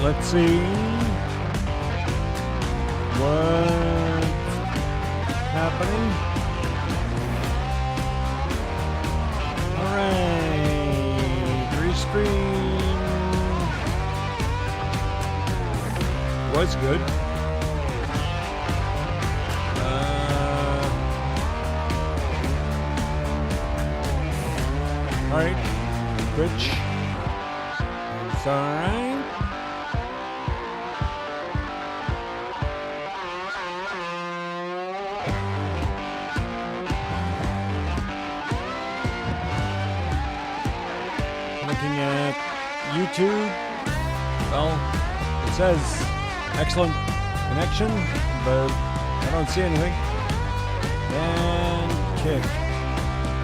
Let's see what's happening. All right, restream was good. All right, Twitch. It's all right. Looking at YouTube, well, it says excellent connection, but I don't see anything. And kick.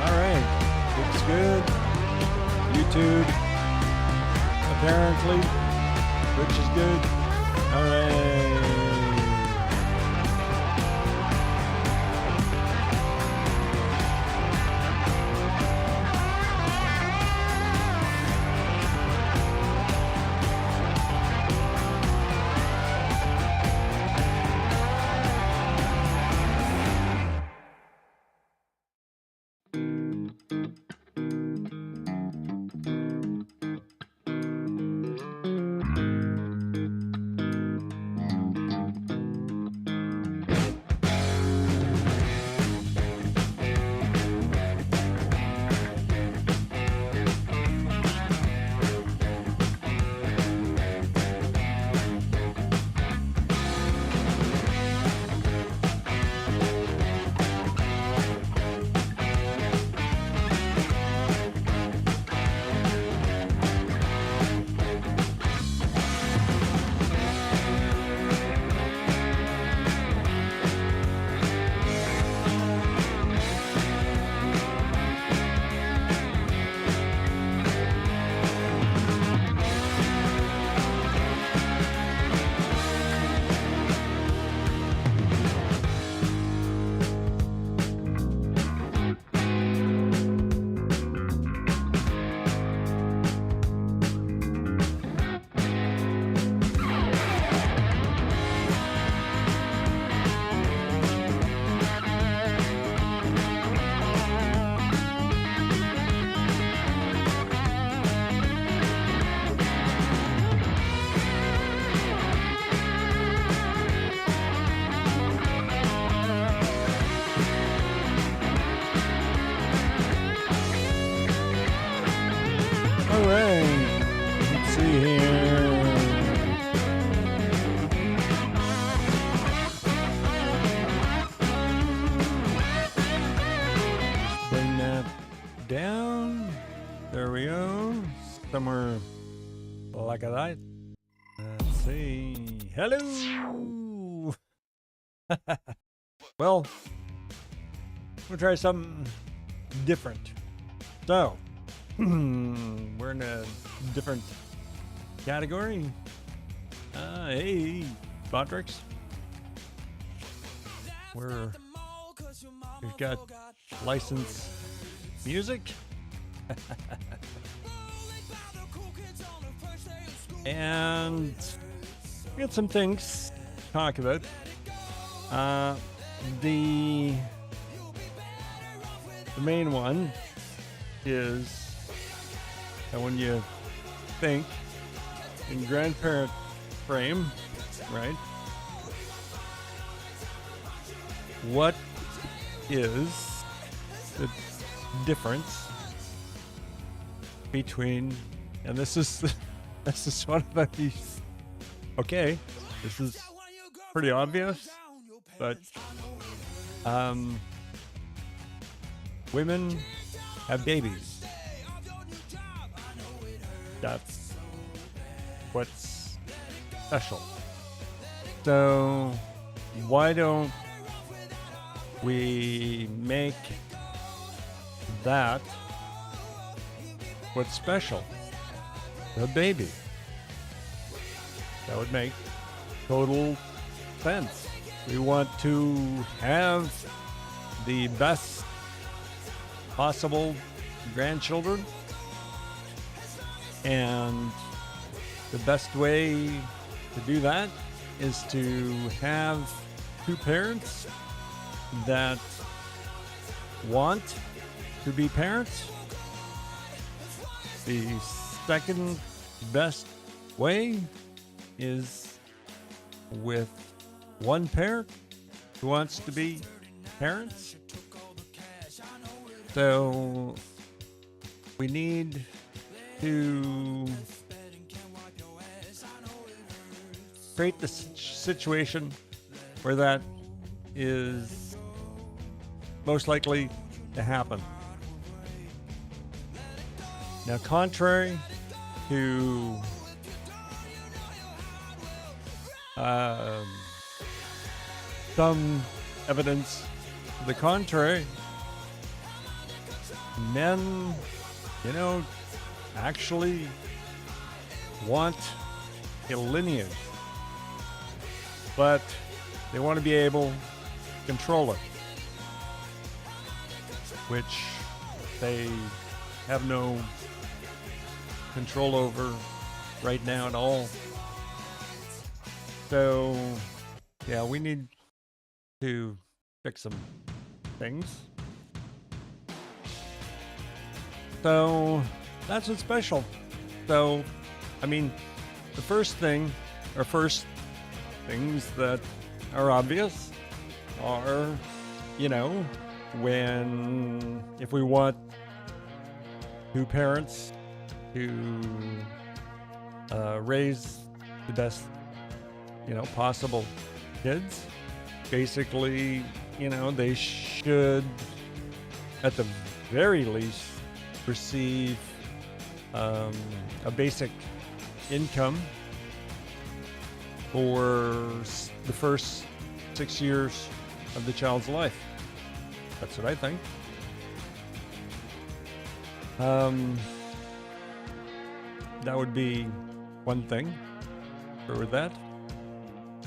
All right, kick's good. YouTube, apparently, which is good. All right. All right, let's see here. Bring that down. There we go. Somewhere like that. Let's see. Hello. Well, we'll try something different. So, we're in a different category. Hey, Botrix. We've got licensed music. And we got some things to talk about. The main one is that when you think in grandparent frame, right? What is the difference between, and this is one of these, okay, this is pretty obvious, but women have babies. That's what's special. So why don't we make that what's special? The baby. That would make total sense. We want to have the best possible grandchildren, and the best way to do that is to have two parents that want to be parents. The second best way is with one parent who wants to be parents. So we need to create the situation where that is most likely to happen. Now, contrary to some evidence to the contrary, men, actually want a lineage, but they want to be able to control it, which they have no control over right now at all. So, yeah, we need to fix some things. So, that's what's special. So, I mean, the first things that are obvious are, if we want two parents to raise the best, possible kids, basically, they should, at the very least, receive a basic income for the first 6 years of the child's life. That's what I think. That would be one thing. Or with that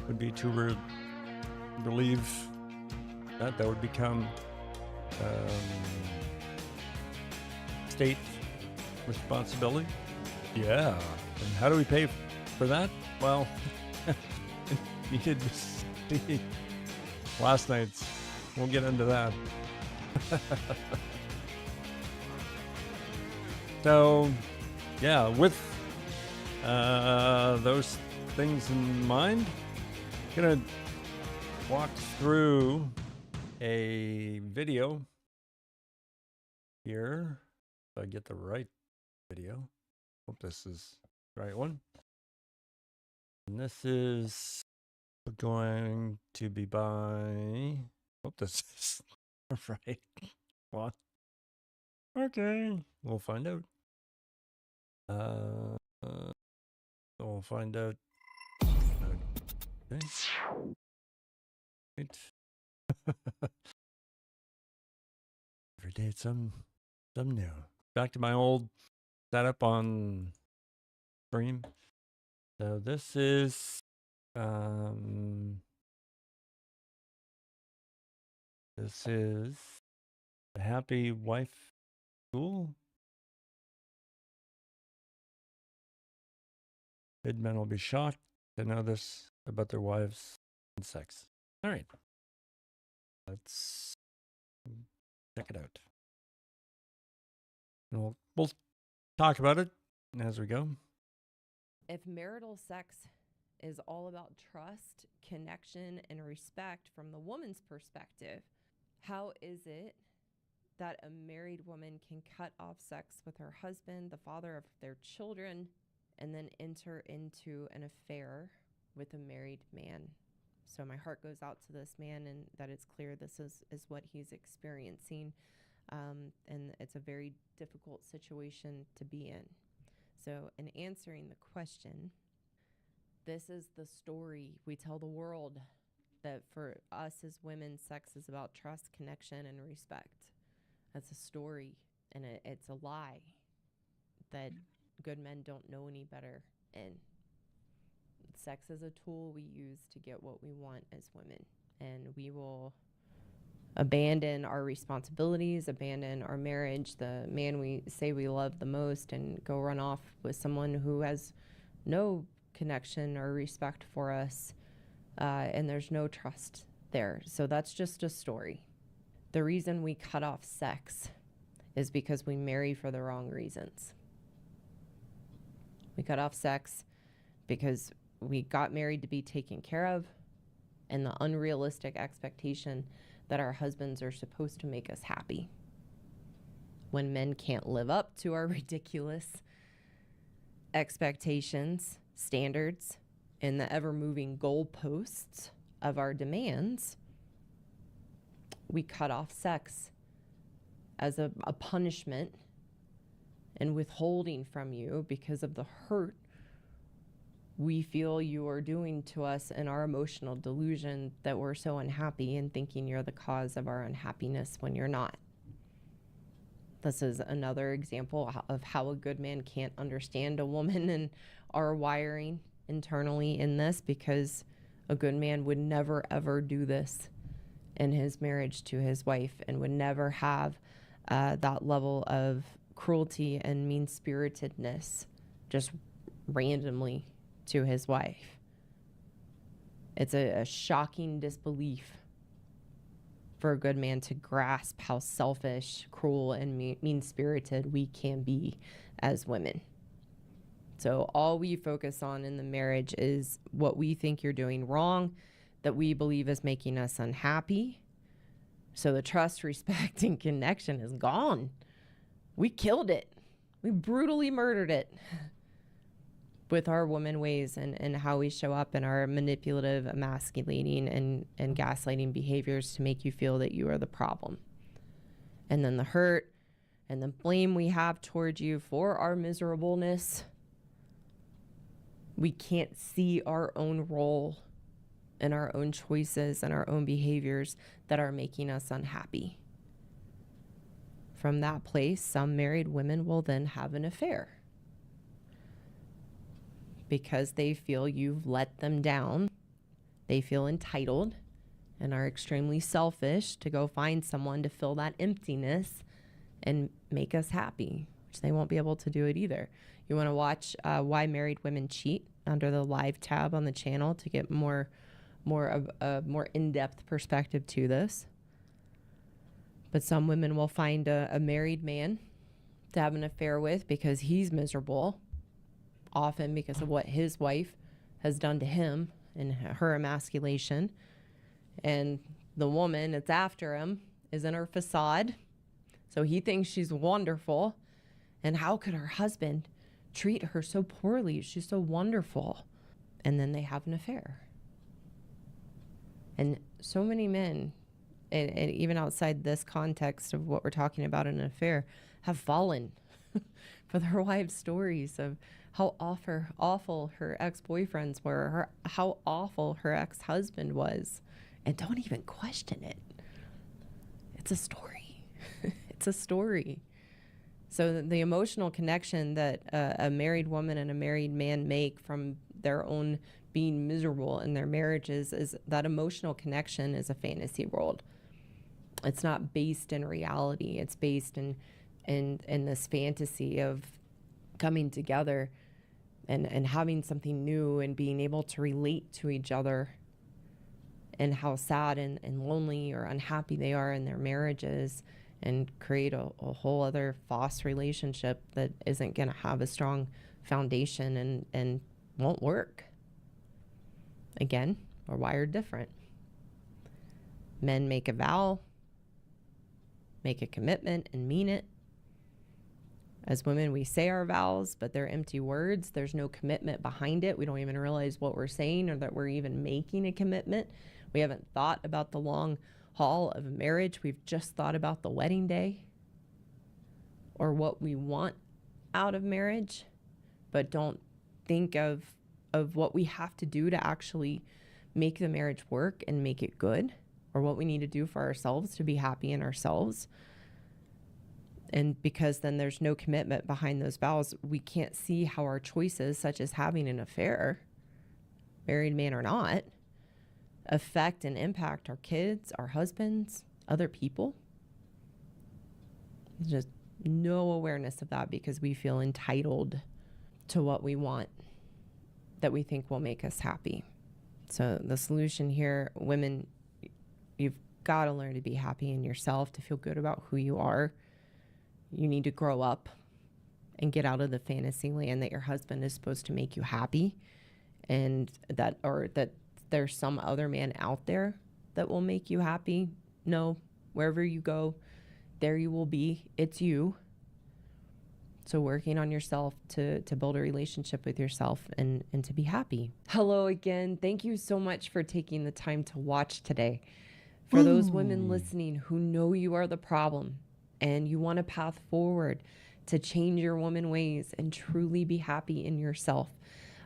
would be to relieve that. That would become state responsibility. Yeah. And how do we pay for that? Well, you did see last night's. We'll get into that. So, yeah, with those things in mind, I'm going to walk through a video here. If I get the right video. Hope this is the right one. And this is going to be by... Hope this is right. What? Okay, we'll find out. We'll find out. Okay. Right. Every day it's some new. Back to my old setup on stream. So this is the Happy Wife School. Good men will be shocked to know this about their wives and sex. All right. Let's check it out. And we'll talk about it as we go. If marital sex is all about trust, connection, and respect from the woman's perspective, how is it that a married woman can cut off sex with her husband, the father of their children, and then enter into an affair with a married man? So my heart goes out to this man, and that it's clear this is what he's experiencing. And it's a very difficult situation to be in. So in answering the question, this is the story we tell the world, that for us as women, sex is about trust, connection, and respect. That's a story, and it's a lie that good men don't know any better. And sex is a tool we use to get what we want as women. And we will abandon our responsibilities, abandon our marriage, the man we say we love the most, and go run off with someone who has no connection or respect for us, and there's no trust there. So that's just a story. The reason we cut off sex is because we marry for the wrong reasons. We cut off sex because we got married to be taken care of, and the unrealistic expectation that our husbands are supposed to make us happy. When men can't live up to our ridiculous expectations, standards, and the ever-moving goalposts of our demands, we cut off sex as a punishment and withholding from you because of the hurt we feel you are doing to us in our emotional delusion that we're so unhappy and thinking you're the cause of our unhappiness when you're not. This is another example of how a good man can't understand a woman and our wiring internally in this, because a good man would never ever do this in his marriage to his wife and would never have that level of cruelty and mean-spiritedness just randomly to his wife. It's a shocking disbelief for a good man to grasp how selfish, cruel, and mean-spirited we can be as women. So all we focus on in the marriage is what we think you're doing wrong, that we believe is making us unhappy. So the trust, respect, and connection is gone. We killed it. We brutally murdered it with our woman ways and how we show up in our manipulative, emasculating, and gaslighting behaviors to make you feel that you are the problem. And then the hurt and the blame we have towards you for our miserableness. We can't see our own role and our own choices and our own behaviors that are making us unhappy. From that place, some married women will then have an affair because they feel you've let them down. They feel entitled and are extremely selfish to go find someone to fill that emptiness and make us happy, which they won't be able to do it either. You want to watch Why Married Women Cheat under the live tab on the channel to get more of a more in-depth perspective to this. But some women will find a married man to have an affair with because he's miserable, often because of what his wife has done to him and her emasculation. And the woman that's after him is in her facade. So he thinks she's wonderful. And how could her husband treat her so poorly? She's so wonderful. And then they have an affair. And so many men, and even outside this context of what we're talking about in an affair, have fallen for their wives' stories of how awful her ex-boyfriends were, how awful her ex-husband was, and don't even question it. It's a story. It's a story. So the emotional connection that a married woman and a married man make from their own being miserable in their marriages is that emotional connection is a fantasy world. It's not based in reality. It's based in this fantasy of coming together and having something new and being able to relate to each other and how sad and lonely or unhappy they are in their marriages, and create a whole other false relationship that isn't going to have a strong foundation and won't work. Again, we're wired different. Men make a vow, make a commitment, and mean it. As women, we say our vows, but they're empty words. There's no commitment behind it. We don't even realize what we're saying or that we're even making a commitment. We haven't thought about the long haul of marriage. We've just thought about the wedding day or what we want out of marriage, but don't think of what we have to do to actually make the marriage work and make it good, or what we need to do for ourselves to be happy in ourselves. And because then there's no commitment behind those vows, we can't see how our choices, such as having an affair, married man or not, affect and impact our kids, our husbands, other people. There's just no awareness of that because we feel entitled to what we want that we think will make us happy. So the solution here, women, you've got to learn to be happy in yourself, to feel good about who you are. You need to grow up and get out of the fantasy land that your husband is supposed to make you happy, and that there's some other man out there that will make you happy. No, wherever you go, there you will be. It's you. So working on yourself to build a relationship with yourself and to be happy. Hello again. Thank you so much for taking the time to watch today. For those women listening who know you are the problem and you want a path forward to change your woman ways and truly be happy in yourself,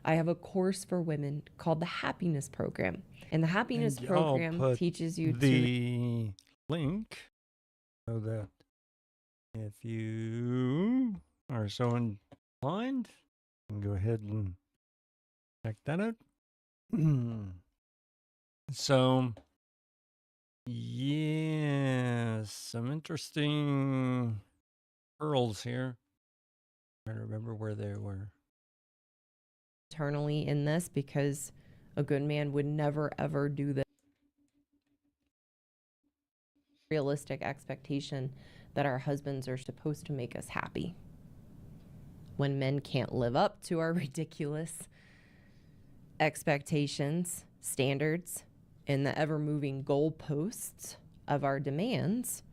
I have a course for women called the Happiness Program. And the Happiness Program teaches you the link so that if you are so inclined, you can go ahead and check that out. So, yes, some interesting pearls here. I don't remember where they were. Internally in this, because a good man would never ever do this. Realistic expectation that our husbands are supposed to make us happy. When men can't live up to our ridiculous expectations, standards, and the ever-moving goalposts of our demands,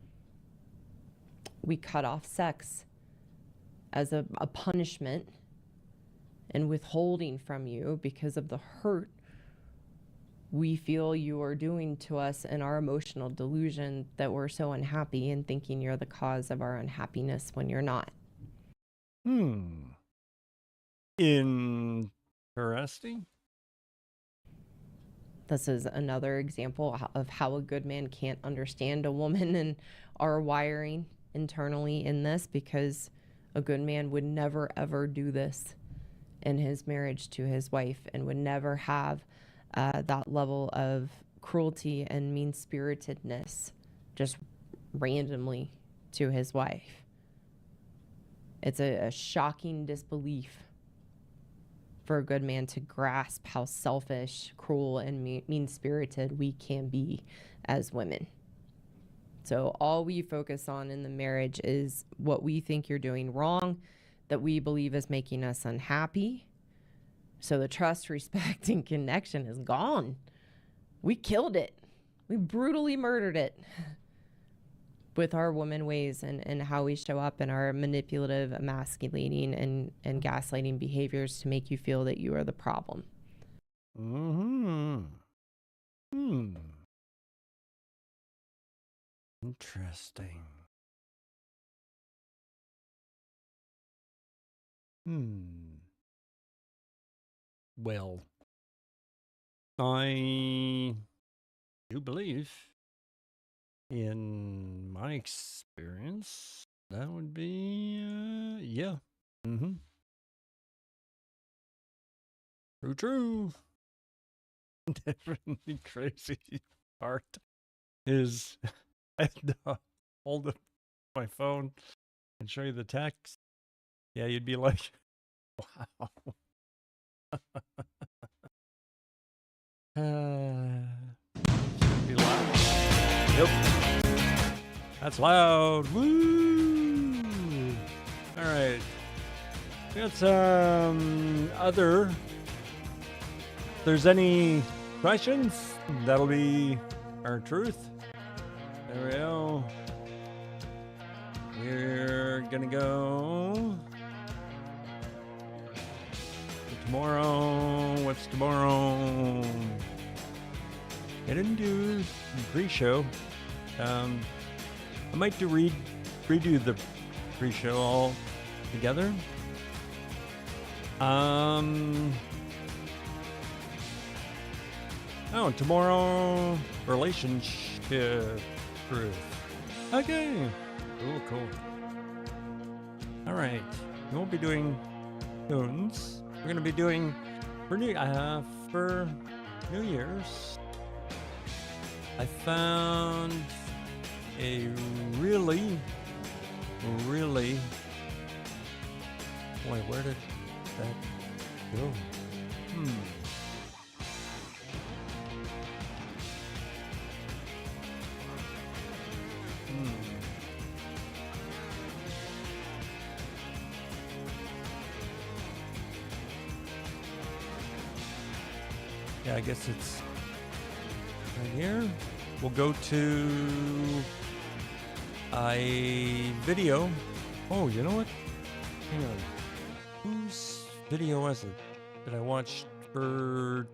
we cut off sex as a punishment and withholding from you because of the hurt we feel you are doing to us and our emotional delusion that we're so unhappy and thinking you're the cause of our unhappiness when you're not. Interesting. This is another example of how a good man can't understand a woman and our wiring internally in this, because a good man would never ever do this in his marriage to his wife and would never have that level of cruelty and mean-spiritedness just randomly to his wife. It's a shocking disbelief for a good man to grasp how selfish, cruel, and mean-spirited we can be as women. So all we focus on in the marriage is what we think you're doing wrong, that we believe is making us unhappy. So the trust, respect, and connection is gone. We killed it. We brutally murdered it with our woman ways and how we show up in our manipulative, emasculating, and gaslighting behaviors to make you feel that you are the problem. Interesting. Well, I do believe, in my experience, that would be, yeah. True. Definitely crazy part is I had to hold up my phone and show you the text. Yeah, you'd be like, wow. Should be loud. Yep. That's loud. Woo! All right. We got some other. If there's any questions, that'll be our truth. There we go. We're gonna go tomorrow. What's tomorrow? I didn't do the pre-show. I might redo the pre-show all together. Tomorrow, relationship truth. Okay. Cool. All right. We won't be doing tunes. We're gonna be doing for New Year's. I found a really, boy, where did that go? Yeah, I guess it's right here. We'll go to a video. Oh, you know what? Hang on. Whose video was it that I watched for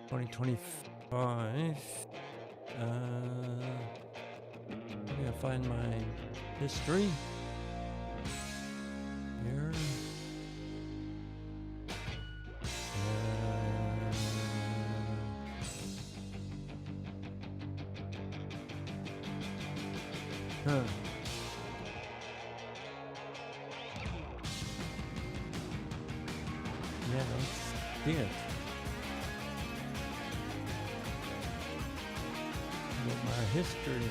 2025? I'm gonna find my history here. Huh. Yeah, let's see it. With my history.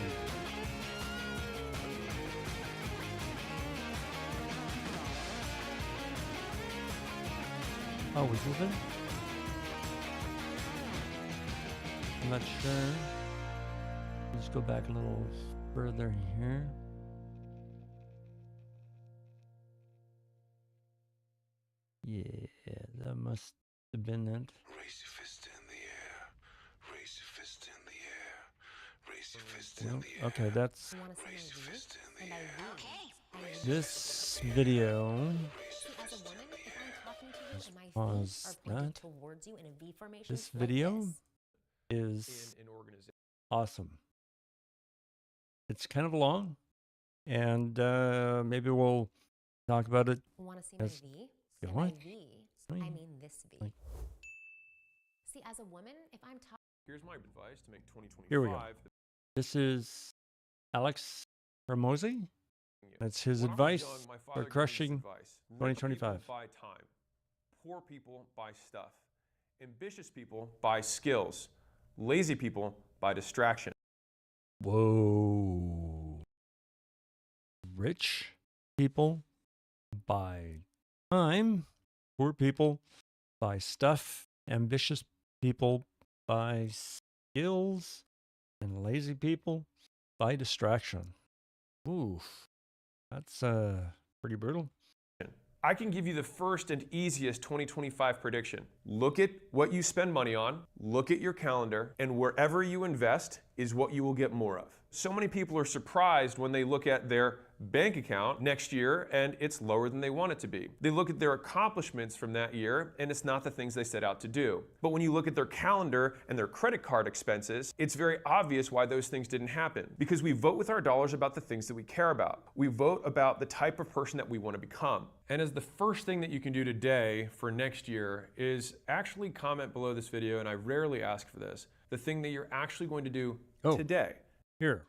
Oh, was this it? I'm not sure. Let's go back a little further here. Yeah, that must have been it. Raise your fist in the air. Raise your fist in the air. Raise your fist in the air. Okay, that's Raise your fist in the air. this video. Pause that. This video is awesome. It's kind of long, and maybe we'll talk about it. Want to see as my V? you And by like. V, I I mean, mean this V. like- See, as a woman, if I'm talking, Here's my advice to make 2025. Here we go. This is Alex Ramosi. That's his When I was advice young, my for father gave me this crushing advice. Rich 2025. people buy time. Poor people buy stuff. Ambitious people buy skills. Lazy people buy distraction. Whoa. Rich people buy time. Poor people buy stuff. Ambitious people buy skills. And lazy people buy distraction. Oof. That's pretty brutal. I can give you the first and easiest 2025 prediction. Look at what you spend money on, look at your calendar, and wherever you invest is what you will get more of. So many people are surprised when they look at their bank account next year and it's lower than they want it to be. They look at their accomplishments from that year and it's not the things they set out to do. But when you look at their calendar and their credit card expenses, it's very obvious why those things didn't happen. Because we vote with our dollars about the things that we care about. We vote about the type of person that we want to become. And as the first thing that you can do today for next year is actually comment below this video, and I rarely ask for this, the thing that you're actually going to do today. Here,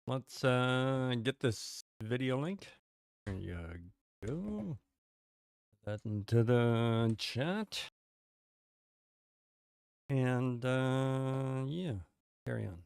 let's get this video link. There you go. Put that into the chat. And yeah, carry on.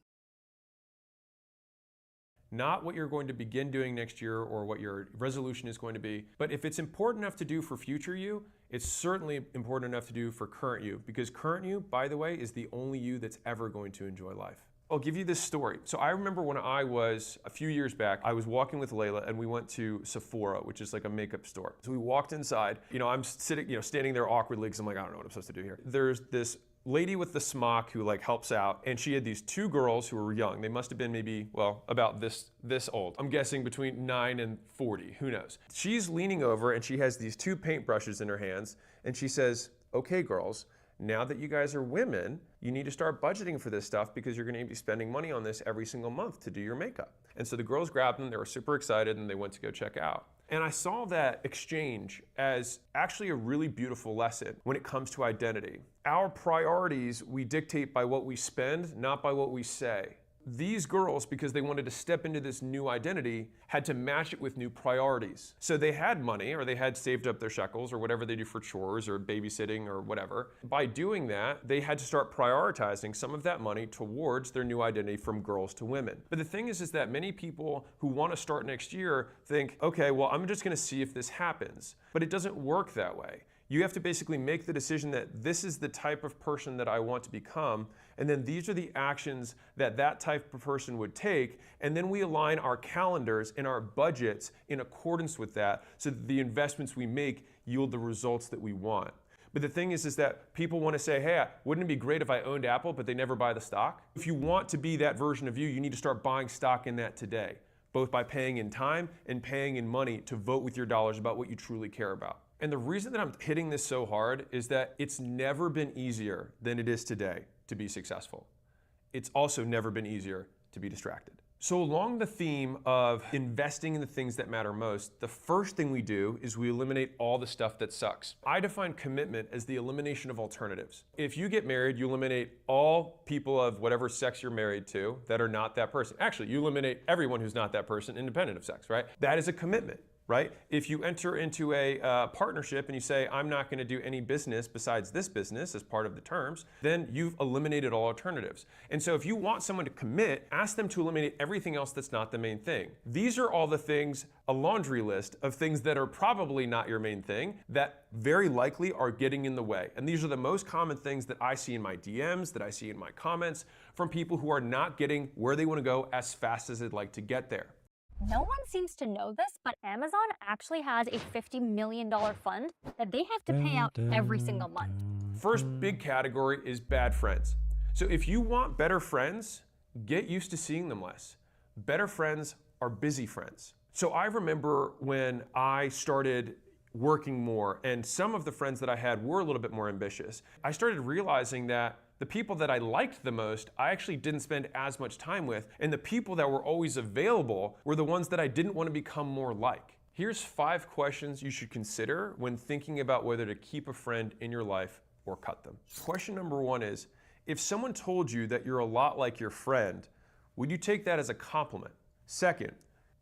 Not what you're going to begin doing next year or what your resolution is going to be, but if it's important enough to do for future you, it's certainly important enough to do for current you, because current you, by the way, is the only you that's ever going to enjoy life. I'll give you this story. So I remember when I was, a few years back, I was walking with Layla and we went to Sephora, which is like a makeup store. So we walked inside, I'm sitting, standing there awkwardly because I'm like, I don't know what I'm supposed to do here. There's this lady with the smock who like helps out, and she had these two girls who were young. They must have been maybe, about this old. I'm guessing between 9 and 40, who knows. She's leaning over and she has these two paintbrushes in her hands and she says, okay girls, now that you guys are women, you need to start budgeting for this stuff because you're going to be spending money on this every single month to do your makeup. And so the girls grabbed them, they were super excited, and they went to go check out. And I saw that exchange as actually a really beautiful lesson when it comes to identity. Our priorities we dictate by what we spend, not by what we say. These girls, because they wanted to step into this new identity, had to match it with new priorities. So they had money, or they had saved up their shekels, or whatever they do for chores or babysitting or whatever. By doing that, they had to start prioritizing some of that money towards their new identity from girls to women. But the thing is that many people who want to start next year think, okay, well, I'm just going to see if this happens. But it doesn't work that way. You have to basically make the decision that this is the type of person that I want to become, and then these are the actions that that type of person would take, and then we align our calendars and our budgets in accordance with that so that the investments we make yield the results that we want. But the thing is that people want to say, hey, wouldn't it be great if I owned Apple, but they never buy the stock? If you want to be that version of you, you need to start buying stock in that today, both by paying in time and paying in money to vote with your dollars about what you truly care about. And the reason that I'm hitting this so hard is that it's never been easier than it is today to be successful. It's also never been easier to be distracted. So along the theme of investing in the things that matter most, the first thing we do is we eliminate all the stuff that sucks. I define commitment as the elimination of alternatives. If you get married, you eliminate all people of whatever sex you're married to that are not that person. Actually, you eliminate everyone who's not that person independent of sex, right? That is a commitment. Right? If you enter into a partnership and you say, I'm not going to do any business besides this business as part of the terms, then you've eliminated all alternatives. And so if you want someone to commit, ask them to eliminate everything else that's not the main thing. These are all the things, a laundry list of things that are probably not your main thing that very likely are getting in the way. And these are the most common things that I see in my DMs, that I see in my comments from people who are not getting where they want to go as fast as they'd like to get there. No one seems to know this, but Amazon actually has a $50 million fund that they have to pay out every single month. First big category is bad friends. So if you want better friends, get used to seeing them less. Better friends are busy friends. So I remember when I started working more and some of the friends that I had were a little bit more ambitious, I started realizing that the people that I liked the most, I actually didn't spend as much time with, and the people that were always available were the ones that I didn't want to become more like. Here's 5 questions you should consider when thinking about whether to keep a friend in your life or cut them. Question number 1 is, if someone told you that you're a lot like your friend, would you take that as a compliment? Second,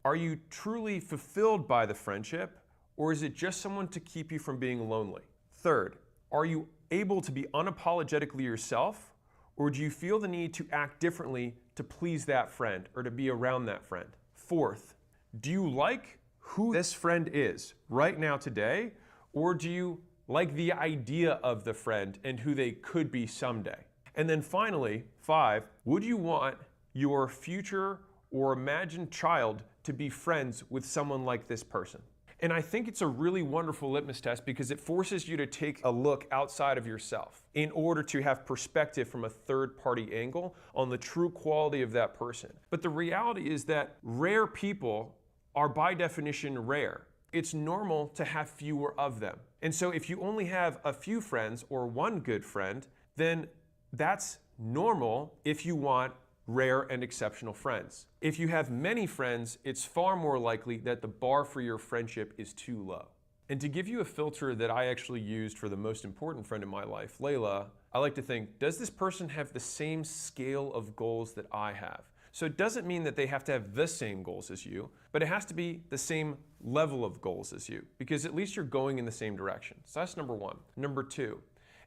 are you truly fulfilled by the friendship, or is it just someone to keep you from being lonely? Third, are you able to be unapologetically yourself, or do you feel the need to act differently to please that friend or to be around that friend? Fourth, do you like who this friend is right now today, or do you like the idea of the friend and who they could be someday? And then finally, 5, would you want your future or imagined child to be friends with someone like this person? And I think it's a really wonderful litmus test because it forces you to take a look outside of yourself in order to have perspective from a third-party angle on the true quality of that person. But the reality is that rare people are by definition rare. It's normal to have fewer of them. And so if you only have a few friends or one good friend, then that's normal if you want rare and exceptional friends. If you have many friends, it's far more likely that the bar for your friendship is too low. And to give you a filter that I actually used for the most important friend in my life, Layla, I like to think, does this person have the same scale of goals that I have? So it doesn't mean that they have to have the same goals as you, but it has to be the same level of goals as you, because at least you're going in the same direction. So that's number 1. Number 2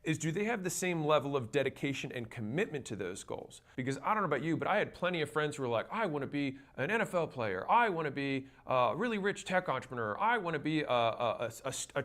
is, do they have the same level of dedication and commitment to those goals? Because I don't know about you, but I had plenty of friends who were like, I want to be an NFL player. I want to be a really rich tech entrepreneur. I want to be a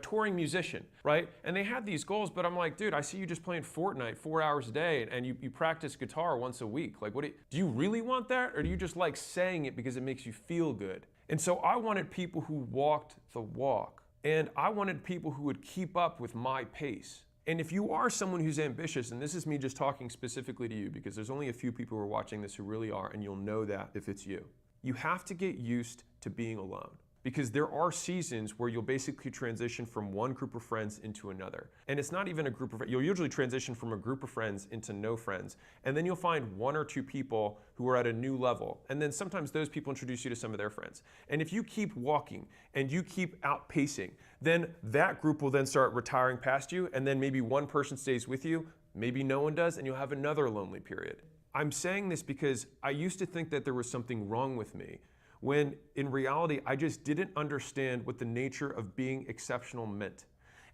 touring musician, right? And they had these goals, but I'm like, dude, I see you just playing Fortnite 4 hours a day and you practice guitar once a week. Like, do you really want that? Or do you just like saying it because it makes you feel good? And so I wanted people who walked the walk. And I wanted people who would keep up with my pace. And if you are someone who's ambitious, and this is me just talking specifically to you because there's only a few people who are watching this who really are, and you'll know that if it's you, you have to get used to being alone. Because there are seasons where you'll basically transition from one group of friends into another. And it's not even a group of friends. You'll usually transition from a group of friends into no friends. And then you'll find 1 or 2 people who are at a new level. And then sometimes those people introduce you to some of their friends. And if you keep walking and you keep outpacing, then that group will then start retiring past you. And then maybe one person stays with you, maybe no one does, and you'll have another lonely period. I'm saying this because I used to think that there was something wrong with me, when in reality, I just didn't understand what the nature of being exceptional meant.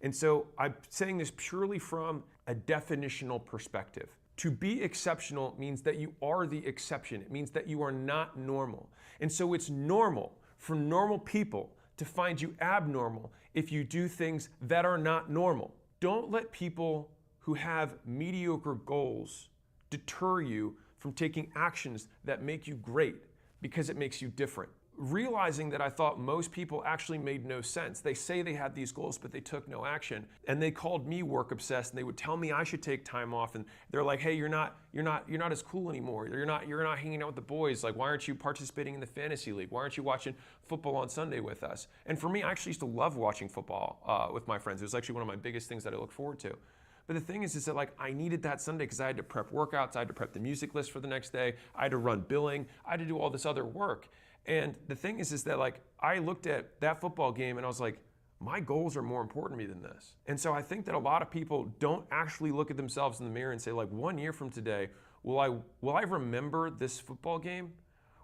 And so I'm saying this purely from a definitional perspective. To be exceptional means that you are the exception. It means that you are not normal. And so it's normal for normal people to find you abnormal if you do things that are not normal. Don't let people who have mediocre goals deter you from taking actions that make you great because it makes you different. Realizing that I thought most people actually made no sense. They say they had these goals, but they took no action. And they called me work obsessed, and they would tell me I should take time off. And they're like, "Hey, you're not as cool anymore. You're not hanging out with the boys. Like, why aren't you participating in the fantasy league? Why aren't you watching football on Sunday with us?" And for me, I actually used to love watching football with my friends. It was actually one of my biggest things that I look forward to. But the thing is that like I needed that Sunday because I had to prep workouts, I had to prep the music list for the next day, I had to run billing, I had to do all this other work. And the thing is that like I looked at that football game and I was like, my goals are more important to me than this. And so I think that a lot of people don't actually look at themselves in the mirror and say like 1 year from today, will I remember this football game?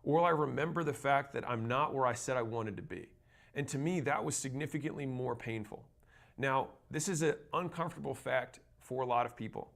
Or will I remember the fact that I'm not where I said I wanted to be? And to me, that was significantly more painful. Now, this is an uncomfortable fact for a lot of people.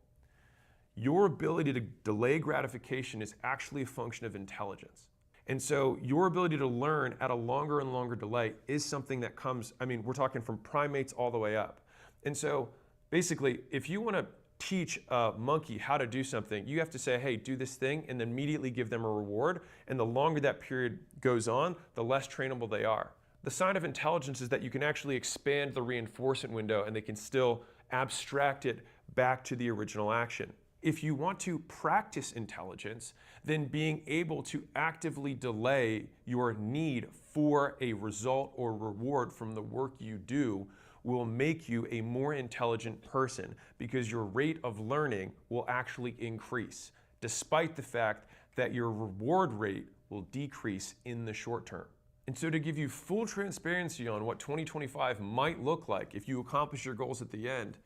Your ability to delay gratification is actually a function of intelligence. And so your ability to learn at a longer and longer delay is something that comes, I mean, we're talking from primates all the way up. And so basically, if you want to teach a monkey how to do something, you have to say, hey, do this thing, and then immediately give them a reward. And the longer that period goes on, the less trainable they are. The sign of intelligence is that you can actually expand the reinforcement window and they can still abstract it back to the original action. If you want to practice intelligence, then being able to actively delay your need for a result or reward from the work you do will make you a more intelligent person because your rate of learning will actually increase, despite the fact that your reward rate will decrease in the short term. And so to give you full transparency on what 2025 might look like if you accomplish your goals at the end,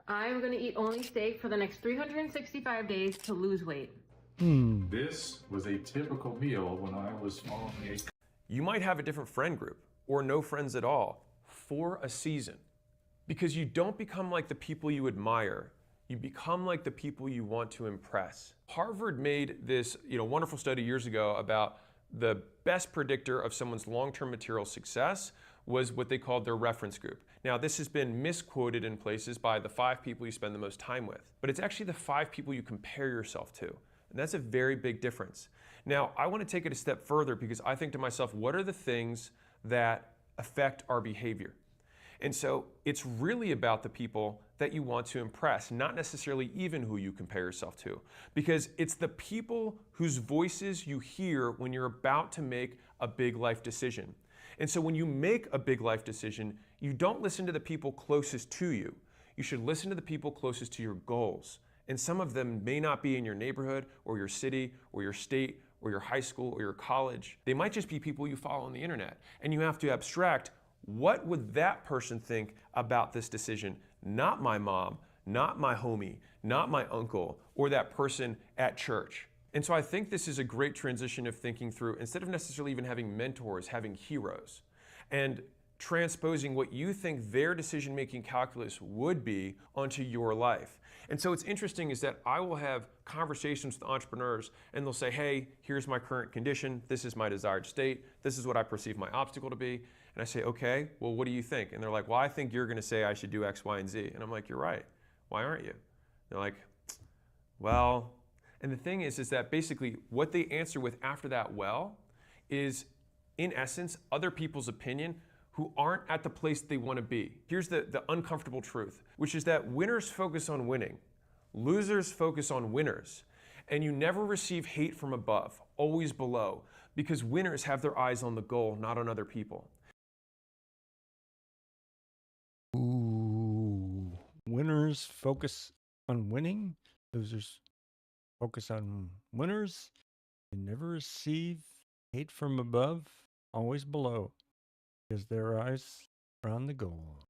I'm going to eat only steak for the next 365 days to lose weight. This was a typical meal when I was following a... You might have a different friend group or no friends at all for a season because you don't become like the people you admire. You become like the people you want to impress. Harvard made this wonderful study years ago about the best predictor of someone's long-term material success was what they called their reference group. Now, this has been misquoted in places by the 5 people you spend the most time with, but it's actually the 5 people you compare yourself to. And that's a very big difference. Now, I want to take it a step further because I think to myself, what are the things that affect our behavior? And so it's really about the people that you want to impress, not necessarily even who you compare yourself to, because it's the people whose voices you hear when you're about to make a big life decision. And so when you make a big life decision, you don't listen to the people closest to you. You should listen to the people closest to your goals. And some of them may not be in your neighborhood or your city or your state or your high school or your college. They might just be people you follow on the internet. And you have to abstract, what would that person think about this decision? Not my mom, not my homie, not my uncle, or that person at church. And so I think this is a great transition of thinking through, instead of necessarily even having mentors, having heroes, and transposing what you think their decision-making calculus would be onto your life. And so what's interesting is that I will have conversations with entrepreneurs and they'll say, hey, here's my current condition, this is my desired state, this is what I perceive my obstacle to be. And I say, okay, well, what do you think? And they're like, well, I think you're gonna say I should do X, Y, and Z. And I'm like, you're right, why aren't you? They're like, well, and the thing is that basically what they answer with after that well is, in essence, other people's opinion who aren't at the place they want to be. Here's the uncomfortable truth, which is that winners focus on winning, losers focus on winners, and you never receive hate from above, always below, because winners have their eyes on the goal, not on other people. Ooh, winners focus on winning, losers focus on winners. They never receive hate from above, always below, because their eyes are on the goal.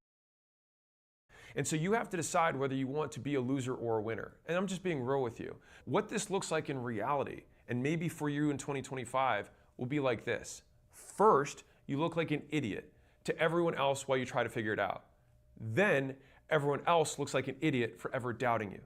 And so you have to decide whether you want to be a loser or a winner. And I'm just being real with you. What this looks like in reality, and maybe for you in 2025, will be like this. First, you look like an idiot to everyone else while you try to figure it out. Then, everyone else looks like an idiot for ever doubting you.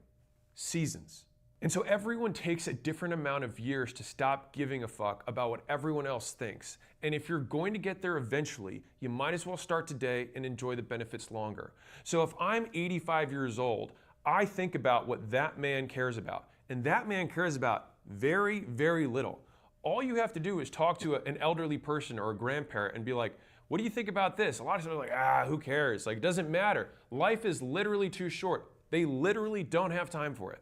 Seasons. And so everyone takes a different amount of years to stop giving a fuck about what everyone else thinks. And if you're going to get there eventually, you might as well start today and enjoy the benefits longer. So if I'm 85 years old, I think about what that man cares about. And that man cares about very, very little. All you have to do is talk to an elderly person or a grandparent and be like, what do you think about this? A lot of people are like, who cares? Like, it doesn't matter. Life is literally too short. They literally don't have time for it.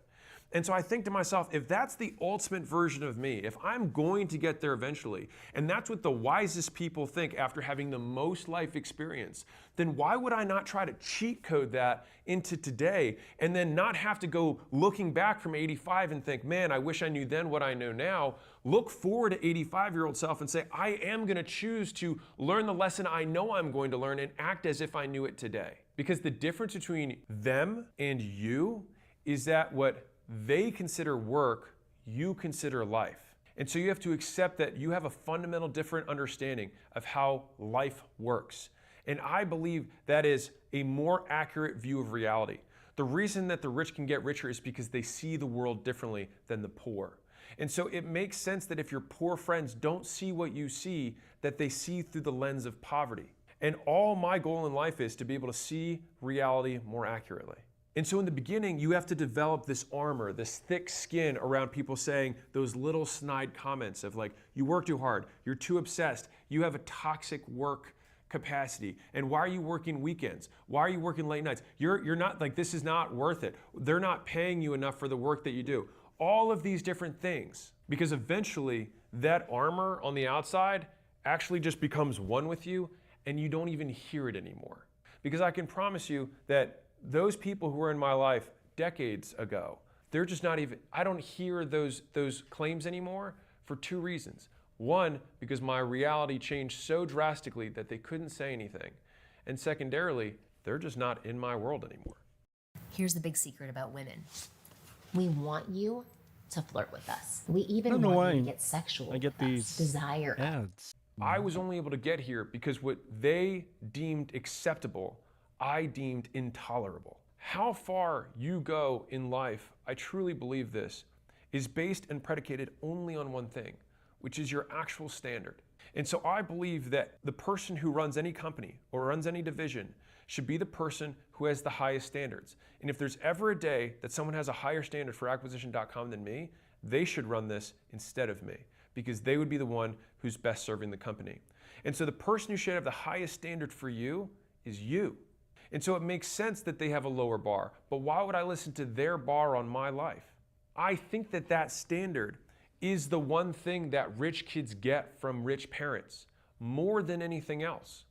And so I think to myself, if that's the ultimate version of me, if I'm going to get there eventually, and that's what the wisest people think after having the most life experience, then why would I not try to cheat code that into today and then not have to go looking back from 85 and think, man, I wish I knew then what I know now. Look forward to 85-year-old self and say, I am going to choose to learn the lesson I know I'm going to learn and act as if I knew it today. Because the difference between them and you is that what they consider work, you consider life. And so you have to accept that you have a fundamental different understanding of how life works. And I believe that is a more accurate view of reality. The reason that the rich can get richer is because they see the world differently than the poor. And so it makes sense that if your poor friends don't see what you see, that they see through the lens of poverty. And all my goal in life is to be able to see reality more accurately. And so in the beginning, you have to develop this armor, this thick skin around people saying those little snide comments of like, you work too hard, you're too obsessed, you have a toxic work capacity, and why are you working weekends? Why are you working late nights? You're not, like, this is not worth it. They're not paying you enough for the work that you do. All of these different things, because eventually that armor on the outside actually just becomes one with you and you don't even hear it anymore. Because I can promise you that those people who were in my life decades ago, they're just not even, I don't hear those claims anymore for two reasons. One, because my reality changed so drastically that they couldn't say anything. And secondarily, they're just not in my world anymore. Here's the big secret about women. We want you to flirt with us. We even don't know want you why to get sexual I get with us. these Desire us. ads. I was only able to get here because what they deemed acceptable, I deemed intolerable. How far you go in life, I truly believe this, is based and predicated only on one thing, which is your actual standard. And so I believe that the person who runs any company or runs any division should be the person who has the highest standards. And if there's ever a day that someone has a higher standard for acquisition.com than me, they should run this instead of me, because they would be the one who's best serving the company. And so the person who should have the highest standard for you is you. And so it makes sense that they have a lower bar, but why would I listen to their bar on my life? I think that that standard is the one thing that rich kids get from rich parents more than anything else.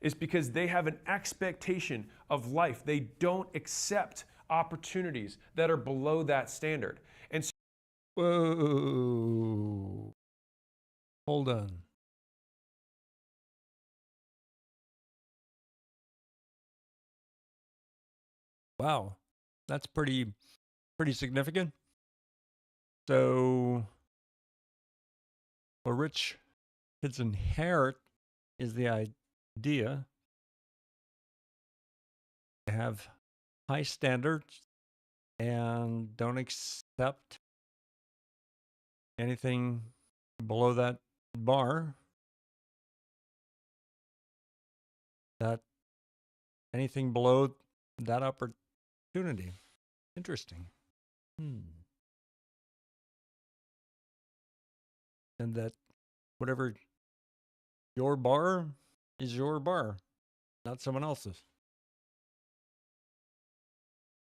Is because they have an expectation of life. They don't accept opportunities that are below that standard. And so Whoa. Hold on. Wow. That's pretty significant. So what rich kids inherit is the idea to have high standards and don't accept anything below that bar, that anything below that opportunity. Interesting. And that whatever your bar is your bar, not someone else's.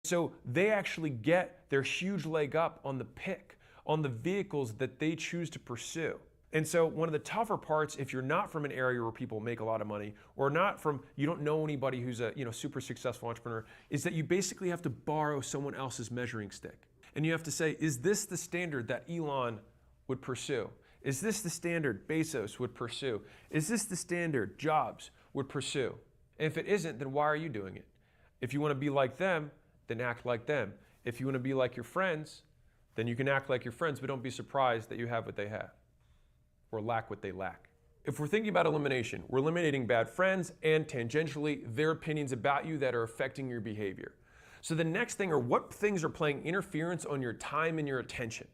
So they actually get their huge leg up on the pick, on the vehicles that they choose to pursue. And so one of the tougher parts, if you're not from an area where people make a lot of money, or not from, you don't know anybody who's a super successful entrepreneur, is that you basically have to borrow someone else's measuring stick. And you have to say, is this the standard that Elon would pursue? Is this the standard Bezos would pursue? Is this the standard Jobs would pursue? And if it isn't, then why are you doing it? If you want to be like them, then act like them. If you want to be like your friends, then you can act like your friends, but don't be surprised that you have what they have or lack what they lack. If we're thinking about elimination, we're eliminating bad friends and tangentially their opinions about you that are affecting your behavior. So the next thing are what things are playing interference on your time and your attention.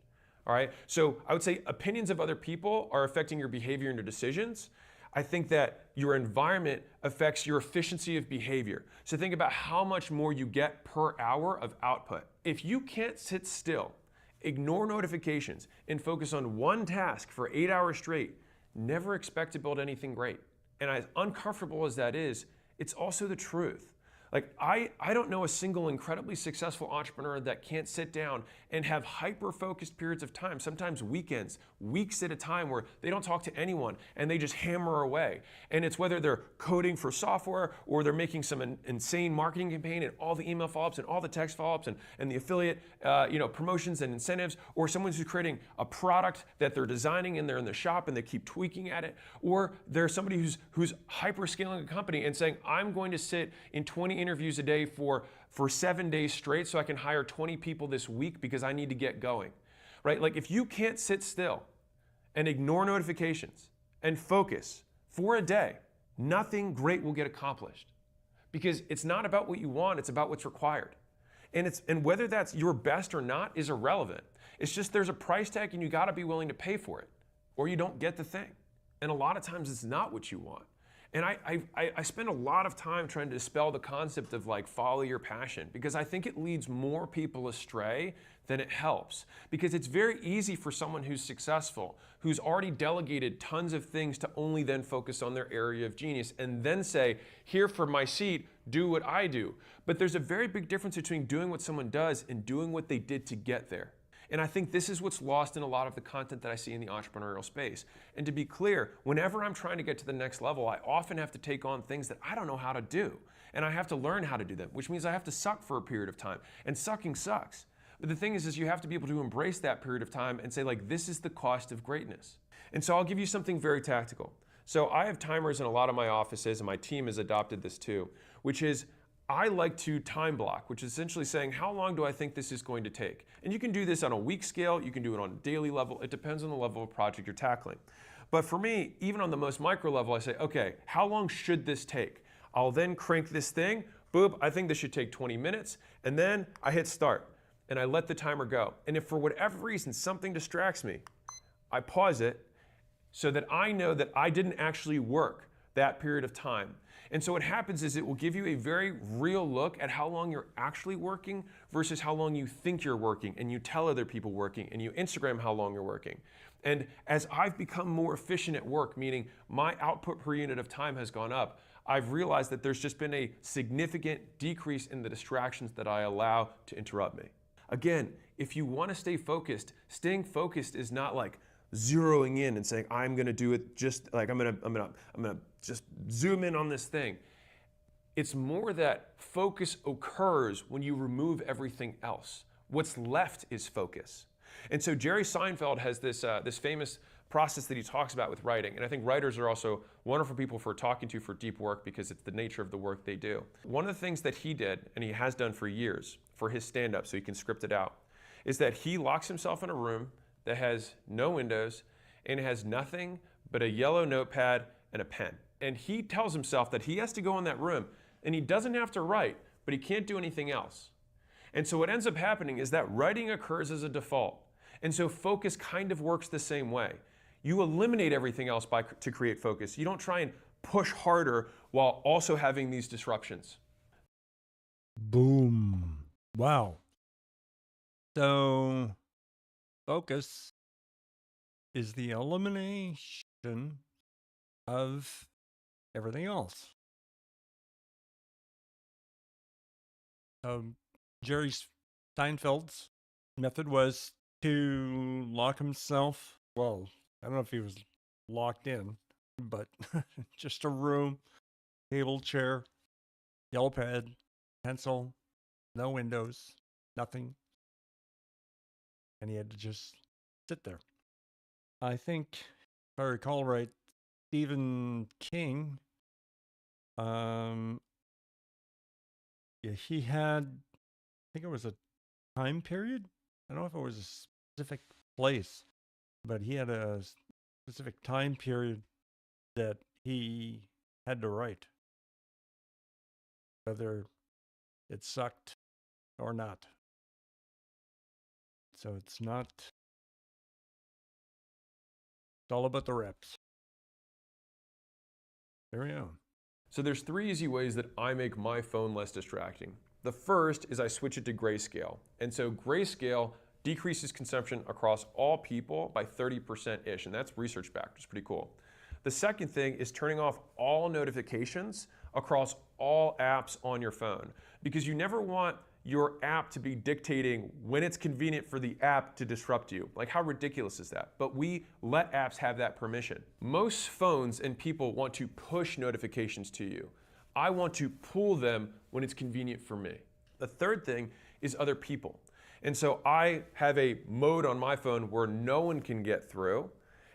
All right. So I would say opinions of other people are affecting your behavior and your decisions. I think that your environment affects your efficiency of behavior. So think about how much more you get per hour of output. If you can't sit still, ignore notifications, and focus on one task for 8 hours straight, never expect to build anything great. And as uncomfortable as that is, it's also the truth. Like, I don't know a single incredibly successful entrepreneur that can't sit down and have hyper-focused periods of time, sometimes weekends, weeks at a time, where they don't talk to anyone and they just hammer away. And it's whether they're coding for software or they're making some insane marketing campaign and all the email follow-ups and all the text follow-ups and the affiliate promotions and incentives, or someone who's creating a product that they're designing and they're in the shop and they keep tweaking at it, or there's somebody who's hyper-scaling a company and saying, I'm going to sit in 20 interviews a day for 7 days straight so I can hire 20 people this week because I need to get going, right? Like, if you can't sit still and ignore notifications and focus for a day, nothing great will get accomplished, because it's not about what you want, it's about what's required. And whether that's your best or not is irrelevant. It's just there's a price tag and you got to be willing to pay for it, or you don't get the thing. And a lot of times it's not what you want. And I spend a lot of time trying to dispel the concept of like follow your passion, because I think it leads more people astray than it helps. Because it's very easy for someone who's successful, who's already delegated tons of things, to only then focus on their area of genius and then say, here for my seat, do what I do. But there's a very big difference between doing what someone does and doing what they did to get there. And I think this is what's lost in a lot of the content that I see in the entrepreneurial space. And to be clear, whenever I'm trying to get to the next level, I often have to take on things that I don't know how to do. And I have to learn how to do them, which means I have to suck for a period of time. And sucking sucks. But the thing is you have to be able to embrace that period of time and say, like, this is the cost of greatness. And so I'll give you something very tactical. So I have timers in a lot of my offices, and my team has adopted this too, which is I like to time block, which is essentially saying, how long do I think this is going to take? And you can do this on a week scale, you can do it on a daily level, it depends on the level of project you're tackling. But for me, even on the most micro level, I say, okay, how long should this take? I'll then crank this thing, boop, I think this should take 20 minutes, and then I hit start, and I let the timer go. And if for whatever reason something distracts me, I pause it so that I know that I didn't actually work that period of time. And so what happens is it will give you a very real look at how long you're actually working versus how long you think you're working, and you tell other people working, and you Instagram how long you're working. And as I've become more efficient at work, meaning my output per unit of time has gone up, I've realized that there's just been a significant decrease in the distractions that I allow to interrupt me. Again, if you want to stay focused, staying focused is not like zeroing in and saying, I'm going to do it just like I'm going to just zoom in on this thing. It's more that focus occurs when you remove everything else. What's left is focus. And so Jerry Seinfeld has this famous process that he talks about with writing. And I think writers are also wonderful people for talking to for deep work, because it's the nature of the work they do. One of the things that he did, and he has done for years for his stand-up so he can script it out, is that he locks himself in a room that has no windows and has nothing but a yellow notepad and a pen. And he tells himself that he has to go in that room and he doesn't have to write, but he can't do anything else. And so what ends up happening is that writing occurs as a default. And so focus kind of works the same way. You eliminate everything else to create focus. You don't try and push harder while also having these disruptions. Boom. Wow. So focus is the elimination of everything else. Jerry Seinfeld's method was to lock himself. Well, I don't know if he was locked in, but just a room, table, chair, yellow pad, pencil, no windows, nothing. And he had to just sit there. I think, if I recall right, Stephen King, he had, I think it was a time period. I don't know if it was a specific place, but he had a specific time period that he had to write. Whether it sucked or not. So it's not, it's all about the reps. There we go. So there's 3 easy ways that I make my phone less distracting. The first is I switch it to grayscale. And so grayscale decreases consumption across all people by 30%-ish, and that's research backed, which is pretty cool. The second thing is turning off all notifications across all apps on your phone, because you never want your app to be dictating when it's convenient for the app to disrupt you. Like, how ridiculous is that? But we let apps have that permission. Most phones and people want to push notifications to you. I want to pull them when it's convenient for me. The third thing is other people. And so I have a mode on my phone where no one can get through.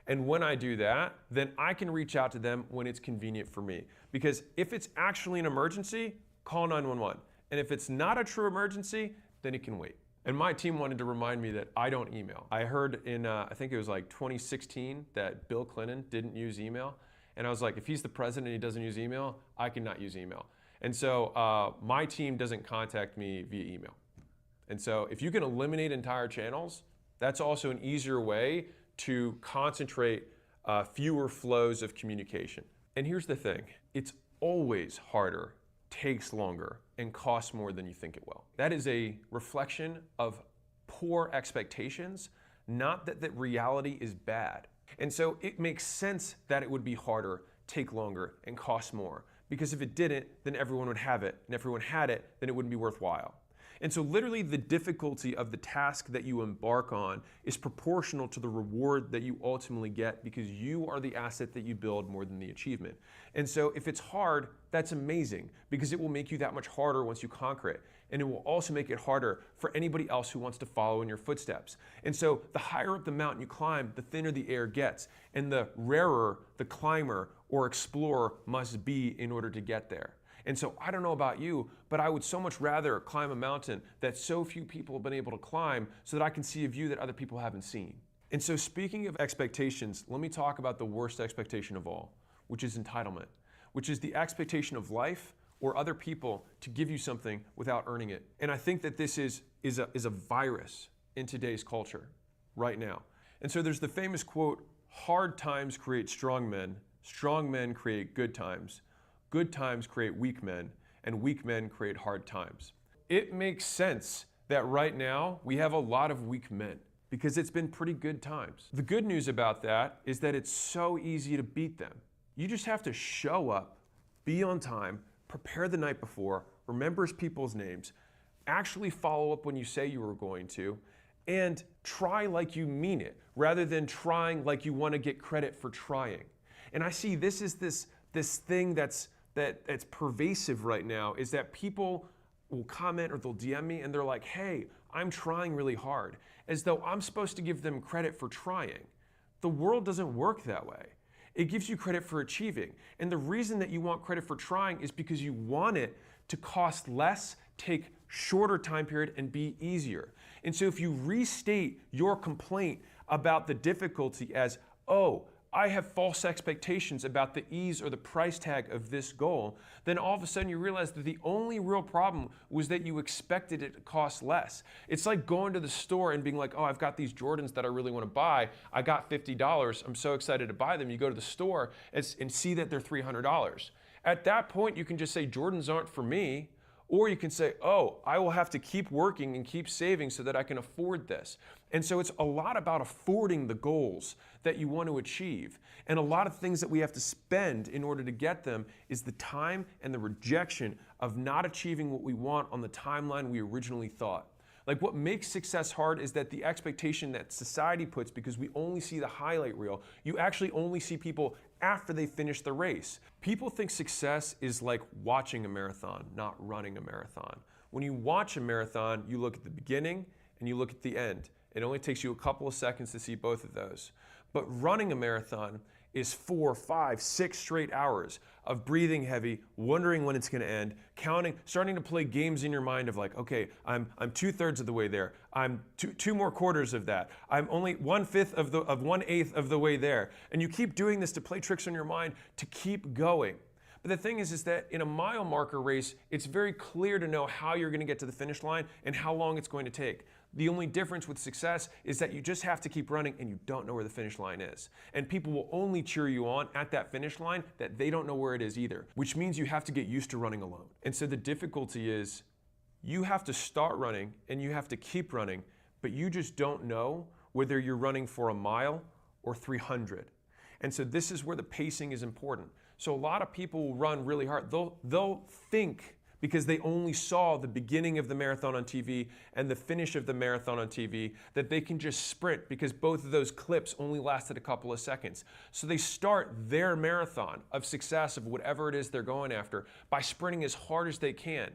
And when I do that, then I can reach out to them when it's convenient for me. Because if it's actually an emergency, call 911. And if it's not a true emergency, then it can wait. And my team wanted to remind me that I don't email. I heard in, I think it was like 2016, that Bill Clinton didn't use email. And I was like, if he's the president and he doesn't use email, I cannot use email. And so my team doesn't contact me via email. And so if you can eliminate entire channels, that's also an easier way to concentrate fewer flows of communication. And here's the thing, it's always harder, takes longer, and costs more than you think it will. That is a reflection of poor expectations, not that reality is bad. And so it makes sense that it would be harder, take longer, and cost more. Because if it didn't, then everyone would have it. And if everyone had it, then it wouldn't be worthwhile. And so literally the difficulty of the task that you embark on is proportional to the reward that you ultimately get, because you are the asset that you build more than the achievement. And so if it's hard, that's amazing, because it will make you that much harder once you conquer it. And it will also make it harder for anybody else who wants to follow in your footsteps. And so the higher up the mountain you climb, the thinner the air gets, and the rarer the climber or explorer must be in order to get there. And so I don't know about you, but I would so much rather climb a mountain that so few people have been able to climb, so that I can see a view that other people haven't seen. And so speaking of expectations, let me talk about the worst expectation of all, which is entitlement, which is the expectation of life or other people to give you something without earning it. And I think that this is a virus in today's culture right now. And so there's the famous quote, hard times create strong men create good times create weak men, and weak men create hard times. It makes sense that right now we have a lot of weak men, because it's been pretty good times. The good news about that is that it's so easy to beat them. You just have to show up, be on time, prepare the night before, remember people's names, actually follow up when you say you were going to, and try like you mean it, rather than trying like you want to get credit for trying. And I see this is this thing that's pervasive right now, is that people will comment or they'll DM me and they're like, hey, I'm trying really hard, as though I'm supposed to give them credit for trying. The world doesn't work that way. It gives you credit for achieving. And the reason that you want credit for trying is because you want it to cost less, take shorter time period, and be easier. And so if you restate your complaint about the difficulty as, oh, I have false expectations about the ease or the price tag of this goal, then all of a sudden you realize that the only real problem was that you expected it to cost less. It's like going to the store and being like, oh, I've got these Jordans that I really want to buy. I got $50. I'm so excited to buy them. You go to the store and see that they're $300. At that point, you can just say, Jordans aren't for me. Or you can say, oh, I will have to keep working and keep saving so that I can afford this. And so it's a lot about affording the goals that you want to achieve. And a lot of things that we have to spend in order to get them is the time and the rejection of not achieving what we want on the timeline we originally thought. Like, what makes success hard is that the expectation that society puts, because we only see the highlight reel, you actually only see people after they finish the race. People think success is like watching a marathon, not running a marathon. When you watch a marathon, you look at the beginning and you look at the end. It only takes you a couple of seconds to see both of those. But running a marathon is 4, 5, 6 straight hours of breathing heavy, wondering when it's going to end, counting, starting to play games in your mind of like, okay, I'm 2/3 of the way there. I'm two more quarters of that. I'm only 1/5 of 1/8 of the way there. And you keep doing this to play tricks on your mind to keep going. But the thing is that in a mile marker race, it's very clear to know how you're going to get to the finish line and how long it's going to take. The only difference with success is that you just have to keep running and you don't know where the finish line is. And people will only cheer you on at that finish line that they don't know where it is either, which means you have to get used to running alone. And so the difficulty is you have to start running and you have to keep running, but you just don't know whether you're running for a mile or 300. And so this is where the pacing is important. So a lot of people will run really hard. They'll think, because they only saw the beginning of the marathon on TV and the finish of the marathon on TV, that they can just sprint because both of those clips only lasted a couple of seconds. So they start their marathon of success of whatever it is they're going after by sprinting as hard as they can.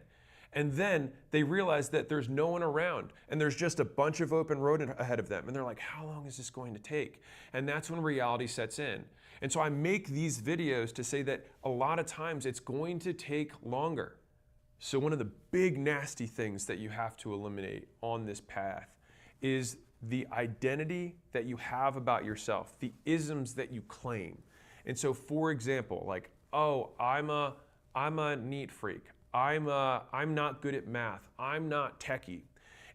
And then they realize that there's no one around and there's just a bunch of open road ahead of them. And they're like, how long is this going to take? And that's when reality sets in. And so I make these videos to say that a lot of times it's going to take longer. So one of the big nasty things that you have to eliminate on this path is the identity that you have about yourself, the isms that you claim. And so for example, like, oh, I'm a neat freak. I'm not good at math. I'm not techie.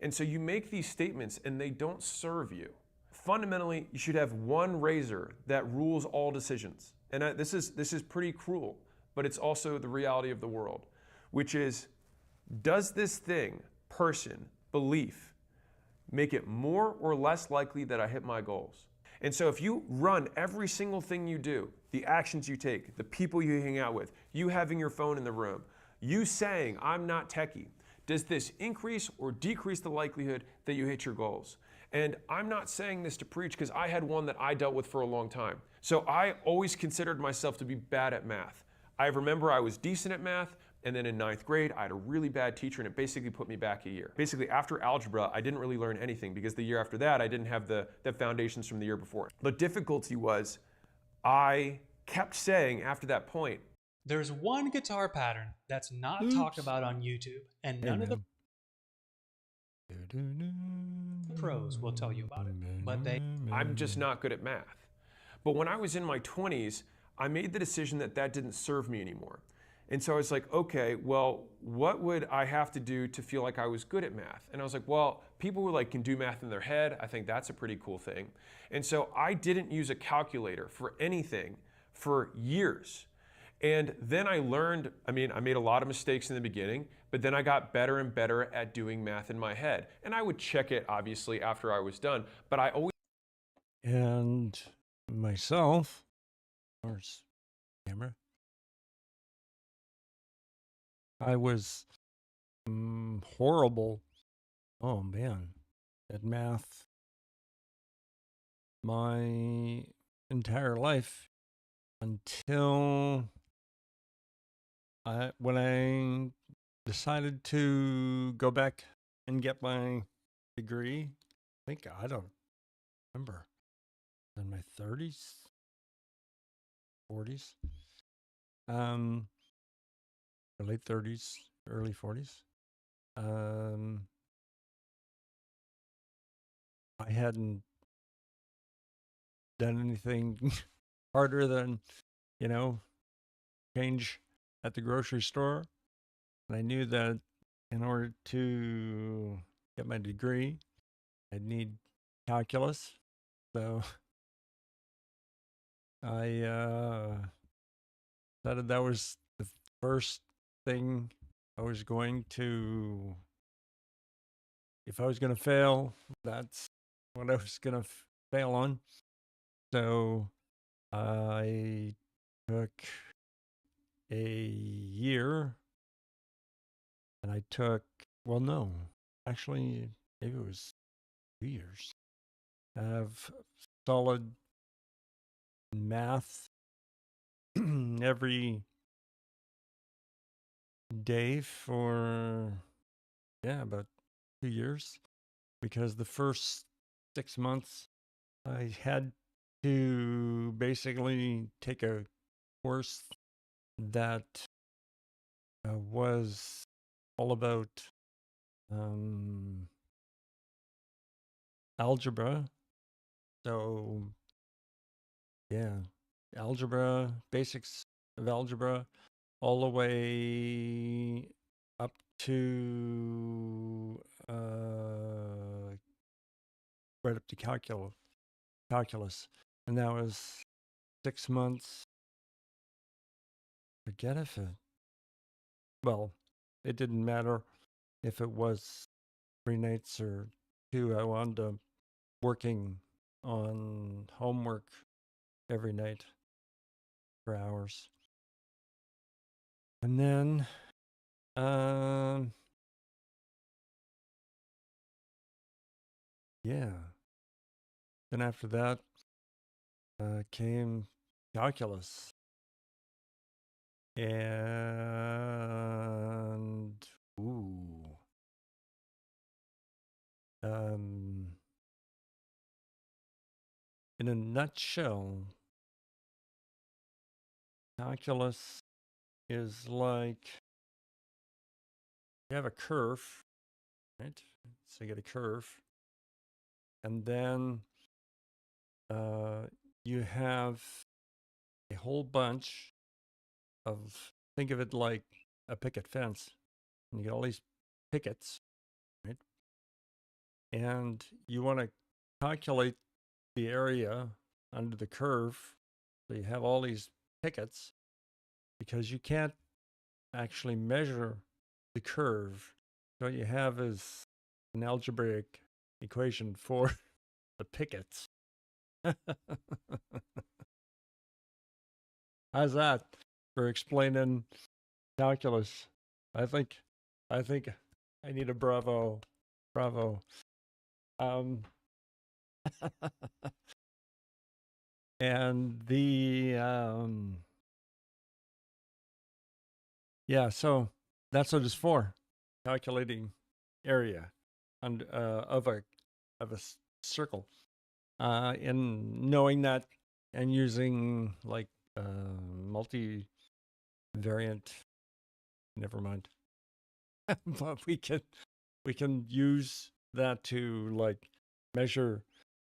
And so you make these statements and they don't serve you. Fundamentally, you should have one razor that rules all decisions. And this is pretty cruel, but it's also the reality of the world, which is, does this thing, person, belief, make it more or less likely that I hit my goals? And so if you run every single thing you do, the actions you take, the people you hang out with, you having your phone in the room, you saying, I'm not techie, does this increase or decrease the likelihood that you hit your goals? And I'm not saying this to preach because I had one that I dealt with for a long time. So I always considered myself to be bad at math. I remember I was decent at math, and then in 9th grade, I had a really bad teacher and it basically put me back a year. Basically after algebra, I didn't really learn anything because the year after that, I didn't have the foundations from the year before. The difficulty was I kept saying after that point, there's one guitar pattern that's not talked about on YouTube, and none of the pros will tell you about it, but I'm just not good at math. But when I was in my 20s, I made the decision that that didn't serve me anymore. And so I was like, okay, well, what would I have to do to feel like I was good at math? And I was like, well, people who like can do math in their head, I think that's a pretty cool thing. And so I didn't use a calculator for anything for years. And then I learned, I made a lot of mistakes in the beginning, but then I got better and better at doing math in my head. And I would check it, obviously, after I was done, but I always... And myself, where's camera? I was horrible, oh man, at math my entire life until when I decided to go back and get my degree. I don't remember, in my 30s, 40s, late 30s, early 40s. I hadn't done anything harder than, change at the grocery store. And I knew that in order to get my degree, I'd need calculus. So I decided that was the first thing I was going to, if I was going to fail, that's what I was going to fail on. So I took a year, and I took, well, no, actually, maybe it was 2 years of solid math every day for, about 2 years, because the first 6 months I had to basically take a course that was all about algebra. So, algebra, basics of algebra, all the way up to right up to calculus, and that was 6 months. Forget if it. Well, it didn't matter if it was 3 nights or 2. I wound up working on homework every night for hours. And then, yeah. Then after that came calculus. And, ooh. In a nutshell, calculus is like you have a curve, right? So you get a curve, and then you have a whole bunch of, think of it like a picket fence, and you get all these pickets, right? And you want to calculate the area under the curve. So you have all these pickets because you can't actually measure the curve. So what you have is an algebraic equation for the pickets. How's that for explaining calculus? I think I need a bravo. And the yeah, so that's what it's for, calculating area and of a circle, and knowing that and using like multivariant. Never mind. But we can use that to like measure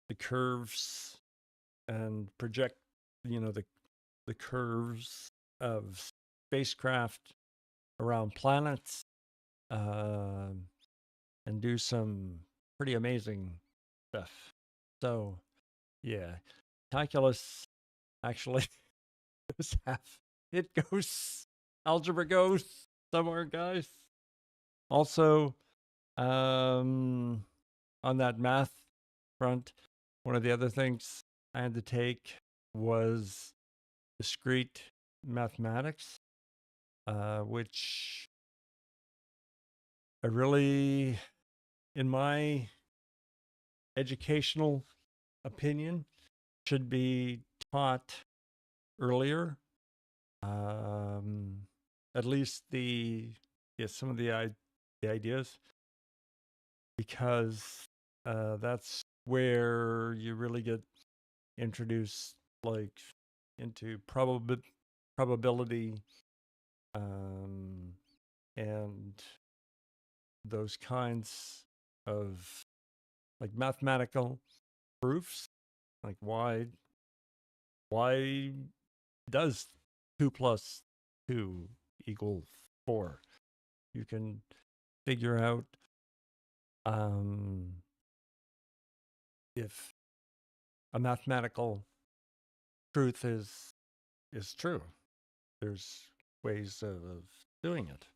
the curves and project, the curves of spacecraft around planets, and do some pretty amazing stuff. So, yeah, calculus actually is it goes, algebra goes somewhere, guys. Also, on that math front, one of the other things I had to take was discrete mathematics, which I really, in my educational opinion, should be taught earlier. At least some of the ideas, because that's where you really get introduced like into probability, and those kinds of like mathematical proofs, like why does 2 plus 2 equal 4? You can figure out if a mathematical truth is true. There's ways of doing it.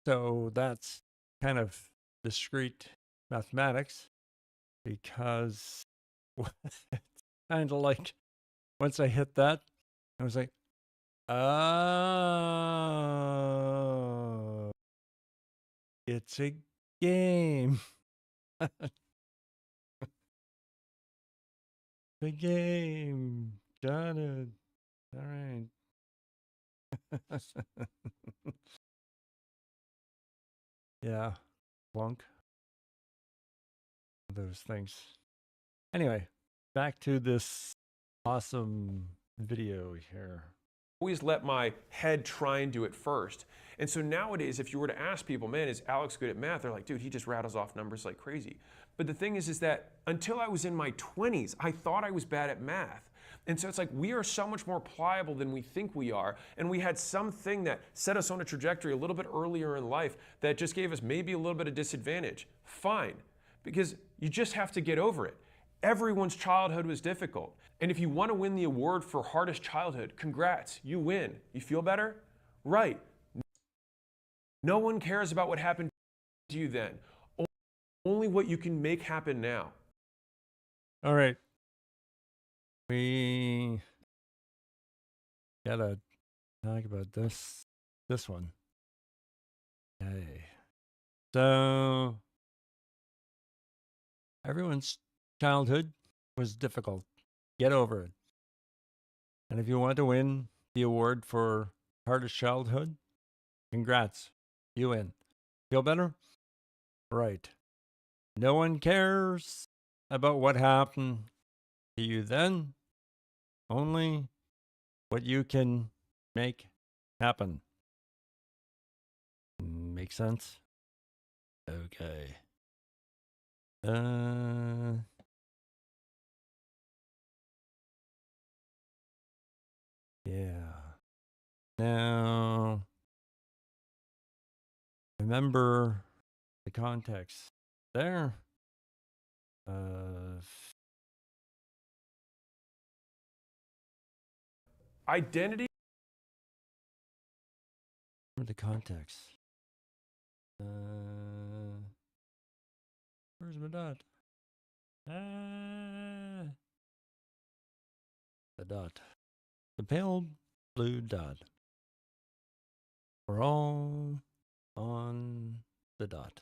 So that's kind of discrete mathematics, because it's kind of like once I hit that, I was like, oh, it's a game. The game. Got it. All right. Yeah. Plunk. Those things. Anyway, back to this awesome video here. Always let my head try and do it first. And so nowadays, if you were to ask people, man, is Alex good at math? They're like, dude, he just rattles off numbers like crazy. But the thing is that until I was in my 20s, I thought I was bad at math. And so it's like we are so much more pliable than we think we are. And we had something that set us on a trajectory a little bit earlier in life that just gave us maybe a little bit of disadvantage. Fine, because you just have to get over it. Everyone's childhood was difficult. And if you want to win the award for hardest childhood, congrats, you win. You feel better? Right. No one cares about what happened to you then. Only what you can make happen now. All right. We gotta talk about this one. Okay. So everyone's childhood was difficult. Get over it. And if you want to win the award for hardest childhood, congrats. You win. Feel better? Right. No one cares about what happened to you then. Only what you can make happen. Make sense? Okay. Yeah. Now, remember the context there. Identity. Remember the context. Where's my dot? The dot. The pale blue dot. We're all on the dot.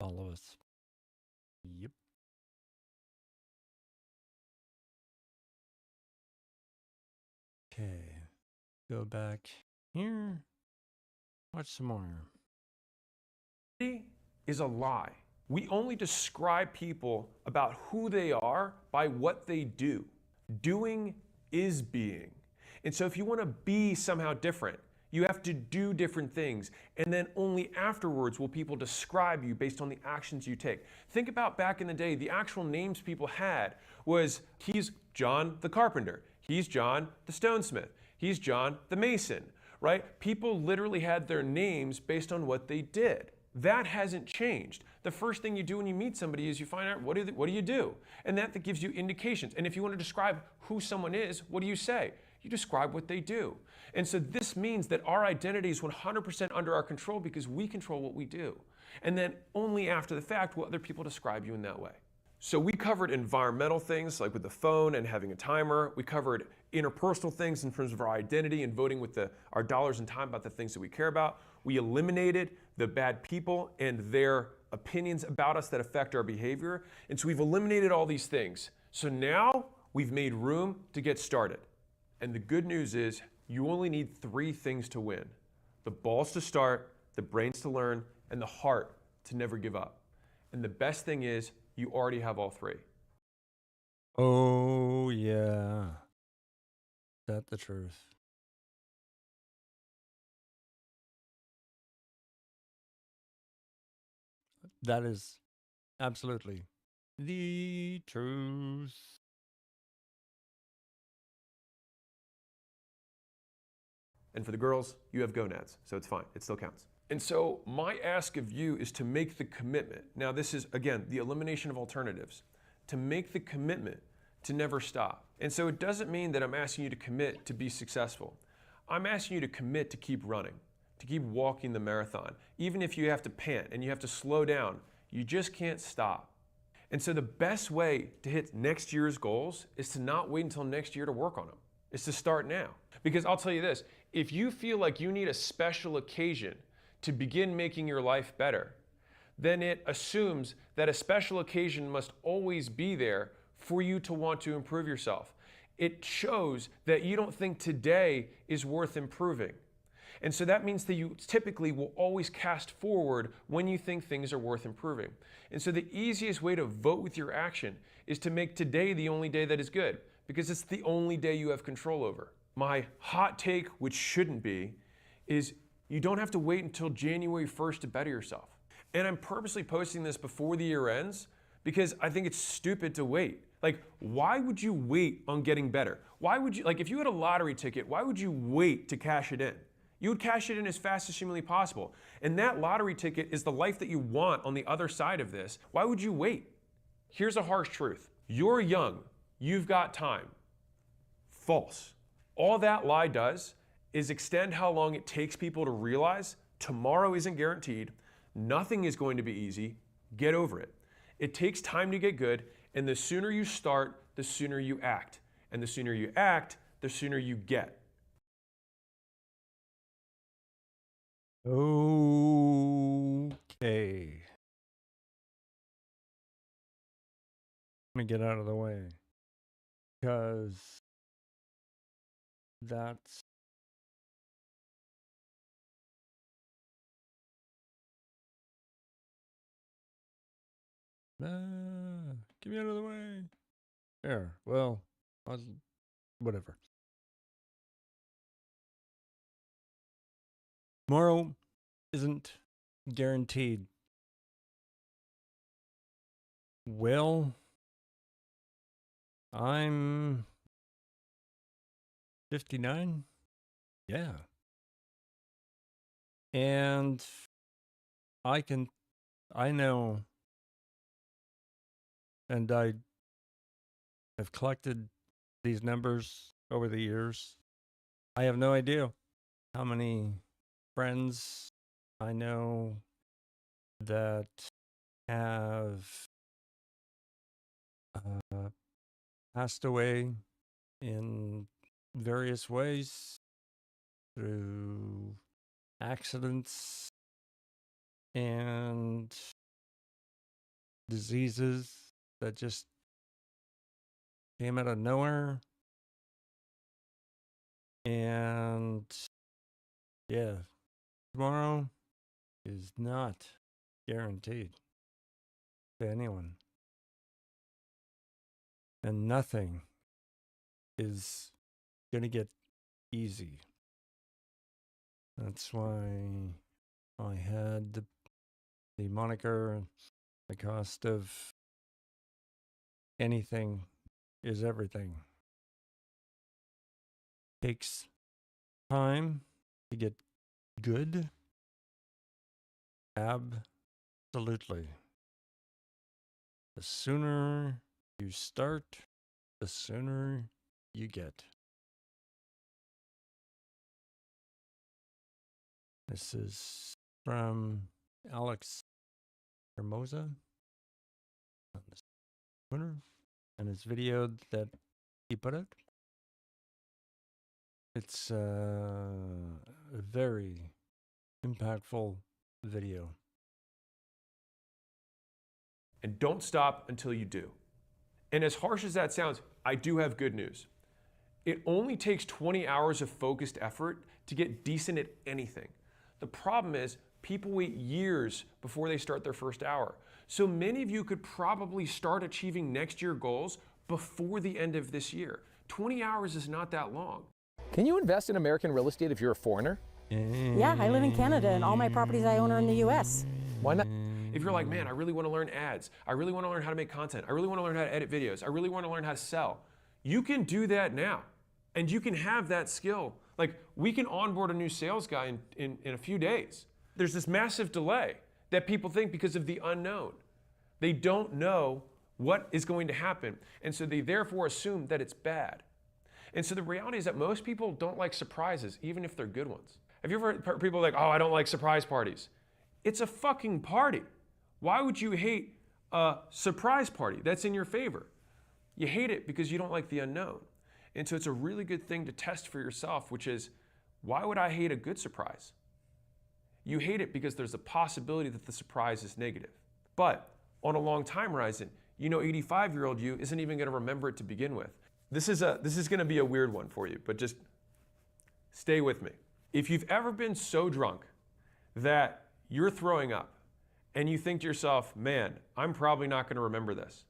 All of us. Yep. Okay. Go back here. Watch some more. Is a lie. We only describe people about who they are by what they do. Doing is being. And so if you want to be somehow different, you have to do different things. And then only afterwards will people describe you based on the actions you take. Think about back in the day, the actual names people had was, he's John the carpenter. He's John the stonesmith. He's John the mason, right? People literally had their names based on what they did. That hasn't changed. The first thing you do when you meet somebody is you find out what do you do? And that gives you indications. And if you want to describe who someone is, what do you say? You describe what they do. And so this means that our identity is 100% under our control because we control what we do. And then only after the fact will other people describe you in that way. So we covered environmental things like with the phone and having a timer. We covered interpersonal things in terms of our identity and voting with our dollars and time about the things that we care about. We eliminated the bad people and their opinions about us that affect our behavior. And so we've eliminated all these things. So now we've made room to get started. And the good news is you only need 3 things to win. The balls to start, the brains to learn, and the heart to never give up. And the best thing is you already have all 3. Oh, yeah. Is that the truth? That is absolutely the truth. And for the girls, you have gonads, so it's fine. It still counts. And so my ask of you is to make the commitment. Now this is, again, the elimination of alternatives. To make the commitment to never stop. And so it doesn't mean that I'm asking you to commit to be successful. I'm asking you to commit to keep running, to keep walking the marathon. Even if you have to pant and you have to slow down, you just can't stop. And so the best way to hit next year's goals is to not wait until next year to work on them. It's to start now. Because I'll tell you this, if you feel like you need a special occasion to begin making your life better, then it assumes that a special occasion must always be there for you to want to improve yourself. It shows that you don't think today is worth improving. And so that means that you typically will always cast forward when you think things are worth improving. And so the easiest way to vote with your action is to make today the only day that is good, because it's the only day you have control over. My hot take, which shouldn't be, is you don't have to wait until January 1st to better yourself. And I'm purposely posting this before the year ends because I think it's stupid to wait. Like, why would you wait on getting better? Why would you, like, if you had a lottery ticket, why would you wait to cash it in? You would cash it in as fast as humanly possible. And that lottery ticket is the life that you want on the other side of this. Why would you wait? Here's a harsh truth. You're young. You've got time. False. All that lie does is extend how long it takes people to realize tomorrow isn't guaranteed. Nothing is going to be easy. Get over it. It takes time to get good, and the sooner you start, the sooner you act. And the sooner you act, the sooner you get. Okay. Let me get out of the way. Because that's get me out of the way. There. Well, whatever. Tomorrow isn't guaranteed. Well, I'm 59. Yeah. And I know, and I have collected these numbers over the years. I have no idea how many friends I know that have passed away in various ways through accidents and diseases that just came out of nowhere. And yeah, tomorrow is not guaranteed to anyone. And nothing is going to get easy. That's why I had the moniker, the cost of anything is everything. Takes time to get good. Absolutely. The sooner you start, the sooner you get. This is from Alex Hermosa on the Twitter and his video that he put out. It's a very impactful video. And don't stop until you do. And as harsh as that sounds, I do have good news. It only takes 20 hours of focused effort to get decent at anything. The problem is people wait years before they start their first hour. So many of you could probably start achieving next year goals before the end of this year. 20 hours is not that long. Can you invest in American real estate if you're a foreigner? Yeah, I live in Canada and all my properties I own are in the US. Why not? If you're like, man, I really want to learn ads. I really want to learn how to make content. I really want to learn how to edit videos. I really want to learn how to sell. You can do that now. And you can have that skill. Like, we can onboard a new sales guy in a few days. There's this massive delay that people think because of the unknown. They don't know what is going to happen. And so they therefore assume that it's bad. And so the reality is that most people don't like surprises, even if they're good ones. Have you ever heard people like, oh, I don't like surprise parties? It's a fucking party. Why would you hate a surprise party that's in your favor? You hate it because you don't like the unknown. And so it's a really good thing to test for yourself, which is, why would I hate a good surprise? You hate it because there's a possibility that the surprise is negative. But on a long time horizon, 85-year-old you isn't even going to remember it to begin with. This is going to be a weird one for you, but just stay with me. If you've ever been so drunk that you're throwing up and you think to yourself, man, I'm probably not going to remember this.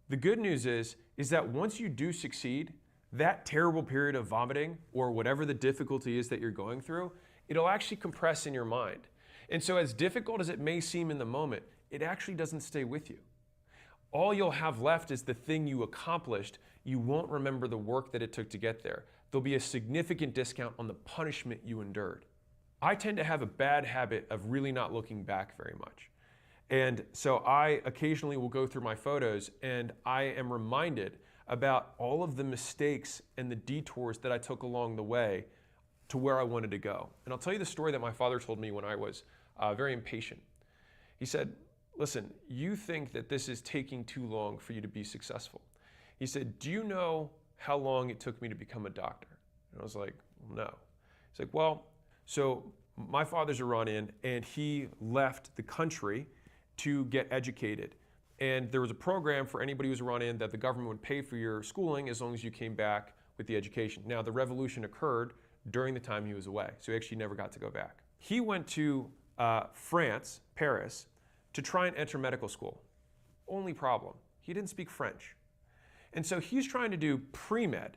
The good news is that once you do succeed, that terrible period of vomiting or whatever the difficulty is that you're going through, it'll actually compress in your mind. And so as difficult as it may seem in the moment, it actually doesn't stay with you. all you'll have left is the thing you accomplished. You won't remember the work that it took to get there. There'll be a significant discount on the punishment you endured. I tend to have a bad habit of really not looking back very much. And so I occasionally will go through my photos and I am reminded about all of the mistakes and the detours that I took along the way to where I wanted to go. And I'll tell you the story that my father told me when I was very impatient. He said, listen, you think that this is taking too long for you to be successful. He said, do you know how long it took me to become a doctor? And I was like, no. He's like, well, so my father's Iranian and he left the country to get educated. And there was a program for anybody who's Iranian that the government would pay for your schooling as long as you came back with the education. Now, the revolution occurred during the time he was away, so he actually never got to go back. He went to France, Paris, to try and enter medical school. Only problem, he didn't speak French. And so he's trying to do pre-med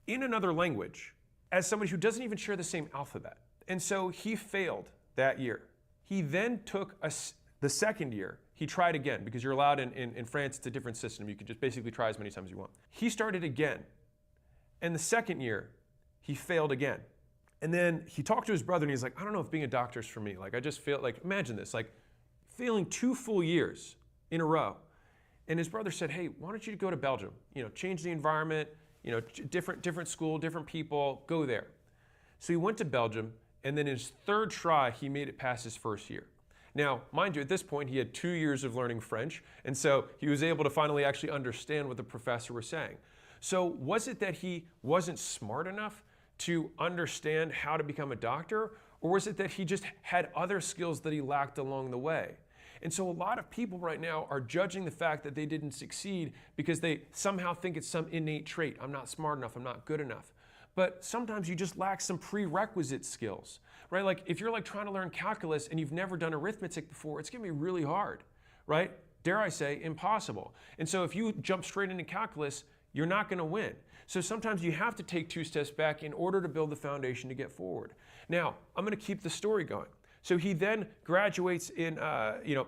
in another language as somebody who doesn't even share the same alphabet. And so he failed that year. He then took the second year, he tried again, because you're allowed in France, it's a different system. You can just basically try as many times as you want. He started again. And the second year, he failed again. And then he talked to his brother and he's like, I don't know if being a doctor is for me. Like, I just feel like, imagine this, like failing 2 full years in a row. And his brother said, hey, why don't you go to Belgium? You know, change the environment, you know, different school, different people, go there. So he went to Belgium, and then his third try, he made it past his first year. Now, mind you, at this point, he had 2 years of learning French, and so he was able to finally actually understand what the professor was saying. So was it that he wasn't smart enough to understand how to become a doctor, or was it that he just had other skills that he lacked along the way? And so a lot of people right now are judging the fact that they didn't succeed because they somehow think it's some innate trait. I'm not smart enough, I'm not good enough. But sometimes you just lack some prerequisite skills, right? Like if you're like trying to learn calculus and you've never done arithmetic before, it's gonna be really hard, right? Dare I say, impossible. And so if you jump straight into calculus, you're not gonna win. So sometimes you have to take 2 steps back in order to build the foundation to get forward. Now, I'm gonna keep the story going. So he then graduates in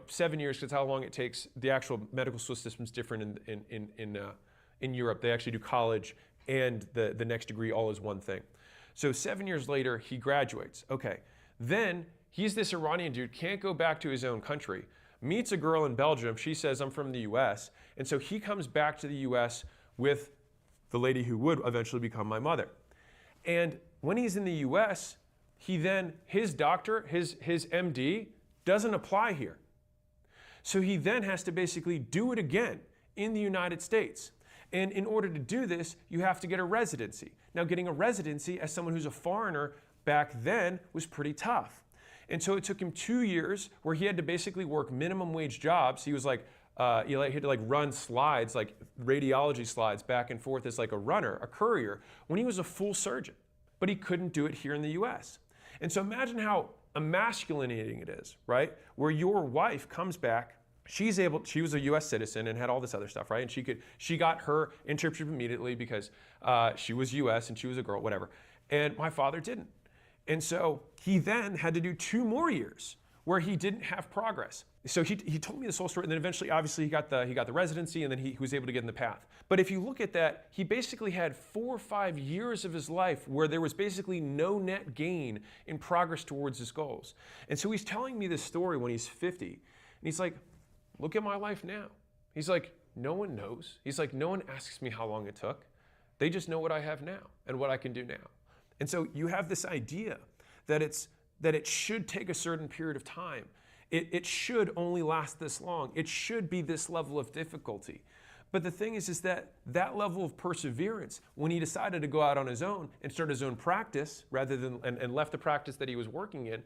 7 years, because how long it takes. The actual medical school system is different in Europe. They actually do college and the next degree all as one thing. So 7 years later, he graduates. Okay, then he's this Iranian dude, can't go back to his own country, meets a girl in Belgium. She says, I'm from the US. And so he comes back to the US with the lady who would eventually become my mother. And when he's in the US, his doctor, his MD, doesn't apply here. So he then has to basically do it again in the United States. And in order to do this, you have to get a residency. Now, getting a residency as someone who's a foreigner back then was pretty tough. And so it took him 2 years where he had to basically work minimum wage jobs. He was like, he had to like run slides, like radiology slides back and forth as like a runner, a courier, when he was a full surgeon. But he couldn't do it here in the US. And so imagine how emasculating it is, right? Where your wife comes back, she was a US citizen and had all this other stuff, right? And she got her internship immediately because she was US and she was a girl, whatever. And my father didn't. And so he then had to do 2 more years where he didn't have progress. So he told me this whole story, and then eventually, obviously, he got the residency, and then he was able to get in the path. But if you look at that, he basically had 4 or 5 years of his life where there was basically no net gain in progress towards his goals. And so he's telling me this story when he's 50, and he's like, look at my life now. He's like, no one knows. He's like, no one asks me how long it took. They just know what I have now and what I can do now. And so you have this idea that it should take a certain period of time. It should only last this long. It should be this level of difficulty. But the thing is that level of perseverance, when he decided to go out on his own and start his own practice rather than and left the practice that he was working in,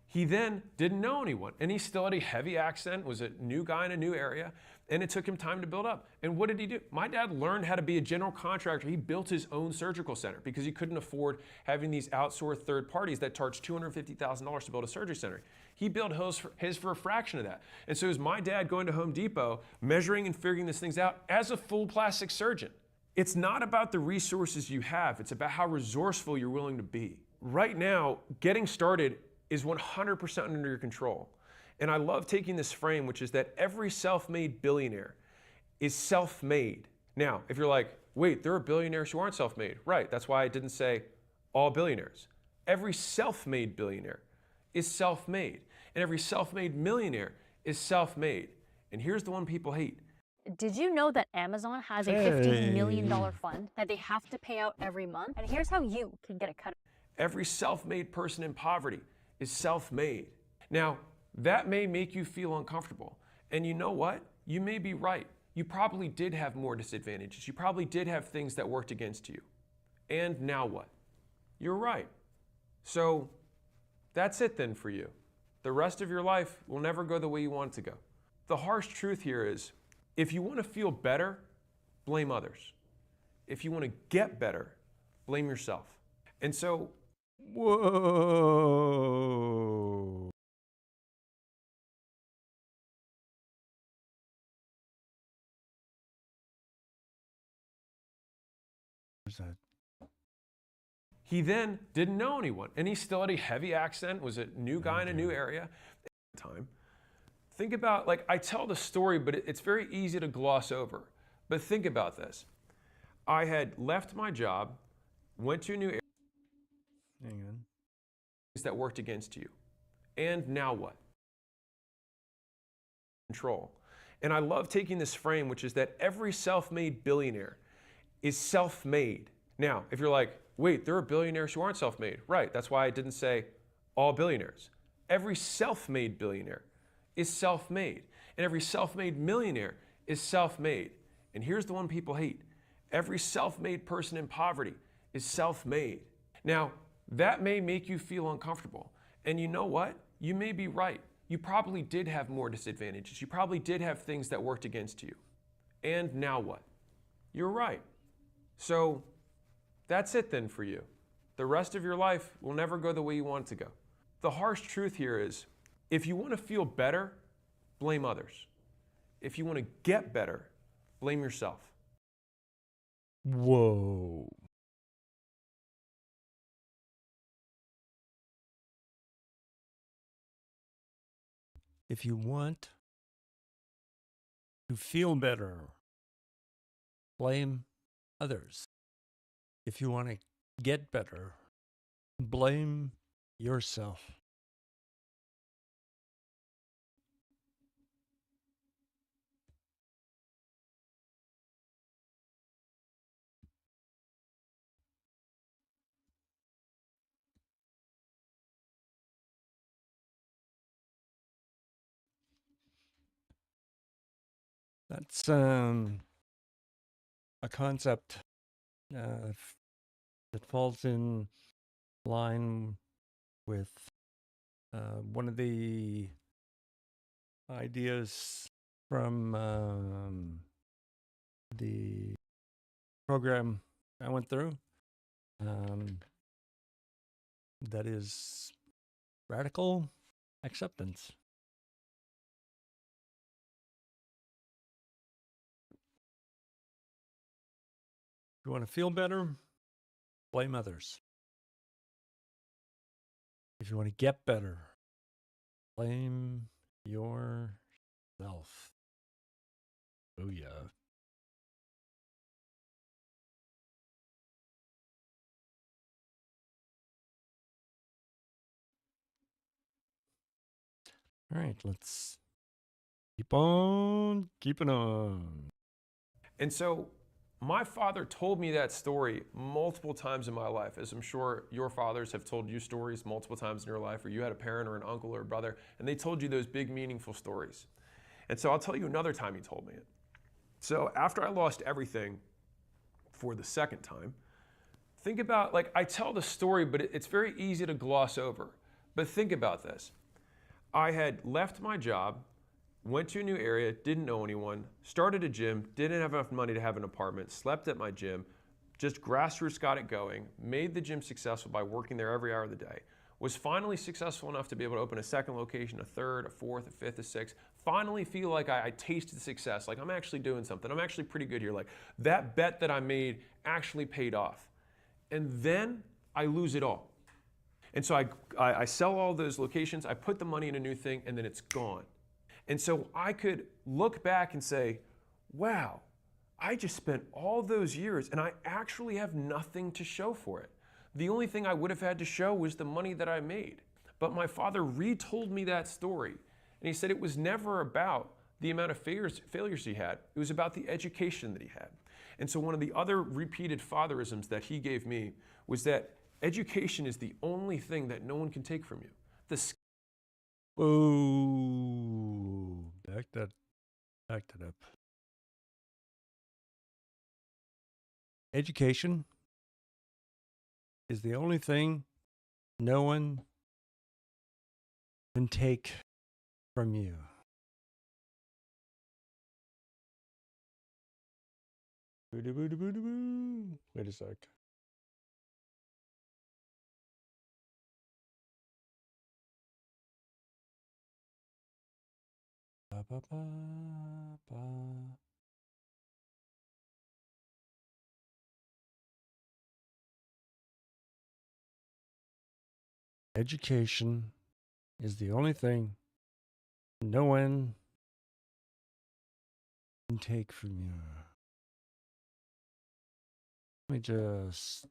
he then didn't know anyone. And he still had a heavy accent, was a new guy in a new area, and it took him time to build up. And what did he do? My dad learned how to be a general contractor. He built his own surgical center because he couldn't afford having these outsourced third parties that charged $250,000 to build a surgery center. He built his for a fraction of that. And so it was my dad going to Home Depot, measuring and figuring these things out as a full plastic surgeon. It's not about the resources you have. It's about how resourceful you're willing to be. Right now, getting started is 100% under your control. And I love taking this frame, which is that every self-made billionaire is self-made. Now, if you're like, wait, there are billionaires who aren't self-made. Right, that's why I didn't say all billionaires. Every self-made billionaire is self-made. And every self-made millionaire is self-made. And here's the one people hate. Did you know that Amazon has a $50 million fund that they have to pay out every month? And here's how you can get a cut. Every self-made person in poverty is self-made. Now, that may make you feel uncomfortable. And you know what? You may be right. You probably did have more disadvantages. You probably did have things that worked against you. And now what? You're right. So that's it then for you. The rest of your life will never go the way you want it to go. The harsh truth here is, if you want to feel better, blame others. If you want to get better, blame yourself. And so, whoa. Where's that? He then didn't know anyone, and he still had a heavy accent, was a new guy in a new area at the time. Think about, like, I tell the story, but it's very easy to gloss over. But think about this. I had left my job, went to a new area. Hang on. That worked against you. And now what? Control. And I love taking this frame, which is that every self-made billionaire is self-made. Now, if you're like, wait, there are billionaires who aren't self-made. Right, that's why I didn't say all billionaires. Every self-made billionaire is self-made. And every self-made millionaire is self-made. And here's the one people hate. Every self-made person in poverty is self-made. Now, that may make you feel uncomfortable. And you know what? You may be right. You probably did have more disadvantages. You probably did have things that worked against you. And now what? You're right. So that's it then for you. The rest of your life will never go the way you want it to go. The harsh truth here is, if you want to feel better, blame others. If you want to get better, blame yourself. Whoa. If you want to feel better, blame others. If you want to get better, blame yourself. That's a concept that falls in line with one of the ideas from the program I went through. That is radical acceptance. If you want to feel better, blame others. If you want to get better, blame yourself. Oh, yeah. All right, let's keep on keeping on. And so my father told me that story multiple times in my life, as I'm sure your fathers have told you stories multiple times in your life, or you had a parent or an uncle or a brother, and they told you those big, meaningful stories. And so I'll tell you another time he told me it. So after I lost everything for the second time, think about, like, I tell the story, but it's very easy to gloss over. But think about this. I had left my job, went to a new area, didn't know anyone, started a gym, didn't have enough money to have an apartment, slept at my gym, just grassroots got it going, made the gym successful by working there every hour of the day, was finally successful enough to be able to open a second location, a third, a fourth, a fifth, a sixth, finally feel like I tasted success, like I'm actually doing something, I'm actually pretty good here, like that bet that I made actually paid off. And then I lose it all. And so I sell all those locations, I put the money in a new thing, and then it's gone. And so I could look back and say, wow, I just spent all those years and I actually have nothing to show for it. The only thing I would have had to show was the money that I made. But my father retold me that story. And he said it was never about the amount of failures he had. It was about the education that he had. And so one of the other repeated fatherisms that he gave me was that education is the only thing that no one can take from you. Whoa. Back that up. Education is the only thing no one can take from you. Wait a sec. Ba, ba, ba, ba. Education is the only thing no one can take from you. Let me just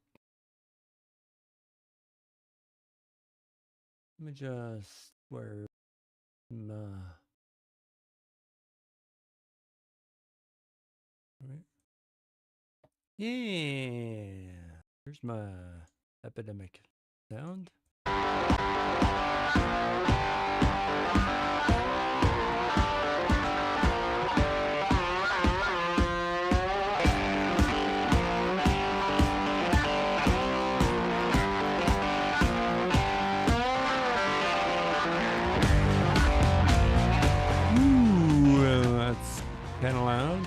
where yeah. Here's my epidemic sound. Ooh, that's kind of loud.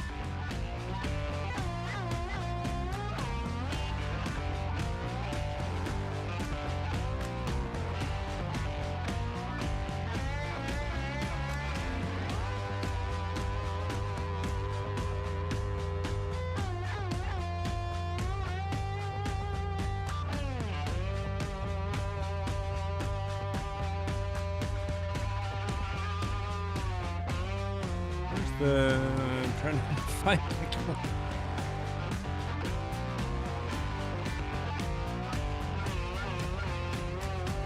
I'm trying to find the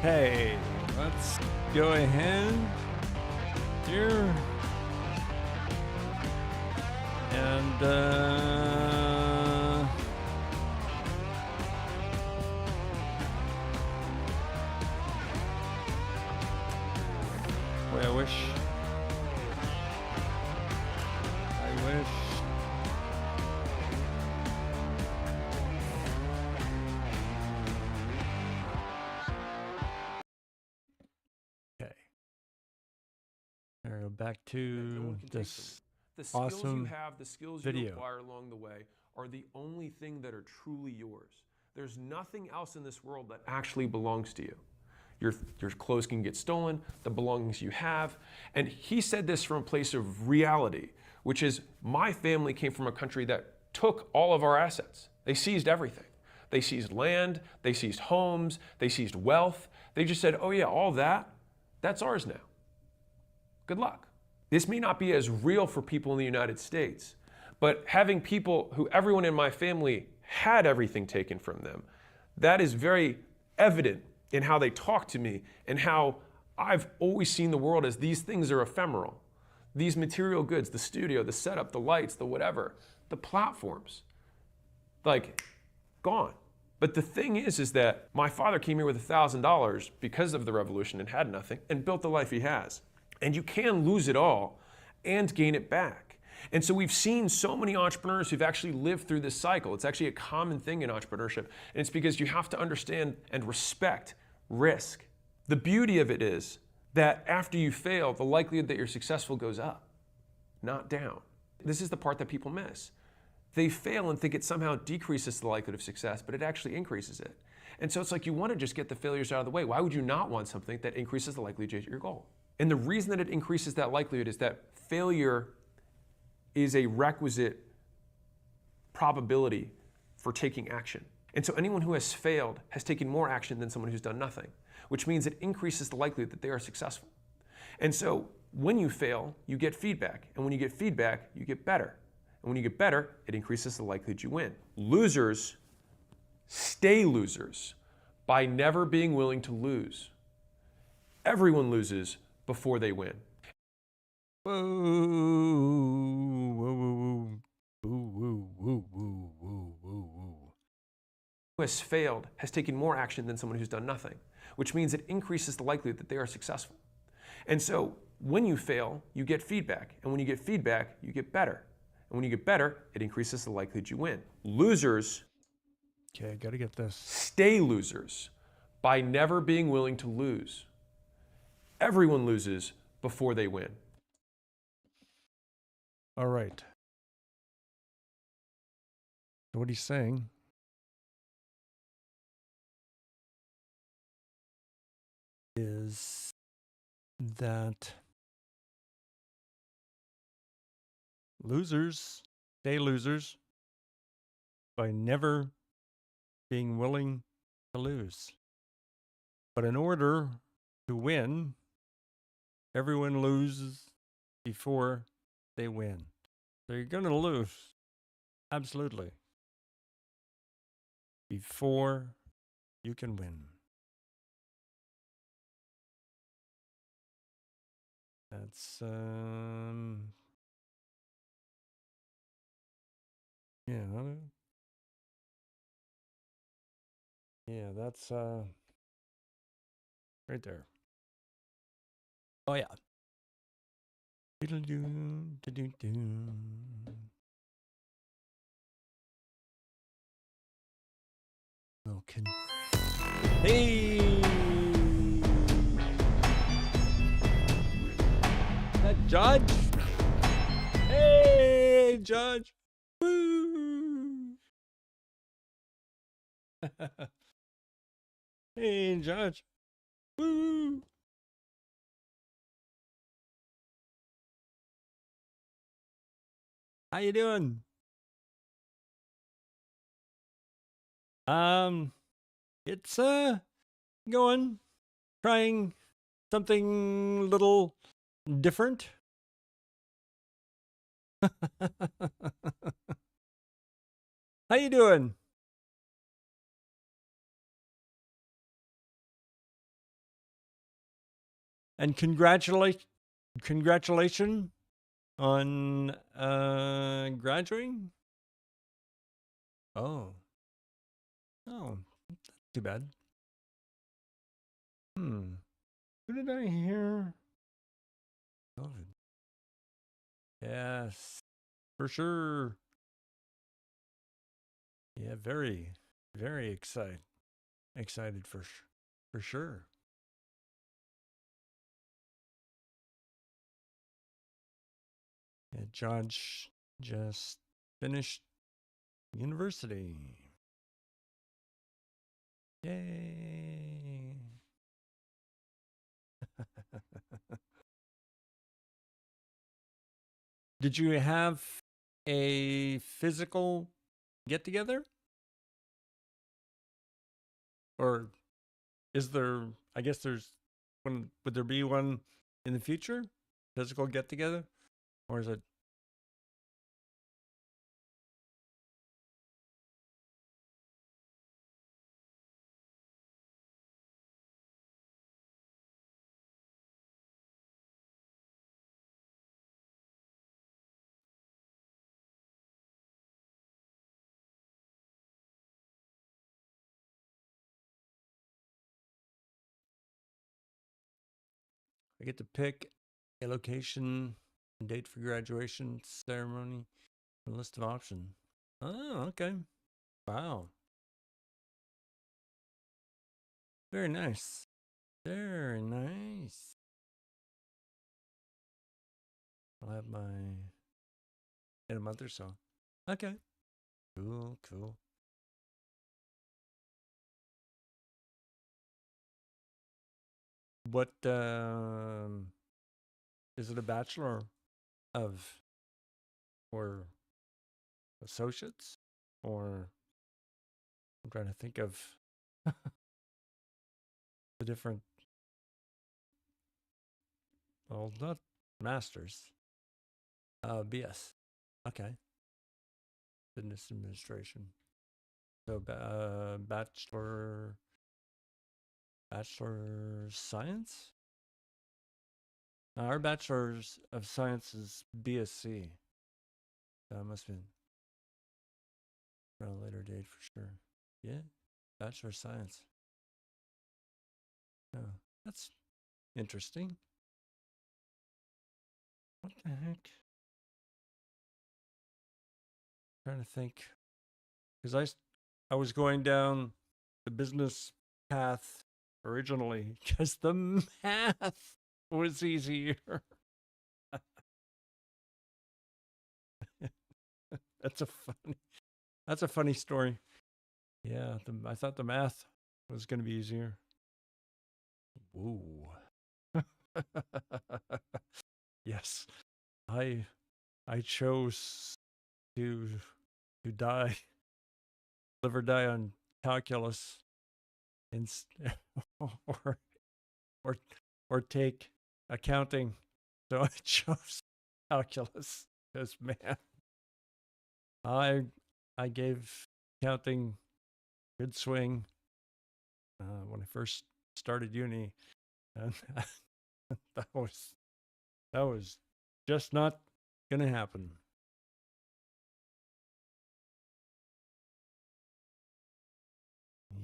Hey, let's go ahead here and boy, I wish. Okay. All right, back to this the skills awesome you have, the skills video. you acquire along the way are the only thing that are truly yours. There's nothing else in this world that actually belongs to you. Your clothes can get stolen, the belongings you have. And he said this from a place of reality, which is my family came from a country that took all of our assets. They seized everything. They seized land, they seized homes, they seized wealth. They just said, oh yeah, all that, that's ours now. Good luck. This may not be as real for people in the United States, but having people who everyone in my family had everything taken from them, that is very evident in how they talk to me and how I've always seen the world as these things are ephemeral. These material goods, the studio, the setup, the lights, the whatever, the platforms, like gone. But the thing is that my father came here with $1,000 because of the revolution and had nothing and built the life he has. And you can lose it all and gain it back. And so we've seen so many entrepreneurs who've actually lived through this cycle. It's actually a common thing in entrepreneurship. And it's because you have to understand and respect risk. The beauty of it is that after you fail, the likelihood that you're successful goes up, not down. This is the part that people miss. They fail and think it somehow decreases the likelihood of success, but it actually increases it. And so it's like you want to just get the failures out of the way. Why would you not want something that increases the likelihood to hit your goal? And the reason that it increases that likelihood is that failure is a requisite probability for taking action. And so anyone who has failed has taken more action than someone who's done nothing, which means it increases the likelihood that they are successful. And so when you fail, you get feedback. And when you get feedback, you get better. And when you get better, it increases the likelihood you win. Losers stay losers by never being willing to lose. Everyone loses before they win. Whoa, whoa, whoa, whoa, whoa, whoa, whoa, whoa, whoa. Who has failed has taken more action than someone who's done nothing, which means it increases the likelihood that they are successful. And so when you fail, you get feedback. And when you get feedback, you get better. And when you get better, it increases the likelihood you win. Losers Okay, I gotta get this. stay losers by never being willing to lose. Everyone loses before they win. All right. So what he's saying is that losers stay losers by never being willing to lose. But in order to win, everyone loses before they win. So you're going to lose. Absolutely. Before you can win. That's, yeah. Yeah, that's, right there. Oh, yeah. Diddle-doo, diddle-doo. Okay. Hey! That Judge? Hey, Judge! Woo! Hey, Judge! Woo! How you doing? It's going, trying something little different. How you doing? And congratulations on graduating. Oh, that's too bad. Who did I hear? COVID. Yes, for sure. Yeah, very, very excited for sure. Yeah, Judge just finished university. Yay! Did you have a physical get together? Or is there, I guess there's one, would there be one in the future? Physical get together? Or is it? I get to pick a location and date for graduation ceremony, a list of options. Oh, okay. Wow. Very nice. Very nice. I'll have my in a month or so. Okay. Cool. What is it, a bachelor of or associates? Or I'm trying to think of the different, well, not masters. BS. Okay. business administration. So bachelor science. Our bachelor's of science is BSc. That must have been around a later date for sure. Yeah, bachelor of science. Oh, that's interesting. What the heck? Trying to think, because I was going down the business path originally because the math was easier. That's a funny story. Yeah, I thought the math was going to be easier. Whoa. Yes, I chose to die, live or die on calculus, or or take accounting. So I chose calculus because man, I gave accounting a good swing when I first started uni, and that was just not gonna happen.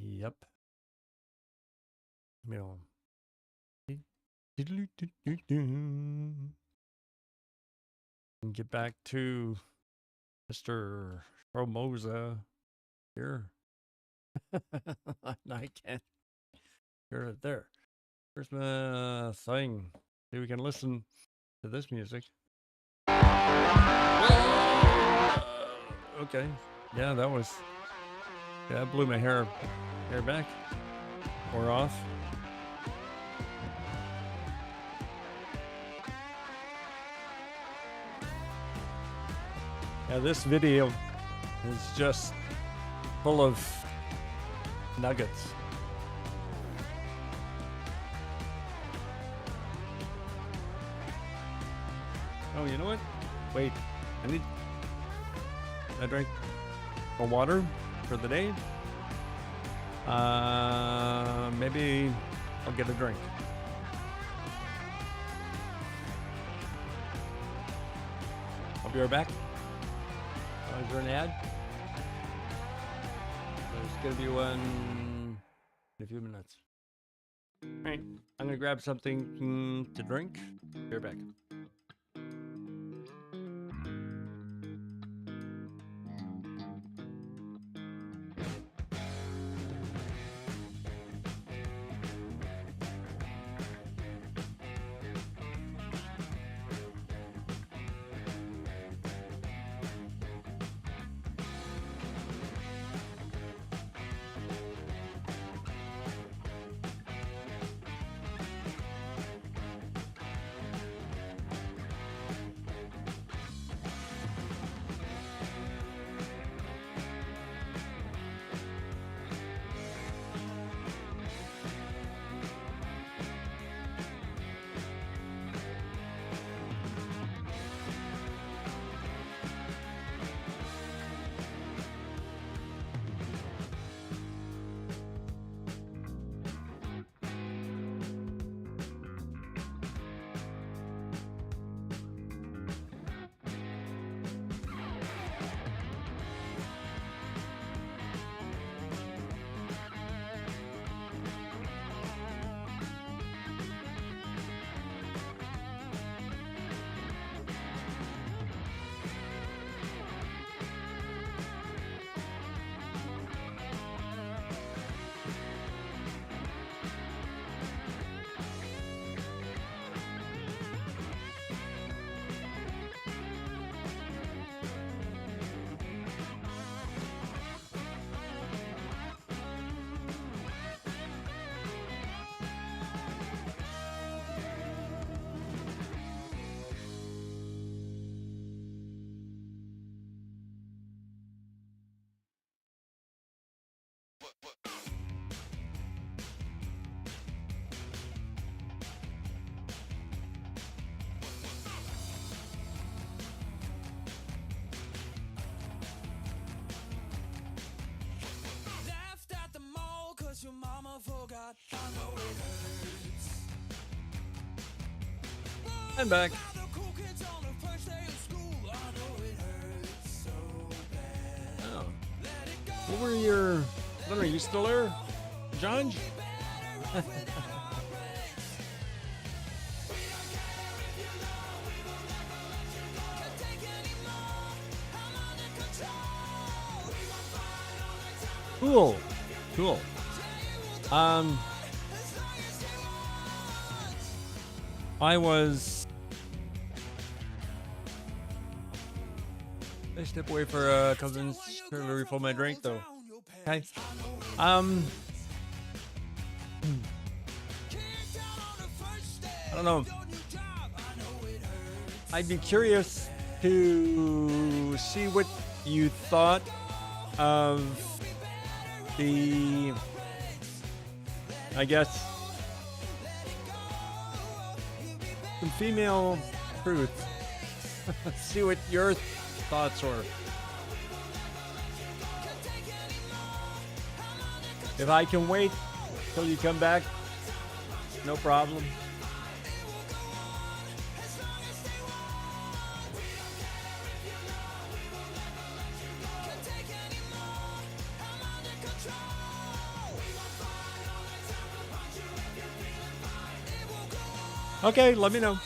Yep. You know. And get back to Mr. Formosa here. I can't hear it there. Where's my thing? See, we can listen to this music. Okay. Yeah, that blew my hair back or off. Yeah, this video is just full of nuggets. Oh, you know what? Wait, I drank more water for the day. Maybe I'll get a drink. I'll be right back. Is there an ad? There's gonna be one in a few minutes. All right, I'm gonna grab something to drink. Be right back. I'm back. Oh. What are you still there, John? Cool. I step away for a couple minutes to refill my drink, though. Okay. I don't know. I'd be curious to see what you thought of the, I guess, some female truth. See what your thoughts were. If I can wait till you come back, no problem. Okay, let me know.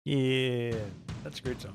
Yeah, that's a great song.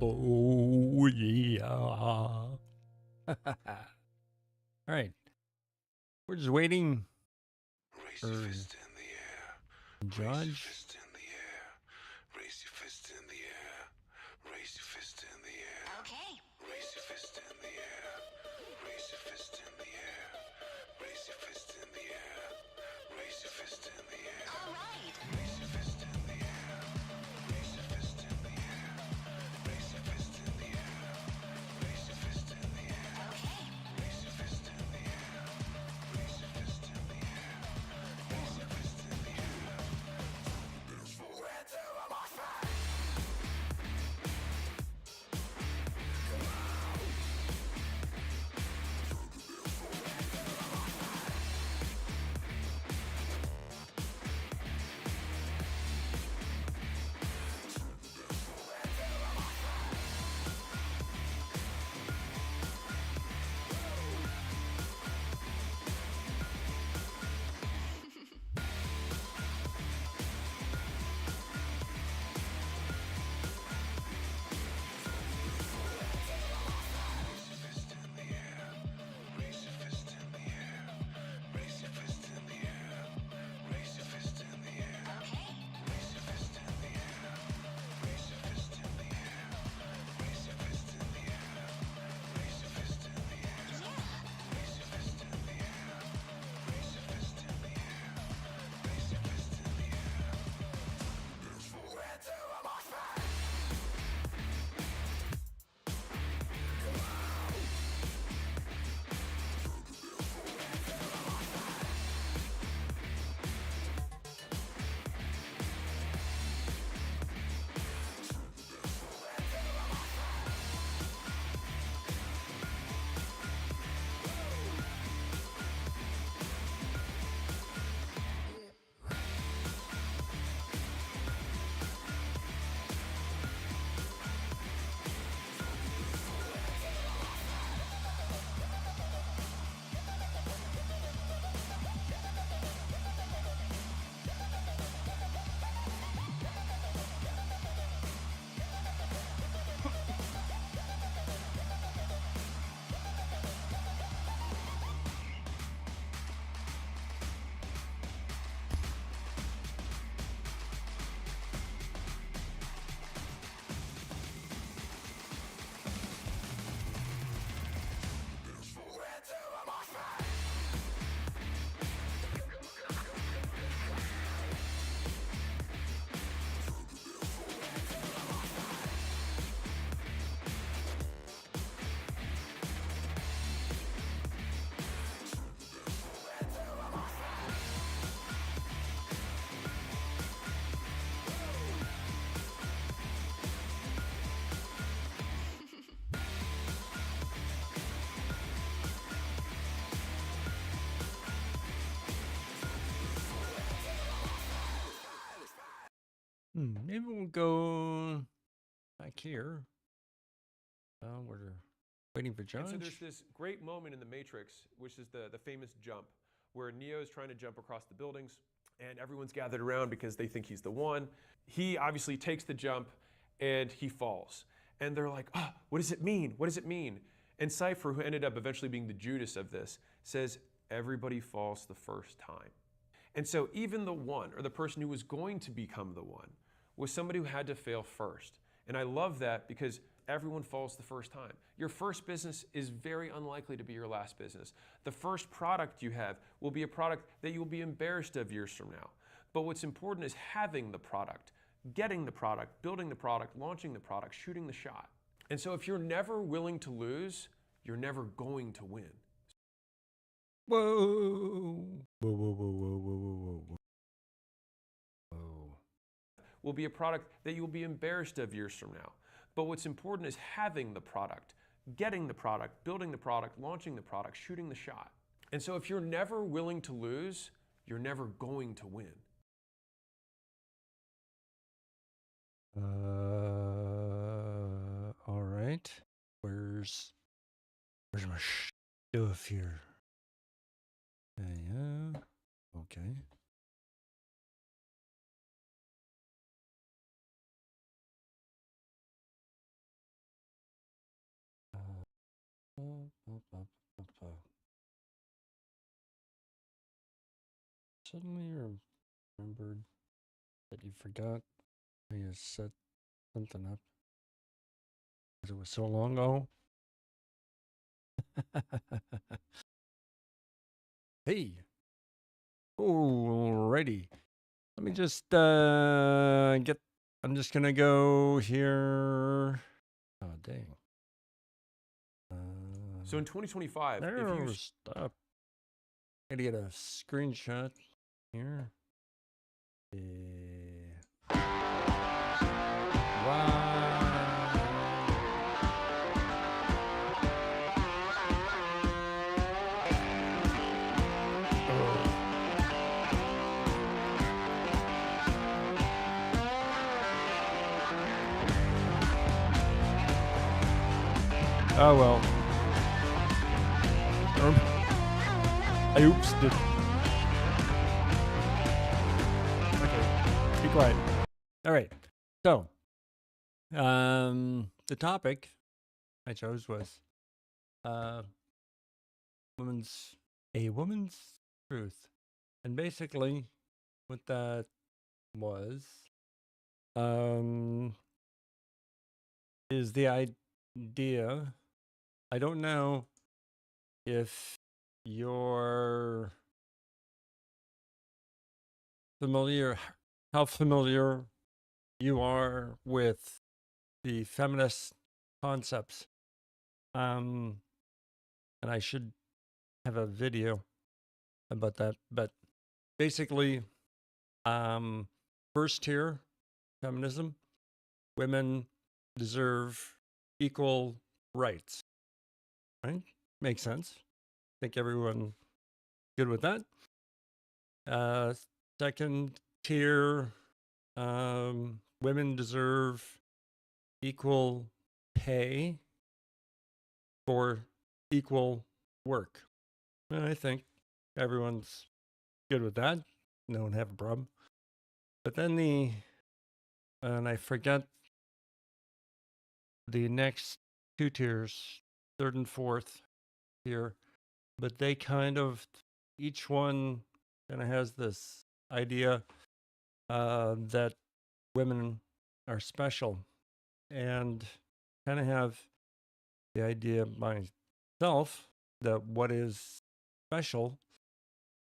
Oh, yeah. All right. We're just waiting Raise for your fist in the air. Raise your Judge. fist in the air. Raise your fist in the air. Raise your fist in the air. Okay. Raise your fist in the air. Raise your fist in the air. Raise your fist in the air. Raise your fist in the air. All right. Raise your fist in the air. Raise your fist in the air. Raise your fist in the air. Raise your fist in the air. Okay. Raise your fist in the air. Raise your fist in the air. Raise your fist in the air. Maybe we'll go back here. We're waiting for Judge. And so there's this great moment in The Matrix, which is the famous jump, where Neo is trying to jump across the buildings, and everyone's gathered around because they think he's the one. He obviously takes the jump, and he falls. And they're like, oh, what does it mean? What does it mean? And Cypher, who ended up eventually being the Judas of this, says, everybody falls the first time. And so even the one, or the person who was going to become the one, was somebody who had to fail first. And I love that because everyone falls the first time. Your first business is very unlikely to be your last business. The first product you have will be a product that you'll be embarrassed of years from now. But what's important is having the product, getting the product, building the product, launching the product, shooting the shot. And so if you're never willing to lose, you're never going to win. Whoa. Whoa, whoa, whoa, whoa, whoa, whoa, whoa. Whoa. Will be a product that you'll be embarrassed of years from now. But what's important is having the product, getting the product, building the product, launching the product, shooting the shot. And so if you're never willing to lose, you're never going to win. All right. Where's my stuff here? Yeah. Okay. Suddenly remembered that you forgot how you set something up because it was so long ago. Hey. Alrighty. Let me just get. I'm just gonna go here. Oh dang. So in 2025, if you There, stop. Gotta get a screenshot here. Wow. Oh well. I oopsed it. Okay, be quiet. All right. So, the topic I chose was a woman's truth, and basically, what that was, is the idea. I don't know if you're how familiar you are with the feminist concepts. And I should have a video about that. But basically, first tier feminism, women deserve equal rights. Right? Makes sense. Think everyone good with that? Second tier, women deserve equal pay for equal work. And I think everyone's good with that. No one have a problem. But then and I forget the next two tiers, third and fourth tier, but they kind of, each one kind of has this idea that women are special, and kind of have the idea myself that what is special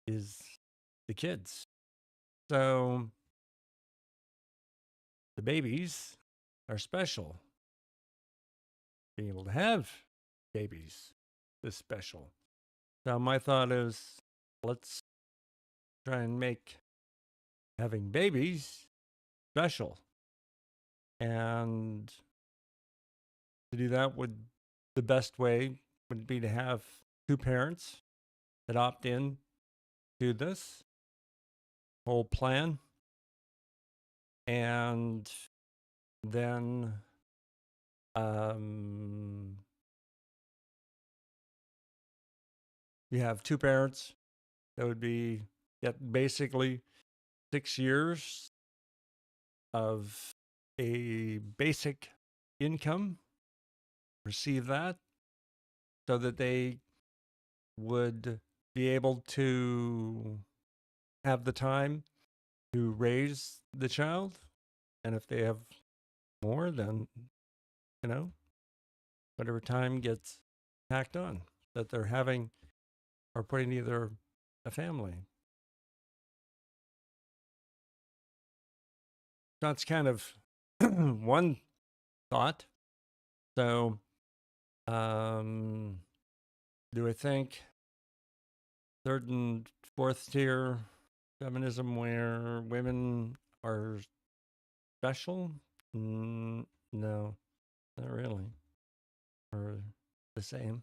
is the kids. So the babies are special. Being able to have babies is special. So my thought is, let's try and make having babies special. And to do that, the best way would be to have two parents that opt in to this whole plan. And then you have two parents. That would be basically 6 years of a basic income, receive that, so that they would be able to have the time to raise the child. And if they have more, then, whatever time gets tacked on that they're having or putting together a family. That's kind of one thought. So, do I think third and fourth tier feminism where women are special? No, not really. Or the same.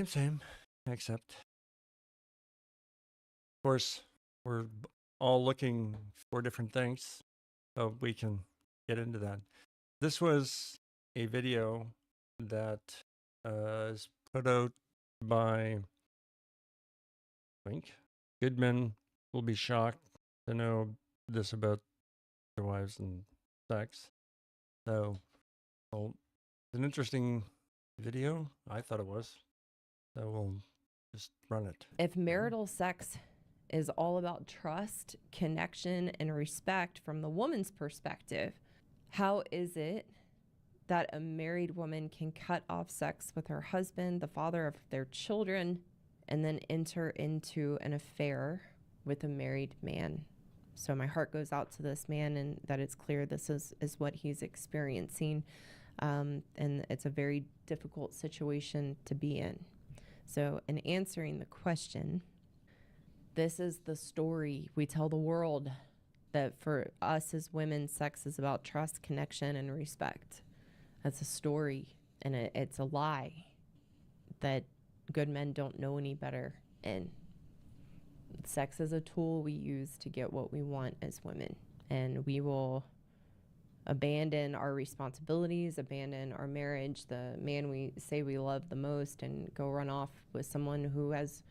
Same, except, of course, we're all looking for different things, so we can get into that. This was a video that is put out by, I think, good men will be shocked to know this about their wives and sex. So, well, it's an interesting video? I thought it was. So we'll just run it. If marital sex is all about trust, connection, and respect from the woman's perspective, how is it that a married woman can cut off sex with her husband, the father of their children, and then enter into an affair with a married man? So my heart goes out to this man, and that it's clear this is what he's experiencing. And it's a very difficult situation to be in. So in answering the question, this is the story we tell the world, that for us as women, sex is about trust, connection, and respect. That's a story, and it's a lie that good men don't know any better. And sex is a tool we use to get what we want as women. And we will abandon our responsibilities, abandon our marriage, the man we say we love the most, and go run off with someone who has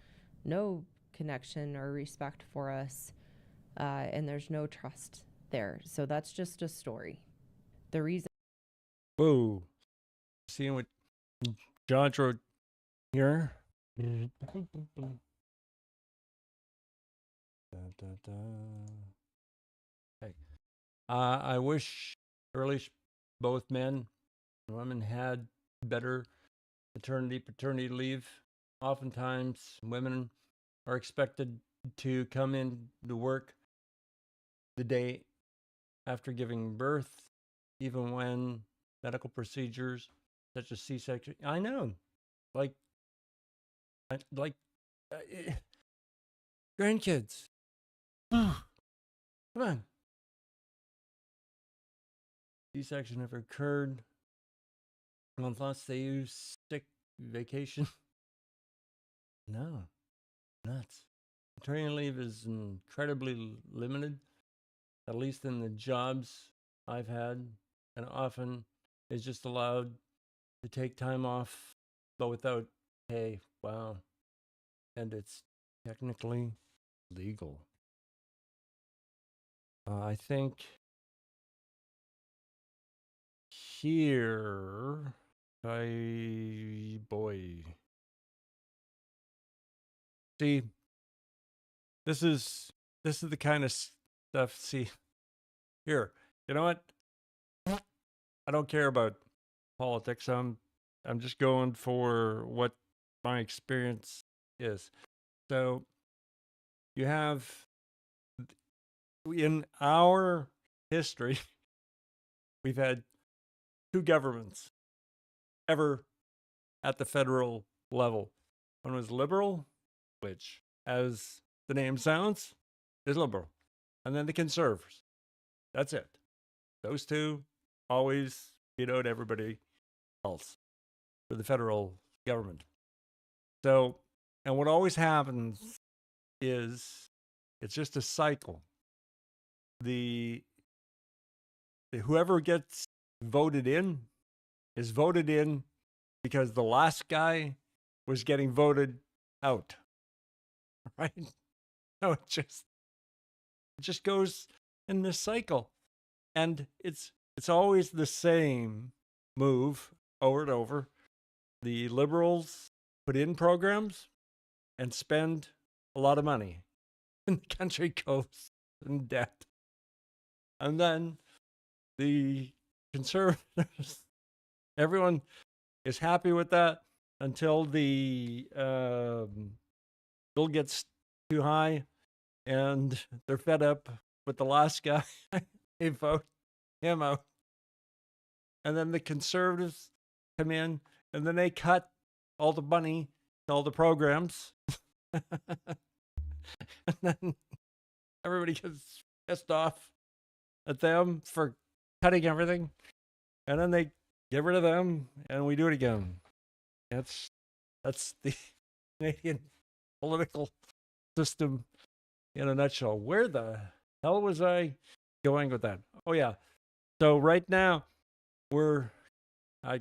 no connection or respect for us, and there's no trust there. So that's just a story. The reason. Whoa. Seeing what John wrote here. Hey. I wish both men and women had better paternity leave. Oftentimes, women are expected to come in to work the day after giving birth, even when medical procedures such as C-section. I know, grandkids. Come on. C-section have occurred unless they use sick vacation. No, nuts. Maternity leave is incredibly limited, at least in the jobs I've had, and often is just allowed to take time off, but without pay. Wow. And it's technically legal. I think here, boy. See, this is the kind of stuff. See, here, you know what? I don't care about politics. I'm just going for what my experience is. So you have, in our history, we've had two governments ever at the federal level. One was liberal, which, as the name sounds, is liberal. And then the conservatives. That's it. Those two always vetoed everybody else for the federal government. So, and what always happens is it's just a cycle. The whoever gets voted in is voted in because the last guy was getting voted out. Right? No, it just goes in this cycle. And it's always the same move over and over. The liberals put in programs and spend a lot of money. And the country goes in debt. And then the conservatives, everyone is happy with that until the bill gets too high and they're fed up with the last guy. They vote him out. And then the conservatives come in and then they cut all the money, all the programs. And then everybody gets pissed off at them for cutting everything. And then they get rid of them and we do it again. That's the Canadian political system in a nutshell. Where the hell was I going with that? Oh, yeah. So right now, we're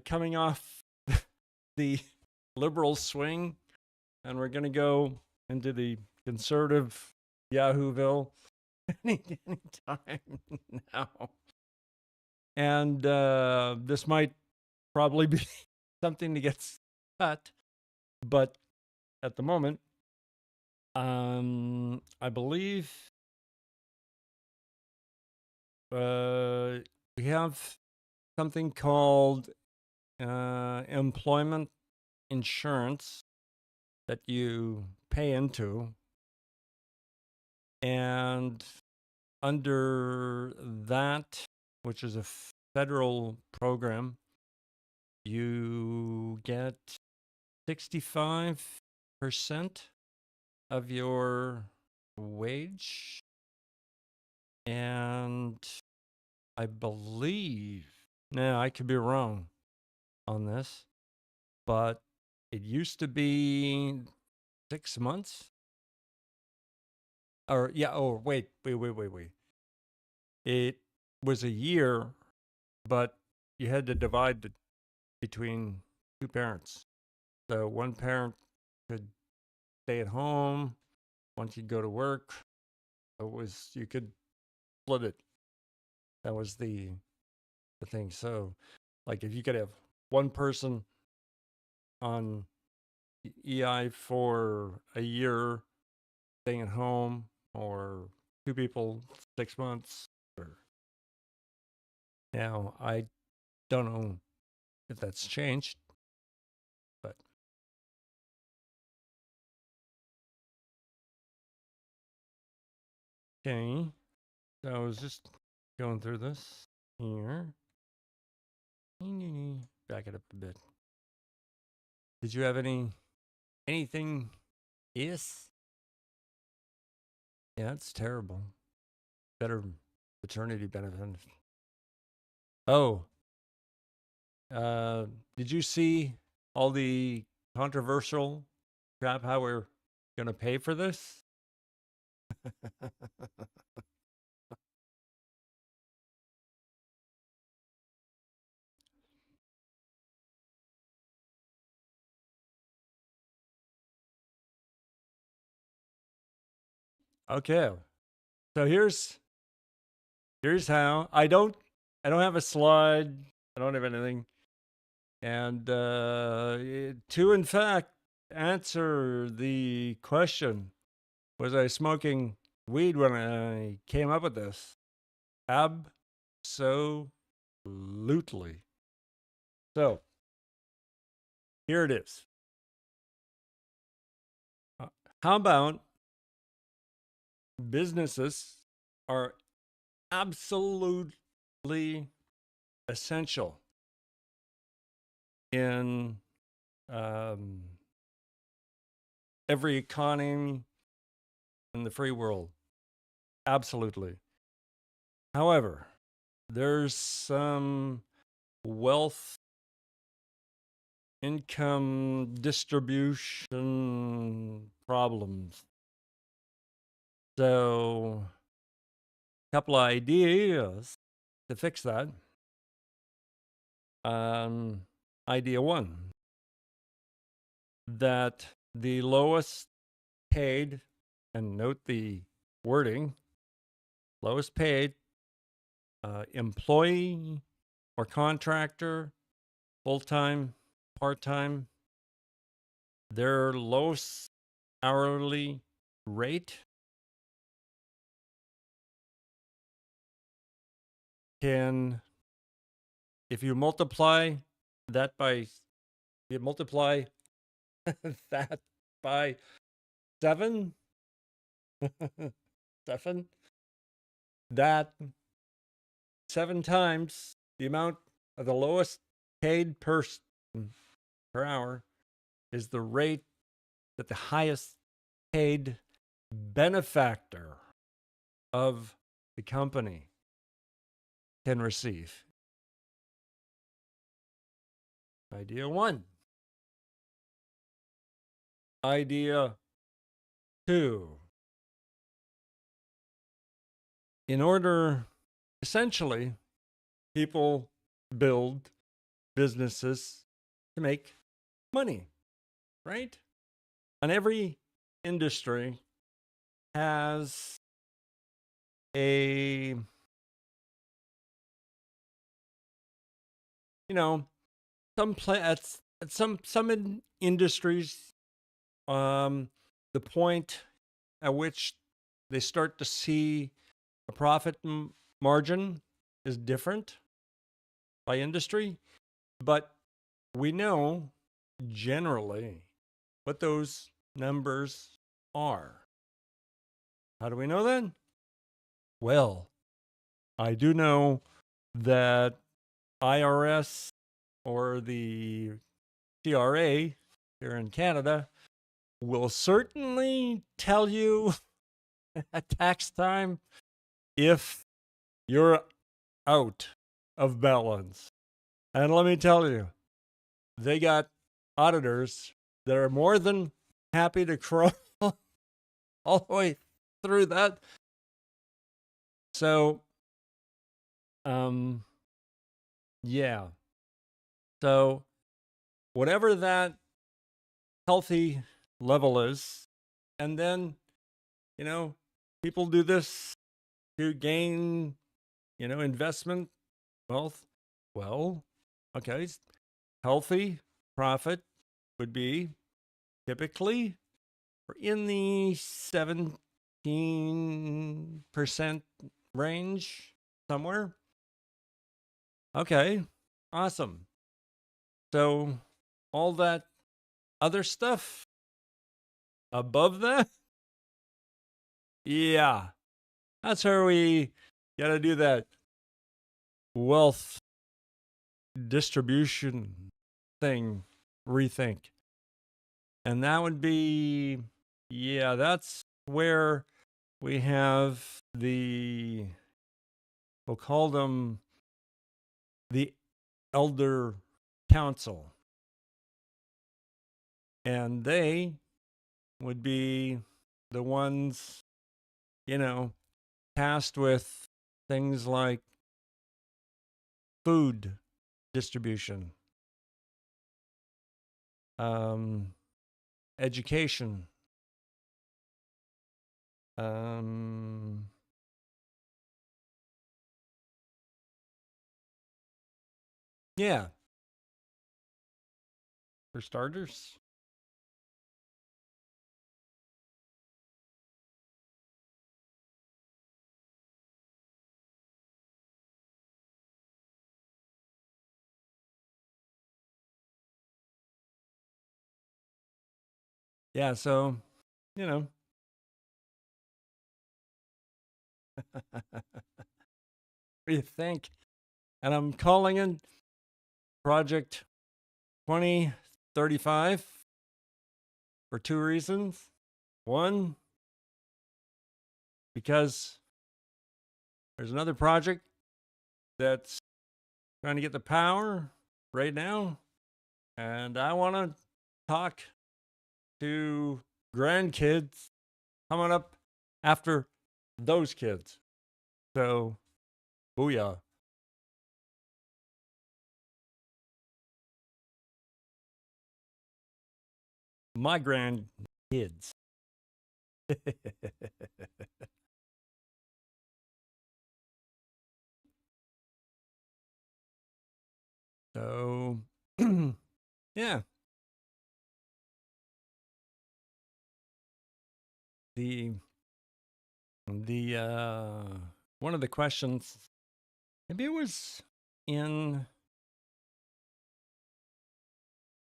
coming off the liberal swing, and we're going to go into the conservative Yahooville any time now. And this might probably be something to get cut, but at the moment, I believe we have something called employment insurance that you pay into, and under that, which is a federal program, you get 65% of your wage. And I believe, now I could be wrong on this, but it used to be 6 months. Or, yeah, oh, wait. It was a year, but you had to divide it between two parents. So one parent could stay at home, one could go to work. You could split it. That was the thing. So, like, if you could have one person on EI for a year, staying at home, or two people 6 months. Or now I don't know if that's changed, but okay. So I was just going through this here. Back it up a bit. Did you have anything? Yes. Yeah, it's terrible. Better paternity benefit. Oh, did you see all the controversial crap? How we're gonna pay for this? Okay, so here's how. I don't have a slide. I don't have anything. And to in fact answer the question, was I smoking weed when I came up with this? Absolutely. So here it is. How about businesses are absolutely essential in every economy in the free world. Absolutely. However, there's some wealth income distribution problems. So, a couple of ideas to fix that. Idea one, that the lowest paid, and note the wording, lowest paid employee or contractor, full-time, part-time, their lowest hourly rate can, if you multiply that by 7, that 7 times the amount of the lowest paid person per hour is the rate that the highest paid benefactor of the company can receive. Idea one. Idea two. In order, essentially, people build businesses to make money, right? And every industry has a, some some industries, the point at which they start to see a profit margin is different by industry, but we know generally what those numbers are. How do we know that? Well, I do know that IRS or the CRA here in Canada will certainly tell you at tax time if you're out of balance. And let me tell you, they got auditors that are more than happy to crawl all the way through that. So, yeah. So, whatever that healthy level is, and then, people do this to gain, investment wealth. Well, okay, healthy profit would be typically in the 17% range somewhere. Okay, awesome. So all that other stuff above that, yeah, that's where we got to do that wealth distribution thing rethink. And that would be, yeah, that's where we have we'll call them the elder council. And they would be the ones, tasked with things like food distribution, education, yeah, for starters. Yeah, so, what do you think? And I'm calling it Project 2035 for two reasons. One, because there's another project that's trying to get the power right now, and I want to talk to grandkids coming up after those kids. So, booyah. My grandkids. So, yeah. The one of the questions, maybe it was in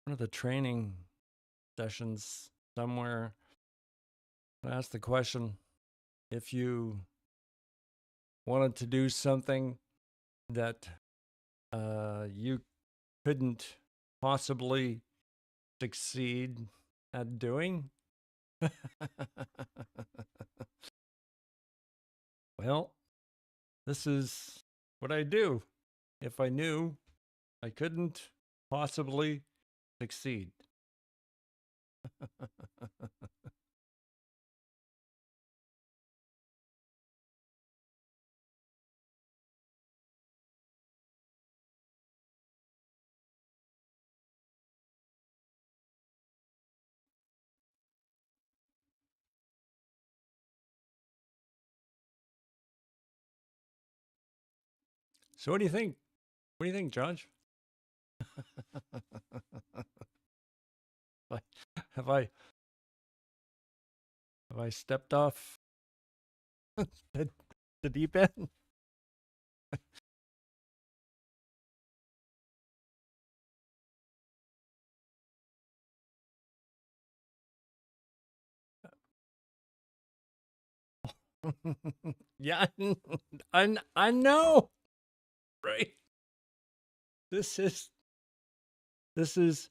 one of the training sessions somewhere, I asked the question, if you wanted to do something that you couldn't possibly succeed at doing. Well, this is what I do if I knew I couldn't possibly succeed. So what do you think? What do you think, Josh? have I have I stepped off the deep end? Yeah, I know, right? This is this is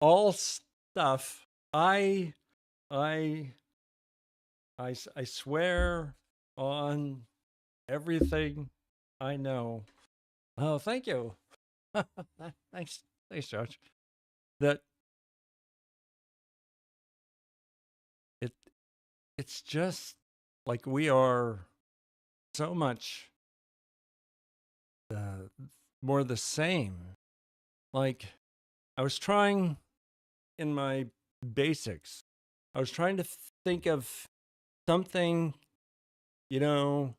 all stuff I I swear on everything I know. Oh, thank you. Thanks, Josh. That it it's just like we are so much more the same. Like I was trying in my basics. I was trying to think of something, you know,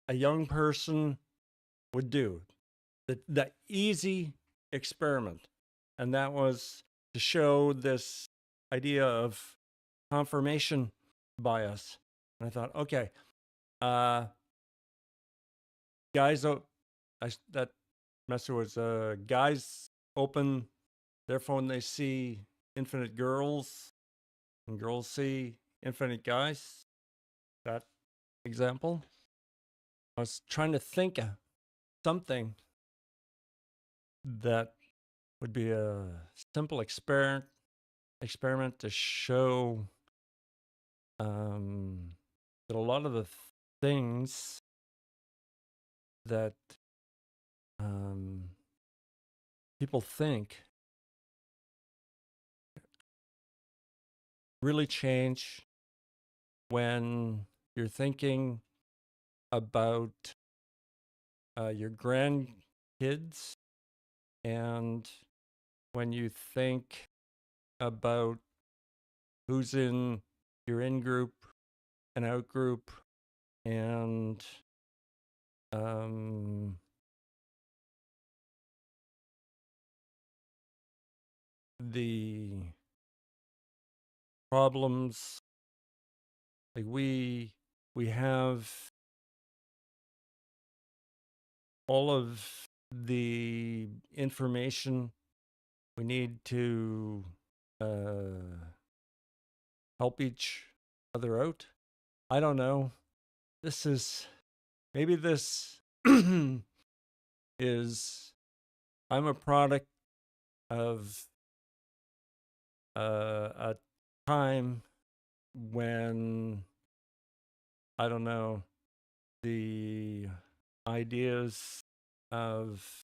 a young person would do. The easy experiment. And that was to show this idea of confirmation bias. And I thought, okay, guys, that message was guys open their phone, they see infinite girls, and girls see infinite guys. That example. I was trying to think of something that would be a simple experiment to show that a lot of the things that people think really change when you're thinking about your grandkids and when you think about who's in your in group and out group and the problems like we have all of the information we need to help each other out. I don't know. This is maybe this is I'm a product of a time when I don't know the ideas of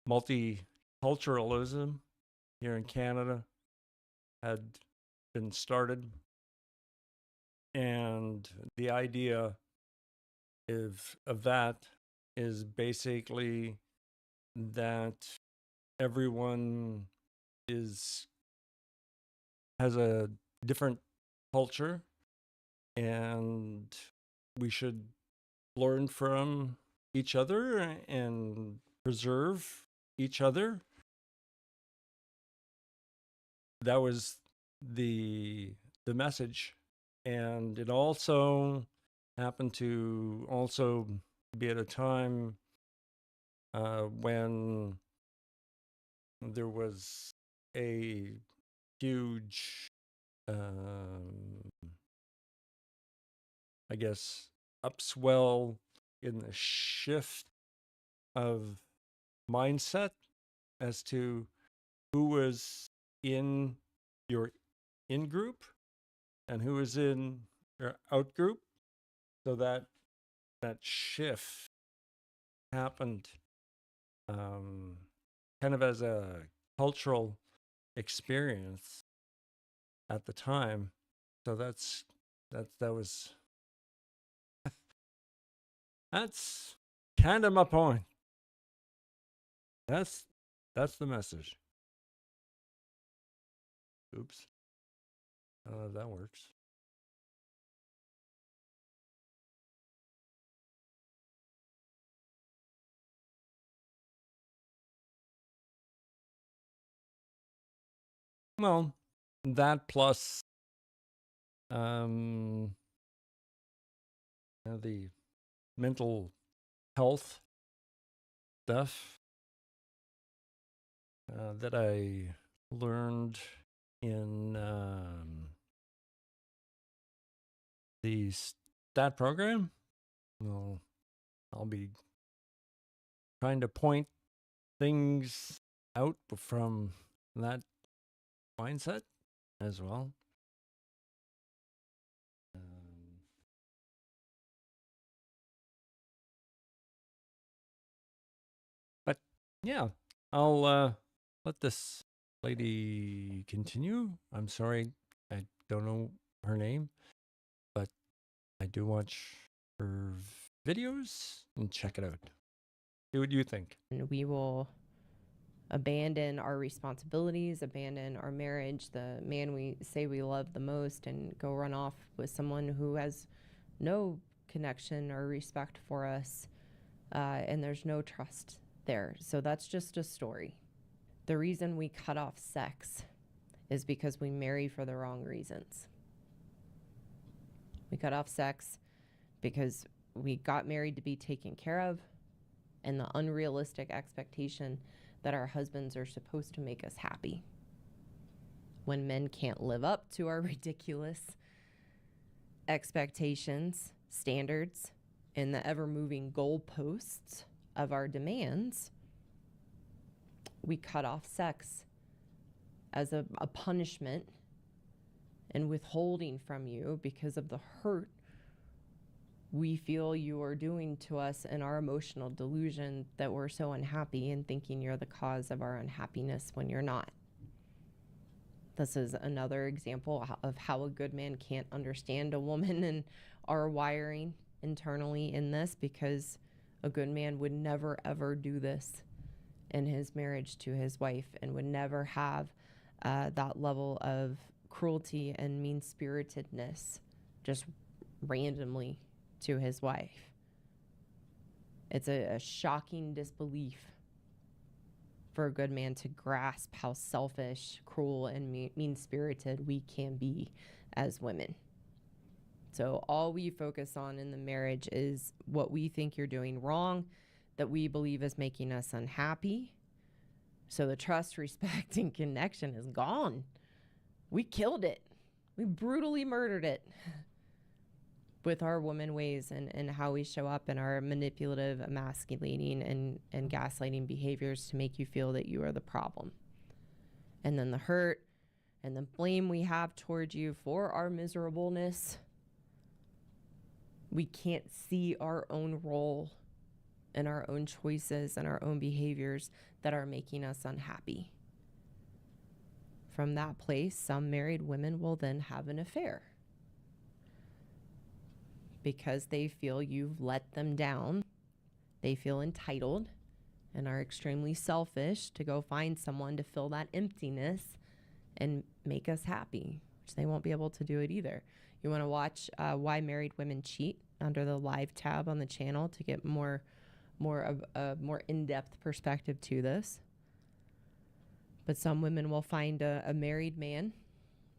multiculturalism here in Canada had been started, and the idea of that is basically that everyone has a different culture and we should learn from each other and preserve each other. That was the message, and it also happened to also be at a time when there was a huge I guess upswell in the shift of mindset as to who was in your in group and who was in your out group. So that shift happened kind of as a cultural experience at the time. So that was that's kind of my point. That's the message. Oops. I don't know if that works. Well, that plus the mental health stuff that I learned in the STAT program. Well, I'll be trying to point things out from that mindset as well. But yeah, I'll let this lady continue. I'm sorry, I don't know her name, but I do watch her videos and check it out. See what you think. And we will abandon our responsibilities, abandon our marriage, the man we say we love the most, and go run off with someone who has no connection or respect for us, and there's no trust there. So that's just a story. The reason we cut off sex is because we marry for the wrong reasons. We cut off sex because we got married to be taken care of, and the unrealistic expectation that our husbands are supposed to make us happy. When men can't live up to our ridiculous expectations, standards, and the ever-moving goalposts of our demands, we cut off sex as a punishment and withholding from you because of the hurt we feel you are doing to us in our emotional delusion that we're so unhappy and thinking you're the cause of our unhappiness when you're not. This is another example of how a good man can't understand a woman and our wiring internally in this, because a good man would never ever do this in his marriage to his wife and would never have that level of cruelty and mean-spiritedness just randomly to his wife. It's a shocking disbelief for a good man to grasp how selfish, cruel, and mean-spirited we can be as women. So all we focus on in the marriage is what we think you're doing wrong, that we believe is making us unhappy. So the trust, respect, and connection is gone. We killed it. We brutally murdered it with our woman ways and how we show up in our manipulative, emasculating, and gaslighting behaviors to make you feel that you are the problem. And then the hurt and the blame we have towards you for our miserableness. We can't see our own role and our own choices and our own behaviors that are making us unhappy. From that place, some married women will then have an affair because they feel you've let them down. They feel entitled and are extremely selfish to go find someone to fill that emptiness and make us happy, which they won't be able to do it either. You want to watch Why Married Women Cheat under the live tab on the channel to get more of a more in-depth perspective to this. But some women will find a married man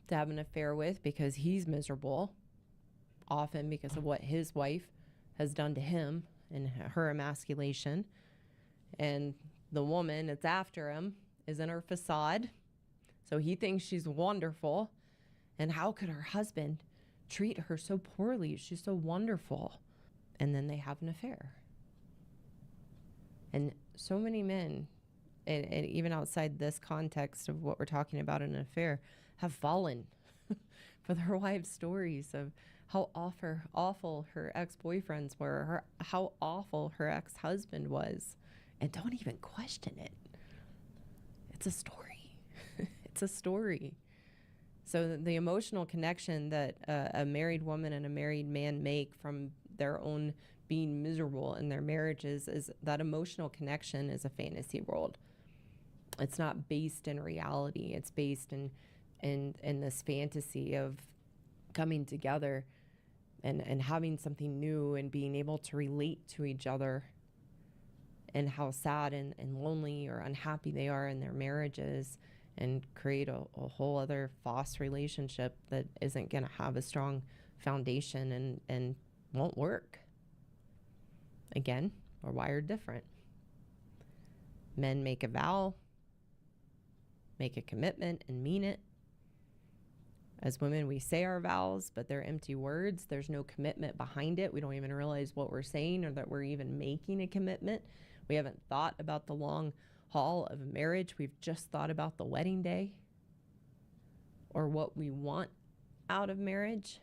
to have an affair with because he's miserable, often because of what his wife has done to him and her emasculation. And the woman that's after him is in her facade. So he thinks she's wonderful. And how could her husband treat her so poorly? She's so wonderful. And then they have an affair. And so many men, and even outside this context of what we're talking about in an affair, have fallen for their wives' stories of how awful her ex-boyfriends were, how awful her ex-husband was, and don't even question it. It's a story. It's a story. So the emotional connection that a married woman and a married man make from their own being miserable in their marriages is that emotional connection is a fantasy world. It's not based in reality. It's based in this fantasy of coming together and having something new and being able to relate to each other and how sad and lonely or unhappy they are in their marriages and create a whole other false relationship that isn't going to have a strong foundation and won't work. Again, we're wired different. Men make a vow, make a commitment, and mean it. As women, we say our vows, but they're empty words. There's no commitment behind it. We don't even realize what we're saying or that we're even making a commitment. We haven't thought about the long haul of marriage. We've just thought about the wedding day or what we want out of marriage,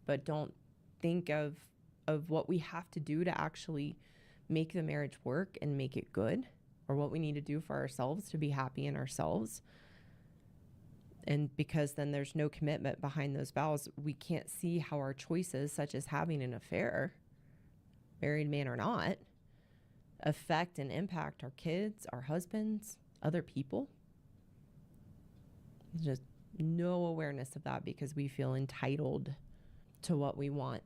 but don't think of what we have to do to actually make the marriage work and make it good, or what we need to do for ourselves to be happy in ourselves. And because then there's no commitment behind those vows, we can't see how our choices, such as having an affair, married man or not, affect and impact our kids, our husbands, other people. There's just no awareness of that because we feel entitled to what we want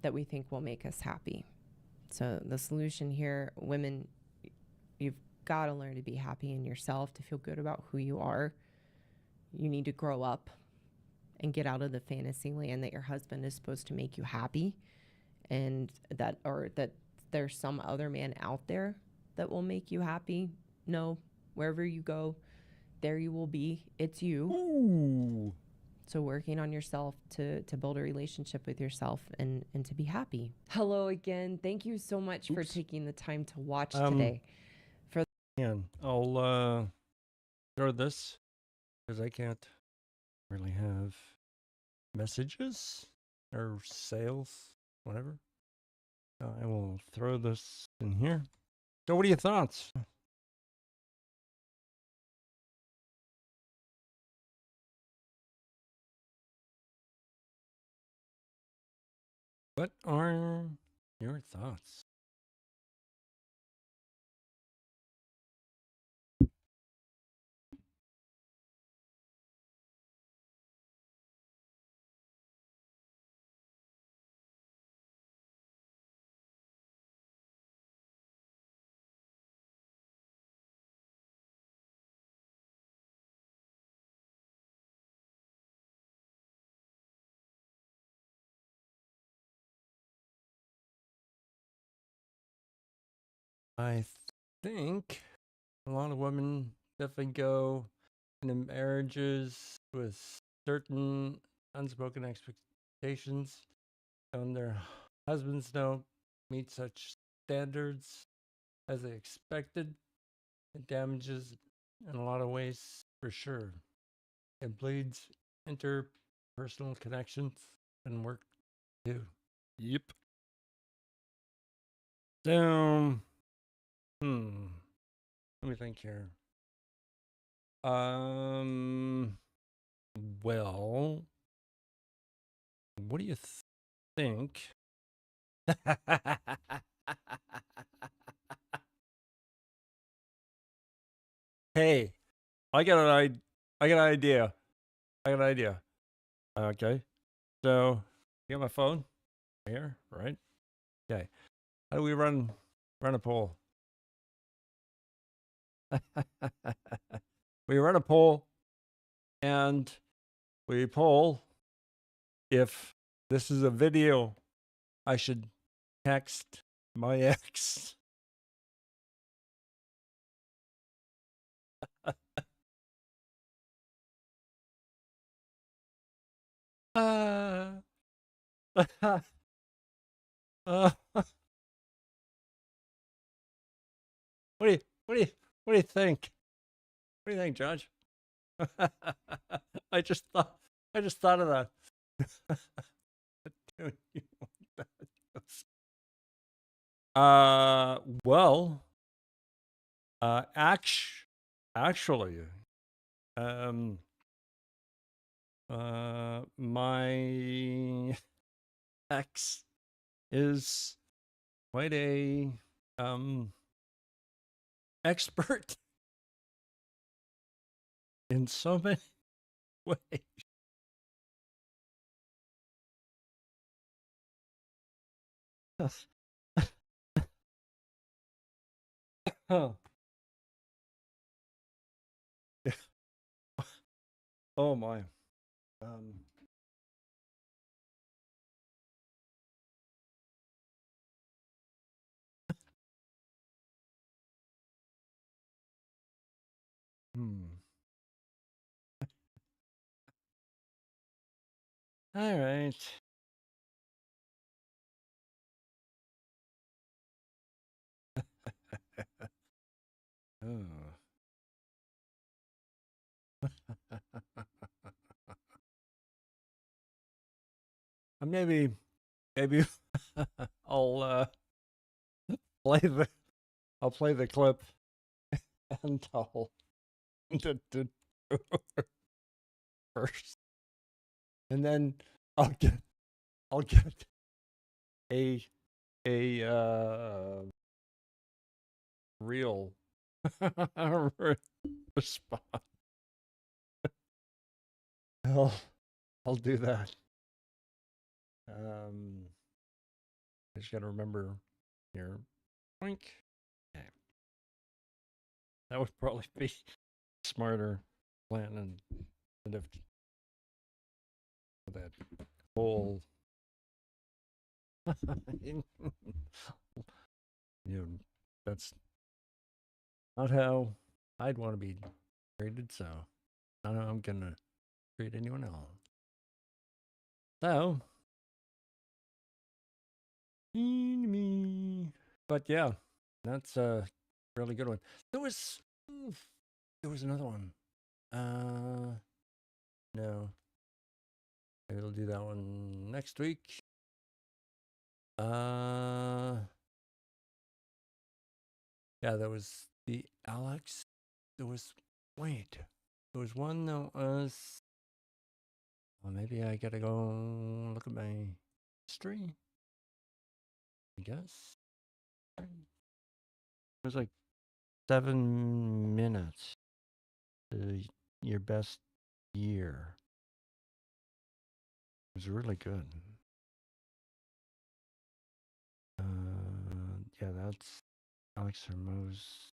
that we think will make us happy. So the solution here, women, you've got to learn to be happy in yourself, to feel good about who you are. You need to grow up and get out of the fantasy land that your husband is supposed to make you happy, and that there's some other man out there that will make you happy. No, wherever you go, there you will be. It's you. Ooh. So working on yourself to build a relationship with yourself and to be happy. Hello again. Thank you so much for taking the time to watch today. I'll throw this because I can't really have messages or sales, whatever. I will throw this in here. So what are your thoughts? What are your thoughts? I think a lot of women definitely go into marriages with certain unspoken expectations, and their husbands don't meet such standards as they expected. It damages in a lot of ways, for sure. It bleeds interpersonal connections and work too. Yep. So, let me think here. Well, what do you think? Hey, I got an idea. Okay, so you got my phone here, right? Okay. How do we run a poll? We run a poll, and we poll if this is a video I should text my ex. What do you think? What do you think, Judge? I just thought of that. Well, actually, my ex is quite a expert in so many ways. Oh. Oh my. All right. Oh. Maybe I'll play the I'll play the clip and I'll do first, and then I'll get a real response. I'll do that. I just gotta remember here. Boink. Okay. That would probably be smarter plan and if that whole that's not how I'd want to be treated, so I don't know how I'm gonna treat anyone else. So but yeah, that's a really good one. There was another one. No. Maybe we'll do that one next week. Yeah, that was the Alex. There was there was one that was well, maybe I gotta go look at my history. I guess. It was like 7 minutes to your best year. It was really good. Yeah, that's Alex Hermosi.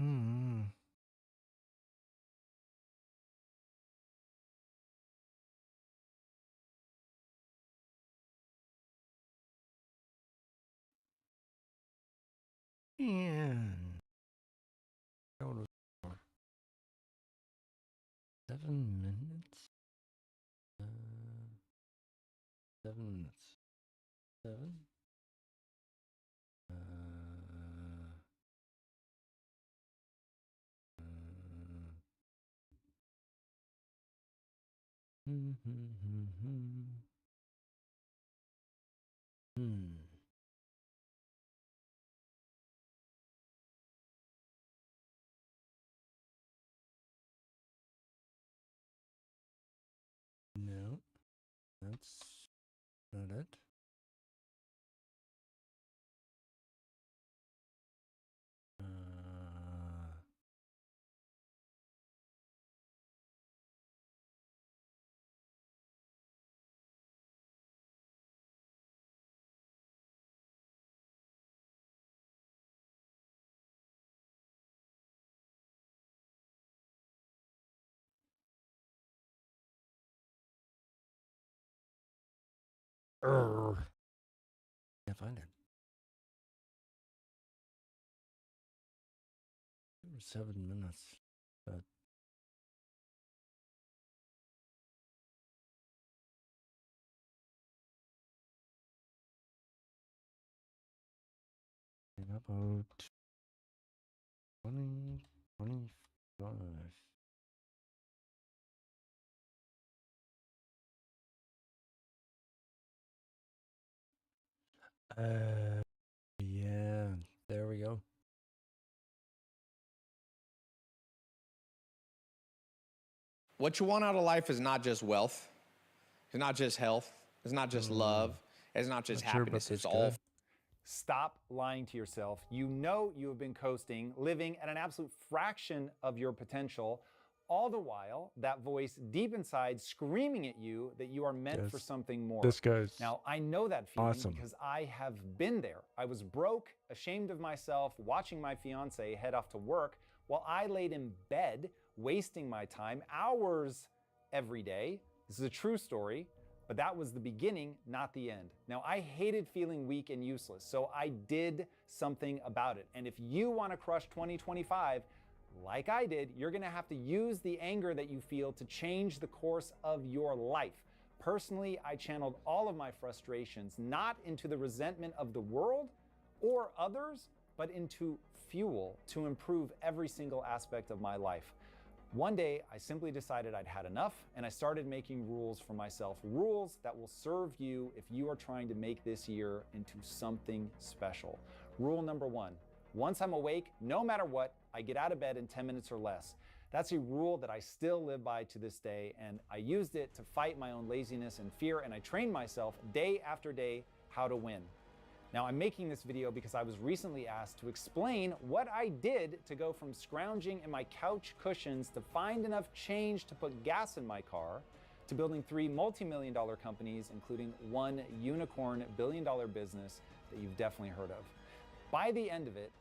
Okay. And that one was 7 minutes. 7 minutes. 7. No, that's not it. Can't find it. It was 7 minutes, but about 20, 25. Yeah, there we go. What you want out of life is not just wealth, it's not just health, it's not just love, it's not just happiness, it's all. Stop lying to yourself. You know you have been coasting, living at an absolute fraction of your potential. all the while, that voice deep inside screaming at you that you are meant for something more. This guy's Now, I know that feeling awesome. because I have been there. I was broke, ashamed of myself, watching my fiance head off to work while I laid in bed, wasting my time, hours every day. This is a true story, but that was the beginning, not the end. Now, I hated feeling weak and useless, so I did something about it. And if you want to crush 2025, like I did, you're gonna have to use the anger that you feel to change the course of your life. Personally, I channeled all of my frustrations not into the resentment of the world or others, but into fuel to improve every single aspect of my life. One day, I simply decided I'd had enough, and I started making rules for myself, rules that will serve you if you are trying to make this year into something special. Rule number 1, once I'm awake, no matter what, I get out of bed in 10 minutes or less. That's a rule that I still live by to this day, and I used it to fight my own laziness and fear, and I trained myself day after day how to win. Now, I'm making this video because I was recently asked to explain what I did to go from scrounging in my couch cushions to find enough change to put gas in my car, to building 3 multi-million-dollar companies, including 1 unicorn billion-dollar business that you've definitely heard of. By the end of it,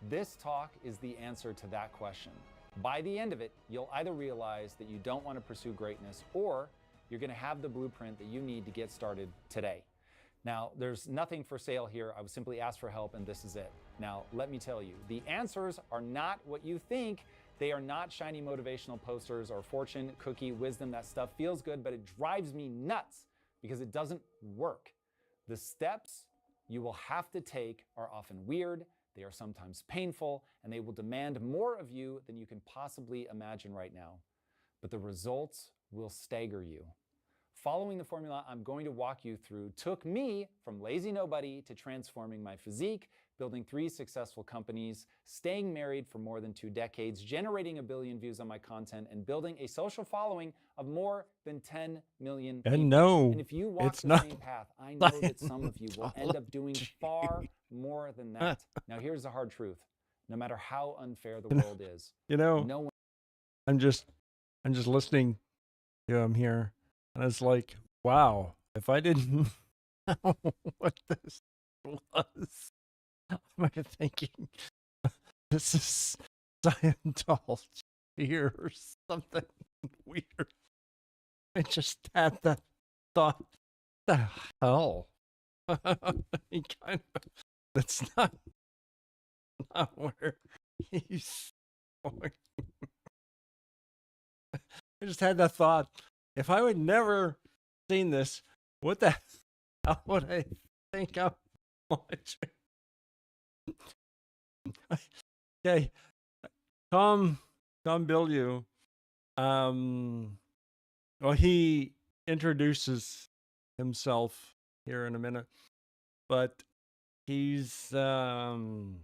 this talk is the answer to that question. By the end of it, you'll either realize that you don't want to pursue greatness, or you're going to have the blueprint that you need to get started today. Now, there's nothing for sale here. I was simply asked for help, and this is it. Now, let me tell you, the answers are not what you think. They are not shiny motivational posters or fortune cookie wisdom. That stuff feels good, but it drives me nuts because it doesn't work. The steps you will have to take are often weird, they are sometimes painful, and they will demand more of you than you can possibly imagine right now. But the results will stagger you. Following the formula I'm going to walk you through took me from lazy nobody to transforming my physique, building 3 successful companies, staying married for more than 2 decades, generating 1 billion views on my content, and building a social following of more than 10 million people. And no, and if you walk it's the not same path, I know that some of you will end up doing far more than that. Now, here's the hard truth. No matter how unfair the world is, no one. I'm just listening to him here, and it's like, wow, if I didn't know what this was, I might be thinking this is Scientology or something weird. I just had that thought, the hell? That's not where he's going. I just had that thought. If I would never seen this, what the hell would I think I'm watching? Okay, Tom Bilyeu. Well, he introduces himself here in a minute, but he's what'd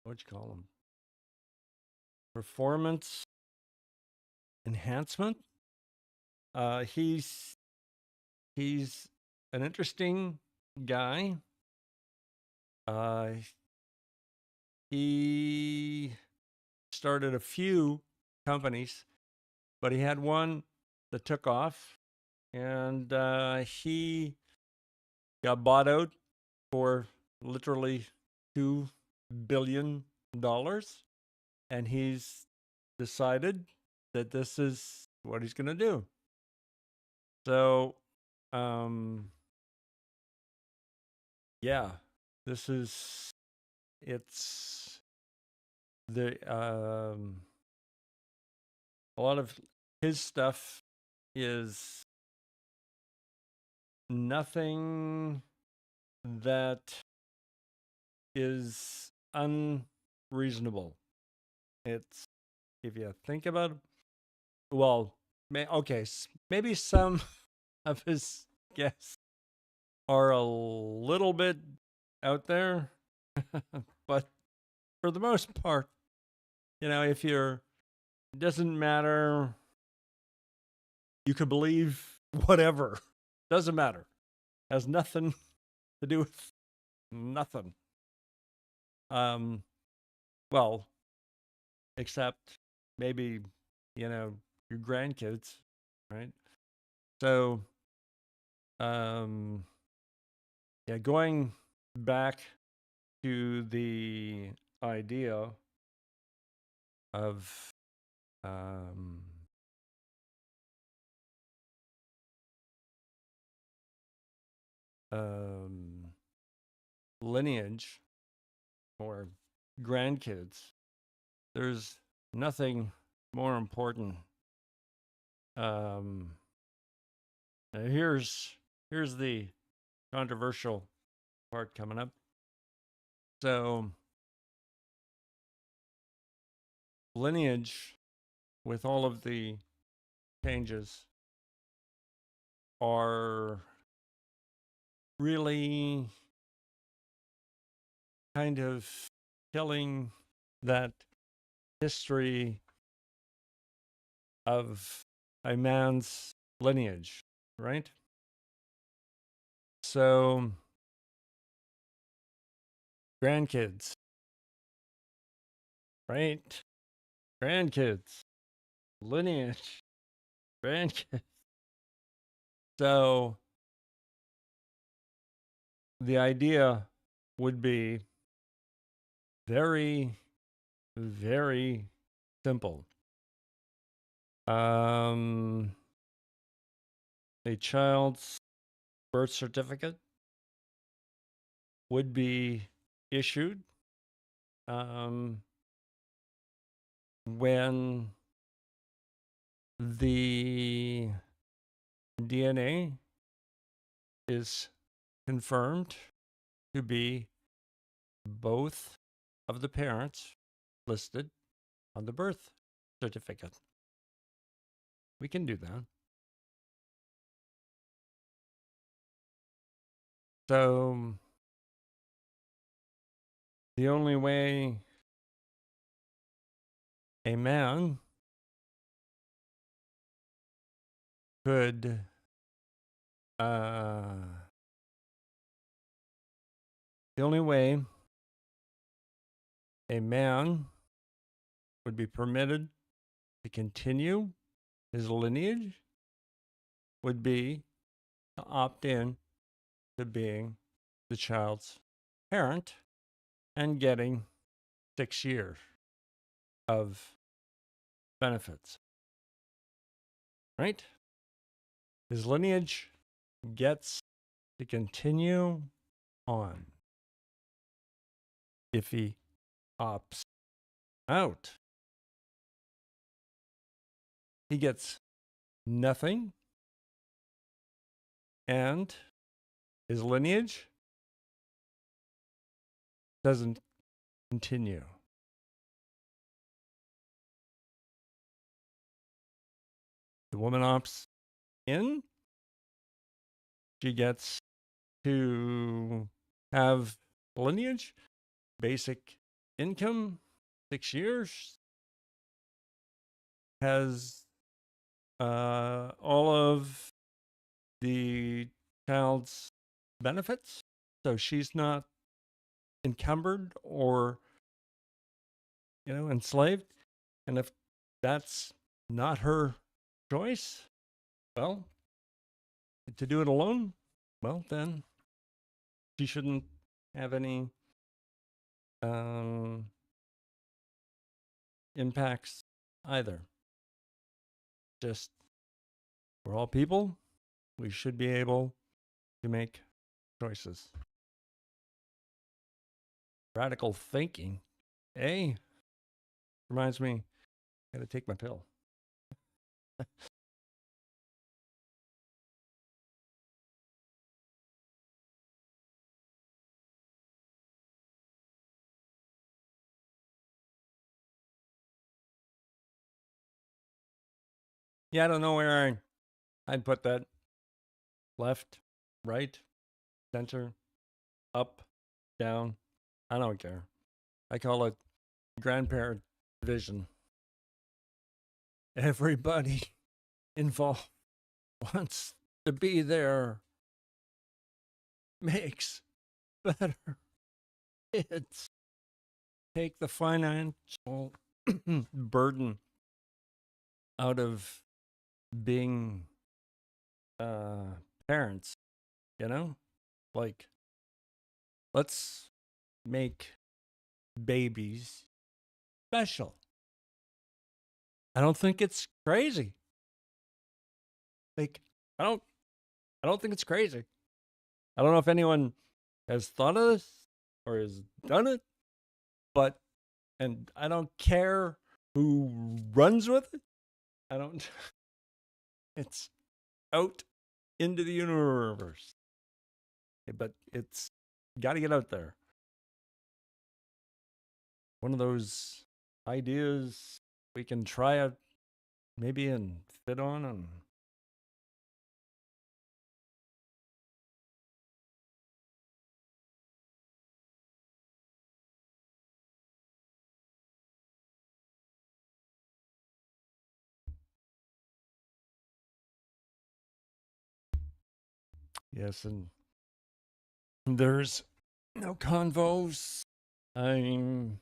you call him? Performance enhancement. He's an interesting guy. He started a few companies, but he had one that took off, and he got bought out for literally $2 billion, and he's decided that this is what he's going to do. So, yeah, it's the, a lot of his stuff is nothing that is unreasonable. It's, if you think about it, well, okay, maybe some of his guests are a little bit out there, but for the most part, if it doesn't matter, you could believe whatever, doesn't matter, has nothing to do with nothing. Well, except maybe, your grandkids, right? So, yeah, going back to the idea of lineage or grandkids, there's nothing more important. Here's the controversial part coming up. So, lineage, with all of the changes, are really kind of killing that history of a man's lineage, right? So, grandkids, right? Grandkids, lineage, grandkids. So, the idea would be very, very simple. A child's birth certificate would be issued when the DNA is confirmed to be both of the parents listed on the birth certificate. We can do that. So, the only way a man could the only way a man would be permitted to continue his lineage would be to opt in to being the child's parent and getting 6 years of benefits. Right? His lineage gets to continue on. If he opts out, he gets nothing, and his lineage doesn't continue. The woman opts in, she gets to have lineage, basic income, 6 years, has all of the child's benefits, so she's not encumbered or enslaved. And if that's not her choice, well, to do it alone, well, then she shouldn't have any impacts either. Just, we're all people. We should be able to make choices. Radical thinking, eh? Reminds me, I gotta take my pill. Yeah, I don't know where I'd put that. Left, right, center, up, down. I don't care. I call it grandparent vision. Everybody involved wants to be there. Makes better kids. Take the financial burden out of being parents, you know? Like, let's make babies special. I don't think it's crazy. Like, I don't think it's crazy. I don't know if anyone has thought of this or has done it, but, and I don't care who runs with it. I don't, it's out into the universe. But it's got to get out there. One of those ideas we can try it maybe and fit on and yes, and there's no convos. I'm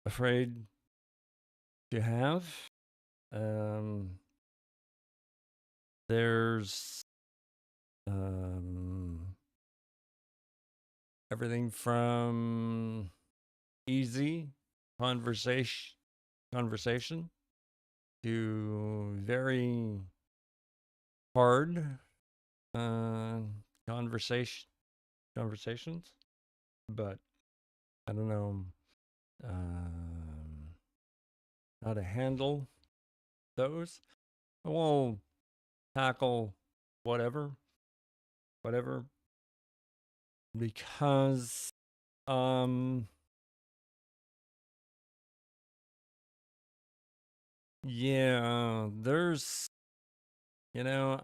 afraid to have. There's everything from easy conversation to very hard conversations, but I don't know how to handle those. We'll tackle whatever, because yeah, there's, you know,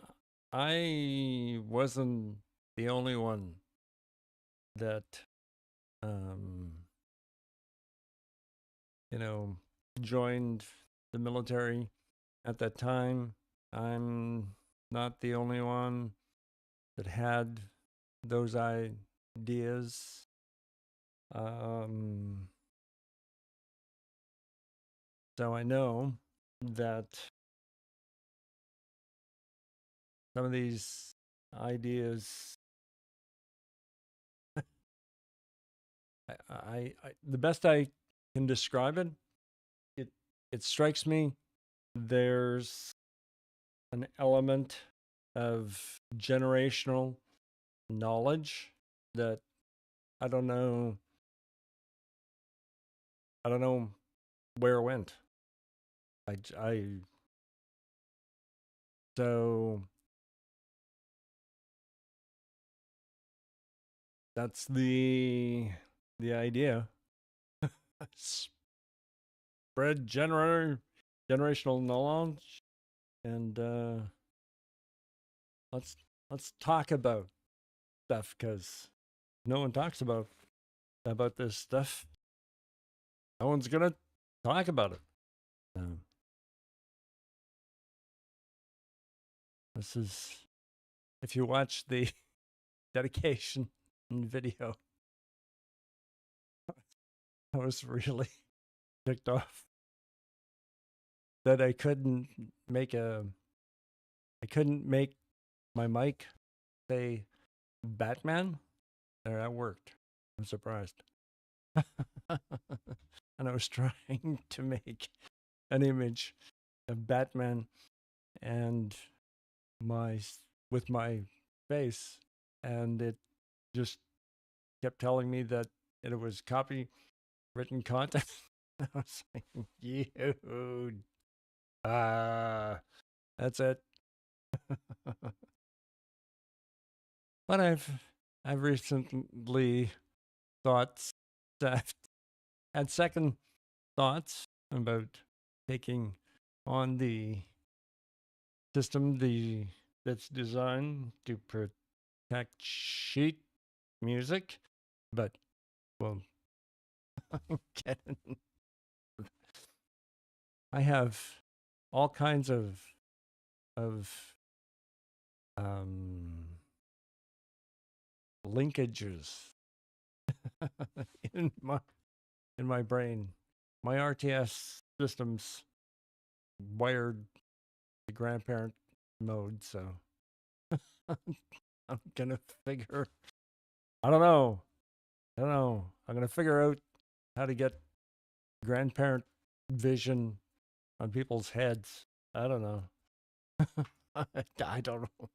I wasn't the only one that you know, joined the military at that time. I'm not the only one that had those ideas. So I know that some of these ideas, I the best I can describe it, it strikes me there's an element of generational knowledge that I don't know where it went. So that's the idea. Spread generational knowledge, and let's talk about stuff, because no one talks about this stuff. No one's gonna talk about it. This is, if you watch the dedication video, I was really ticked off that I couldn't make my mic say Batman. There, that worked. I'm surprised. And I was trying to make an image of Batman and with my face, and it just kept telling me that it was copywritten content. I was like, dude, that's it. But I've recently had second thoughts about taking on the system that's designed to protect sheet music, but well, I have all kinds of linkages in my brain. My RTS system's wired to grandparent mode, so I'm gonna figure. I don't know. I'm gonna figure out how to get grandparent vision on people's heads. I don't know. I don't know.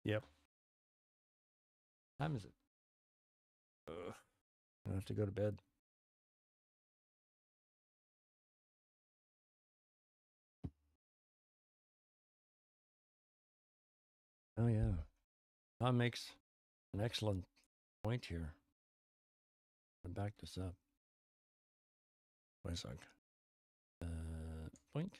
Yep. What time is it? I have to go to bed. Oh yeah. Tom makes an excellent point here. I'll back this up. Wait a sec. Point.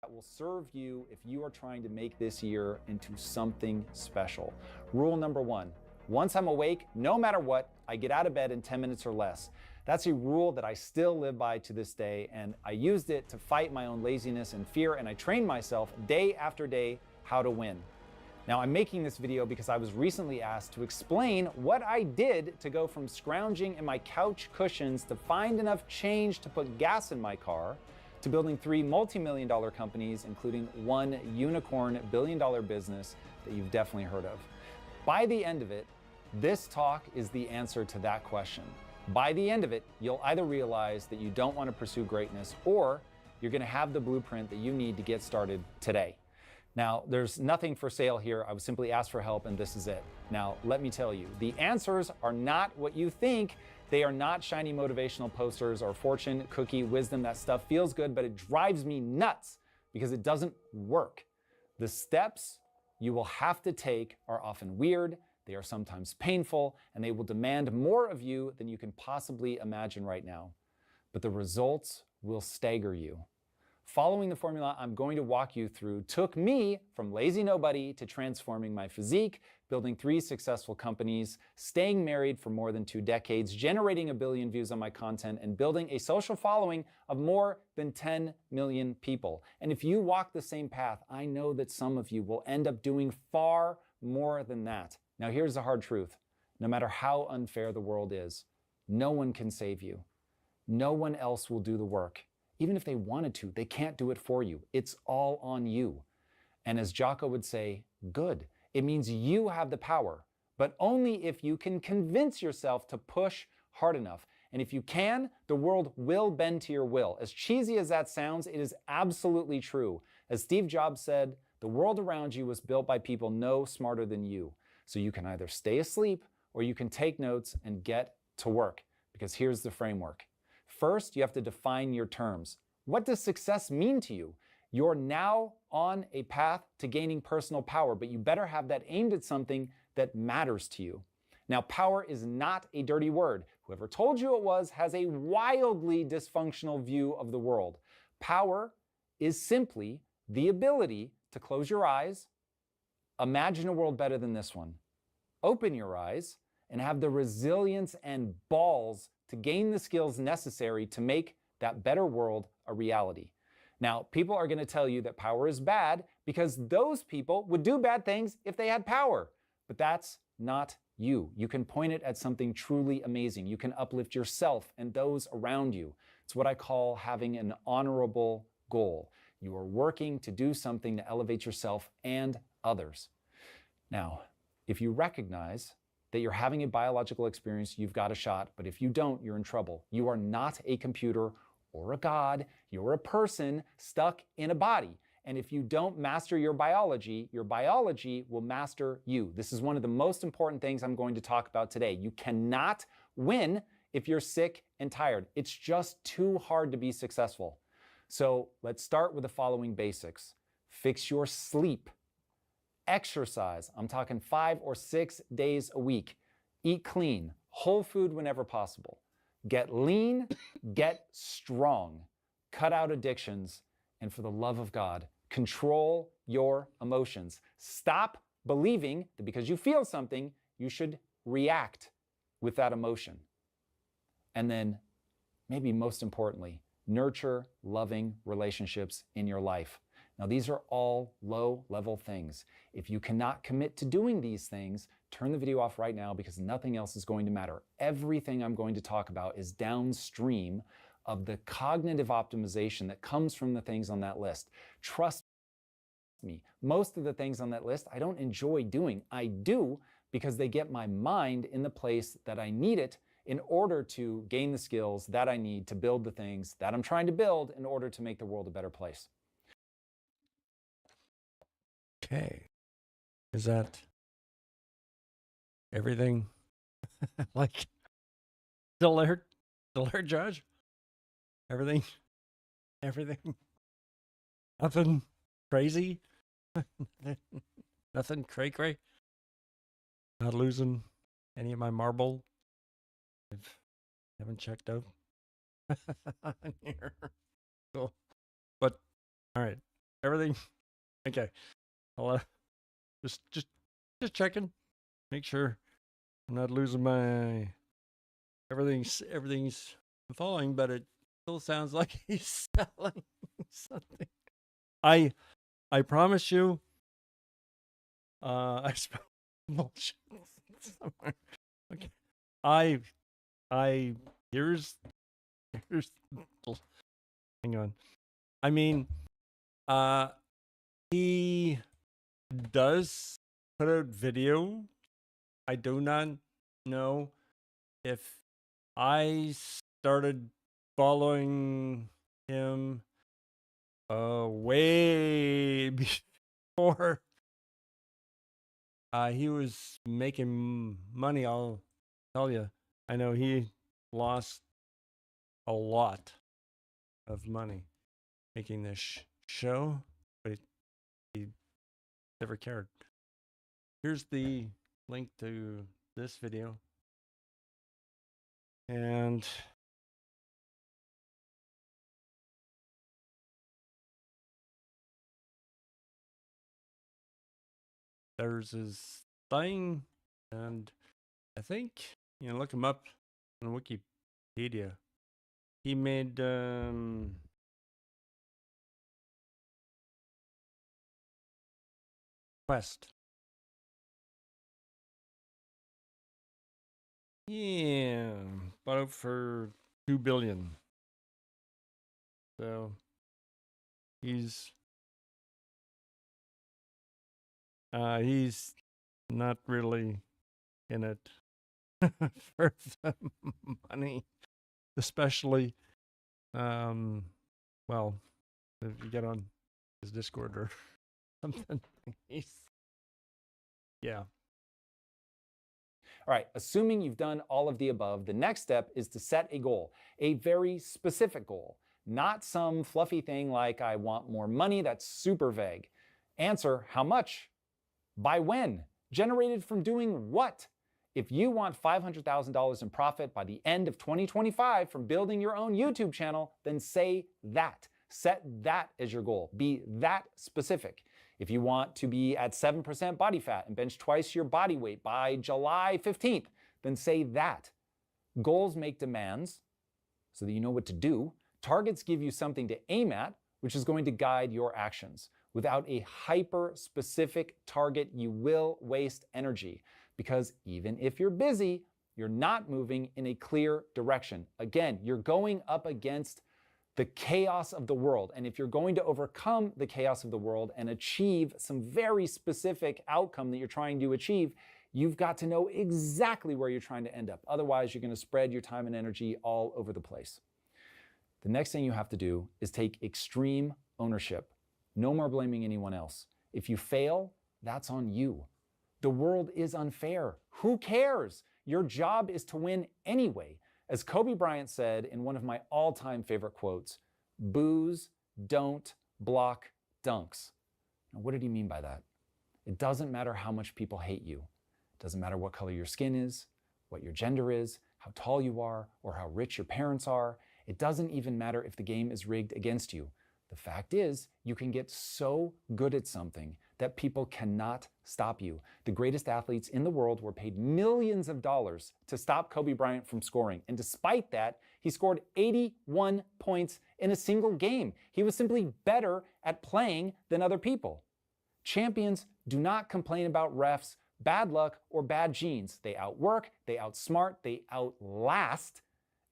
That will serve you if you are trying to make this year into something special. Rule number 1, once I'm awake, no matter what, I get out of bed in 10 minutes or less. That's a rule that I still live by to this day, and I used it to fight my own laziness and fear, and I trained myself day after day how to win. Now, I'm making this video because I was recently asked to explain what I did to go from scrounging in my couch cushions to find enough change to put gas in my car, to building 3 multi-million-dollar companies, including 1 unicorn billion-dollar business that you've definitely heard of. By the end of it, this talk is the answer to that question. By the end of it, you'll either realize that you don't want to pursue greatness, or you're going to have the blueprint that you need to get started today. Now, there's nothing for sale here. I was simply asked for help, and this is it. Now, let me tell you, the answers are not what you think. They are not shiny motivational posters or fortune, cookie, wisdom. That stuff feels good, but it drives me nuts because it doesn't work. The steps you will have to take are often weird, they are sometimes painful, and they will demand more of you than you can possibly imagine right now. But the results will stagger you. Following the formula I'm going to walk you through took me from lazy nobody to transforming my physique, building 3 successful companies, staying married for more than 2 decades, generating 1 billion views on my content, and building a social following of more than 10 million people. And if you walk the same path, I know that some of you will end up doing far more than that. Now here's the hard truth. No matter how unfair the world is, no one can save you. No one else will do the work. Even if they wanted to, they can't do it for you. It's all on you. And as Jocko would say, good. It means you have the power, but only if you can convince yourself to push hard enough. And if you can, the world will bend to your will. As cheesy as that sounds, it is absolutely true. As Steve Jobs said, the world around you was built by people no smarter than you. So you can either stay asleep or you can take notes and get to work. Because here's the framework. First, you have to define your terms. What does success mean to you? You're now on a path to gaining personal power, but you better have that aimed at something that matters to you. Now, power is not a dirty word. Whoever told you it was has a wildly dysfunctional view of the world. Power is simply the ability to close your eyes, imagine a world better than this one, open your eyes, and have the resilience and balls to gain the skills necessary to make that better world a reality. Now, people are going to tell you that power is bad because those people would do bad things if they had power. But that's not you. You can point it at something truly amazing. You can uplift yourself and those around you. It's what I call having an honorable goal. You are working to do something to elevate yourself and others. Now, if you recognize that you're having a biological experience, you've got a shot, but if you don't, you're in trouble. You are not a computer or a god, you're a person stuck in a body. And if you don't master your biology will master you. This is one of the most important things I'm going to talk about today. You cannot win if you're sick and tired. It's just too hard to be successful. So let's start with the following basics. Fix your sleep. Exercise, I'm talking 5 or 6 days a week. Eat clean, whole food whenever possible. Get lean, get strong. Cut out addictions, and for the love of God, control your emotions. Stop believing that because you feel something, you should react with that emotion. And then, maybe most importantly, nurture loving relationships in your life. Now, these are all low-level things. If you cannot commit to doing these things, turn the video off right now because nothing else is going to matter. Everything I'm going to talk about is downstream of the cognitive optimization that comes from the things on that list. Trust me, most of the things on that list I don't enjoy doing. I do because they get my mind in the place that I need it in order to gain the skills that I need to build the things that I'm trying to build in order to make the world a better place. Okay. Is that everything? Like, still there, Judge? Everything? Nothing crazy? Nothing cray-cray? Not losing any of my marble? I haven't checked out here. Cool. But, all right. Everything? Okay. I'll just checking. Make sure I'm not losing my... Everything's falling, but it still sounds like he's selling something. I promise you, I spelled bullshit somewhere. Okay. Here's hang on. I mean, he does put out video. I do not know if I started following him way before he was making money. I'll tell you. I know he lost a lot of money making this show, but he never cared. Here's the link to this video. And there's his thing, and I think, look him up on Wikipedia. He made Quest. Yeah, bought out for $2 billion. So he's not really in it for the money, especially well, if you get on his Discord or something. Yeah. All right, assuming you've done all of the above, the next step is to set a goal, a very specific goal, not some fluffy thing like I want more money. That's super vague. Answer, how much? By when? Generated from doing what? If you want $500,000 in profit by the end of 2025 from building your own YouTube channel, then say that. Set that as your goal. Be that specific. If you want to be at 7% body fat and bench twice your body weight by July 15th, then say that. Goals make demands so that you know what to do. Targets give you something to aim at, which is going to guide your actions. Without a hyper-specific target, you will waste energy because even if you're busy, you're not moving in a clear direction. Again, you're going up against the chaos of the world. And if you're going to overcome the chaos of the world and achieve some very specific outcome that you're trying to achieve, you've got to know exactly where you're trying to end up. Otherwise, you're going to spread your time and energy all over the place. The next thing you have to do is take extreme ownership. No more blaming anyone else. If you fail, that's on you. The world is unfair. Who cares? Your job is to win anyway. As Kobe Bryant said in one of my all-time favorite quotes, boos don't block dunks. Now, what did he mean by that? It doesn't matter how much people hate you. It doesn't matter what color your skin is, what your gender is, how tall you are, or how rich your parents are. It doesn't even matter if the game is rigged against you. The fact is, you can get so good at something that people cannot stop you. The greatest athletes in the world were paid millions of dollars to stop Kobe Bryant from scoring. And despite that, He scored 81 points in a single game. He was simply better at playing than other people. Champions do not complain about refs, bad luck, or bad genes. They outwork, they outsmart, they outlast,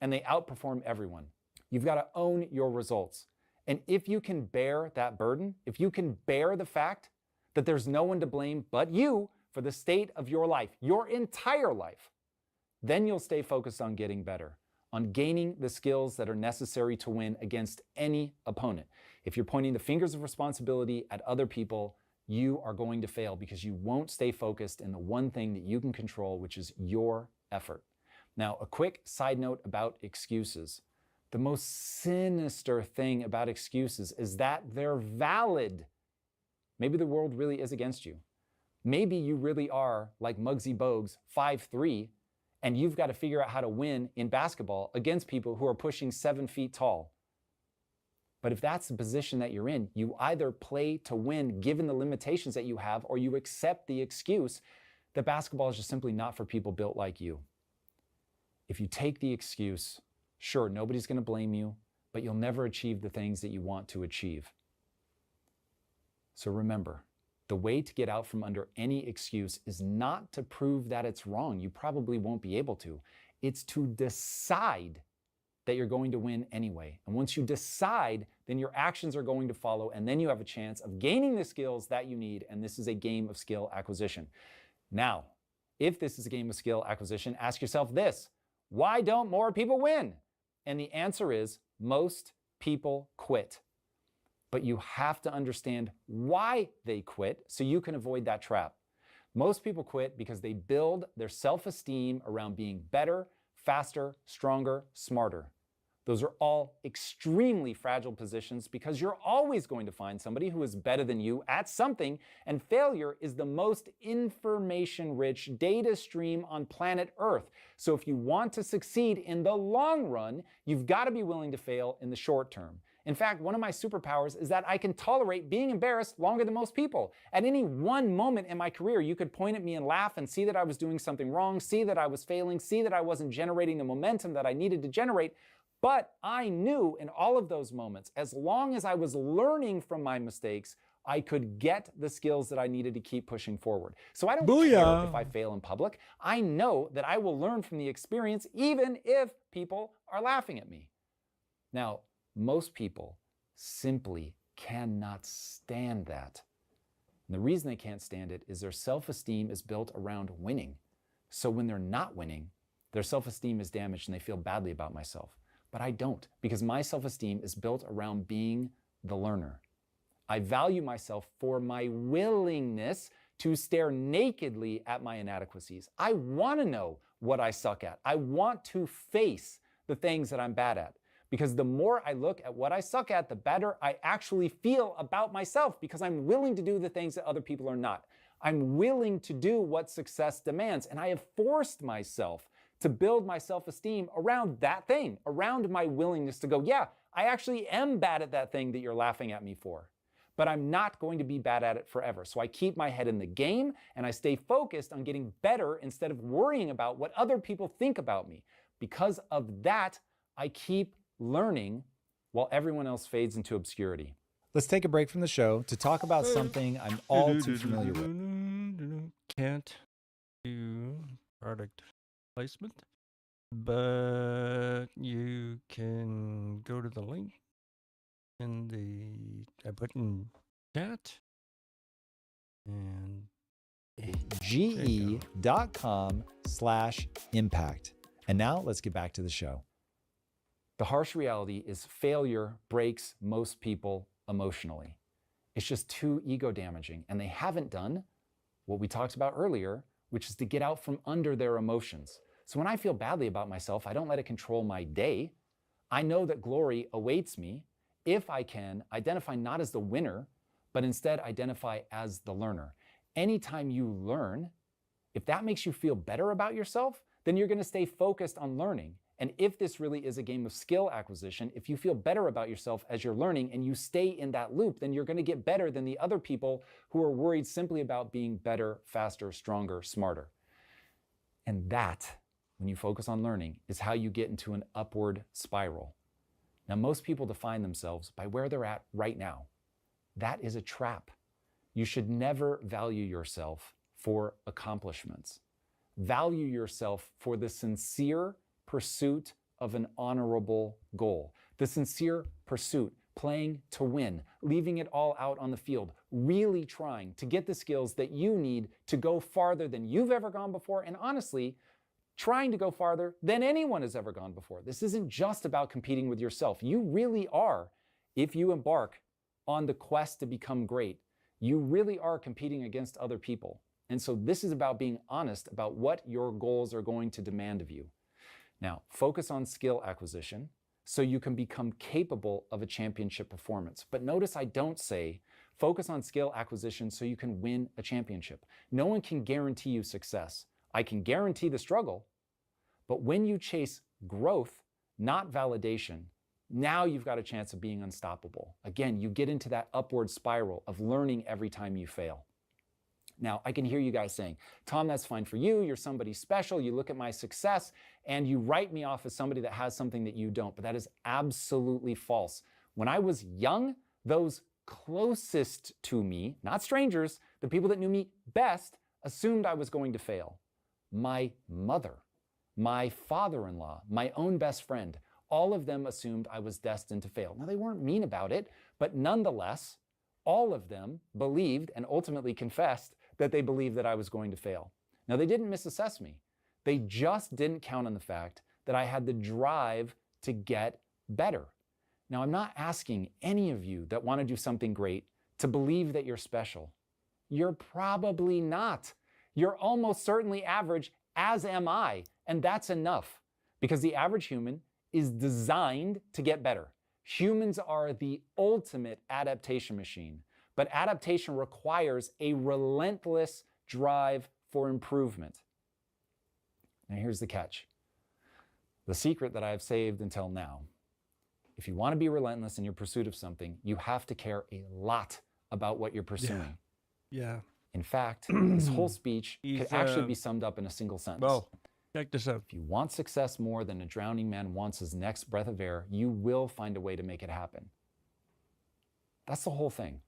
and they outperform everyone. You've got to own your results. And if you can bear that burden, if you can bear the fact that there's no one to blame but you for the state of your life, your entire life, then you'll stay focused on getting better, on gaining the skills that are necessary to win against any opponent. If you're pointing the fingers of responsibility at other people, you are going to fail because you won't stay focused in the one thing that you can control, which is your effort. Now, a quick side note about excuses. The most sinister thing about excuses is that they're valid. Maybe the world really is against you. Maybe you really are like Muggsy Bogues, 5'3", and you've got to figure out how to win in basketball against people who are pushing 7 feet tall. But if that's the position that you're in, you either play to win given the limitations that you have, or you accept the excuse that basketball is just simply not for people built like you. If you take the excuse, sure, nobody's going to blame you, but you'll never achieve the things that you want to achieve. So remember, the way to get out from under any excuse is not to prove that it's wrong. You probably won't be able to. It's to decide that you're going to win anyway. And once you decide, then your actions are going to follow, and then you have a chance of gaining the skills that you need, and this is a game of skill acquisition. Now, if this is a game of skill acquisition, ask yourself this: why don't more people win? And the answer is most people quit. But you have to understand why they quit so you can avoid that trap. Most people quit because they build their self-esteem around being better, faster, stronger, smarter. Those are all extremely fragile positions because you're always going to find somebody who is better than you at something, and failure is the most information-rich data stream on planet Earth. So if you want to succeed in the long run, you've got to be willing to fail in the short term. In fact, one of my superpowers is that I can tolerate being embarrassed longer than most people. At any one moment in my career, you could point at me and laugh and see that I was doing something wrong, see that I was failing, see that I wasn't generating the momentum that I needed to generate. But I knew in all of those moments, as long as I was learning from my mistakes, I could get the skills that I needed to keep pushing forward. So I don't care if I fail in public. I know that I will learn from the experience even if people are laughing at me. Now, most people simply cannot stand that. And the reason they can't stand it is their self-esteem is built around winning. So when they're not winning, their self-esteem is damaged and they feel badly about myself. But I don't, because my self-esteem is built around being the learner. I value myself for my willingness to stare nakedly at my inadequacies. I want to know what I suck at. I want to face the things that I'm bad at. Because the more I look at what I suck at, the better I actually feel about myself, because I'm willing to do the things that other people are not. I'm willing to do what success demands, and I have forced myself to build my self-esteem around that thing, around my willingness to go, yeah, I actually am bad at that thing that you're laughing at me for, but I'm not going to be bad at it forever. So I keep my head in the game, and I stay focused on getting better instead of worrying about what other people think about me. Because of that, I keep learning while everyone else fades into obscurity. Let's take a break from the show to talk about something I'm all too familiar with. Can't do product placement, but you can go to the link in I put in chat and ge.com/impact. And now let's get back to the show. The harsh reality is failure breaks most people emotionally. It's just too ego damaging, and they haven't done what we talked about earlier, which is to get out from under their emotions. So when I feel badly about myself, I don't let it control my day. I know that glory awaits me if I can identify not as the winner, but instead identify as the learner. Anytime you learn, if that makes you feel better about yourself, then you're going to stay focused on learning. And if this really is a game of skill acquisition, if you feel better about yourself as you're learning and you stay in that loop, then you're going to get better than the other people who are worried simply about being better, faster, stronger, smarter. And that when you focus on learning, is how you get into an upward spiral. Now, most people define themselves by where they're at right now. That is a trap. You should never value yourself for accomplishments. Value yourself for the sincere pursuit of an honorable goal. The sincere pursuit, playing to win, leaving it all out on the field, really trying to get the skills that you need to go farther than you've ever gone before, and honestly, trying to go farther than anyone has ever gone before. This isn't just about competing with yourself. You really are, if you embark on the quest to become great, you really are competing against other people. And so this is about being honest about what your goals are going to demand of you. Now, focus on skill acquisition so you can become capable of a championship performance. But notice I don't say focus on skill acquisition so you can win a championship. No one can guarantee you success. I can guarantee the struggle, but when you chase growth, not validation, now you've got a chance of being unstoppable. Again, you get into that upward spiral of learning every time you fail. Now, I can hear you guys saying, Tom, that's fine for you. You're somebody special. You look at my success and you write me off as somebody that has something that you don't. But that is absolutely false. When I was young, those closest to me, not strangers, the people that knew me best, assumed I was going to fail. My mother, my father-in-law, my own best friend, all of them assumed I was destined to fail. Now, they weren't mean about it, but nonetheless, all of them believed and ultimately confessed that they believed that I was going to fail. Now, they didn't misassess me. They just didn't count on the fact that I had the drive to get better. Now, I'm not asking any of you that want to do something great to believe that you're special. You're probably not. You're almost certainly average, as am I, and that's enough, because the average human is designed to get better. Humans are the ultimate adaptation machine, but adaptation requires a relentless drive for improvement. Now here's the catch. The secret that I have saved until now. If you want to be relentless in your pursuit of something, you have to care a lot about what you're pursuing. Yeah. In fact, this whole speech could actually be summed up in a single sentence. Well, check this out. If you want success more than a drowning man wants his next breath of air, you will find a way to make it happen. That's the whole thing.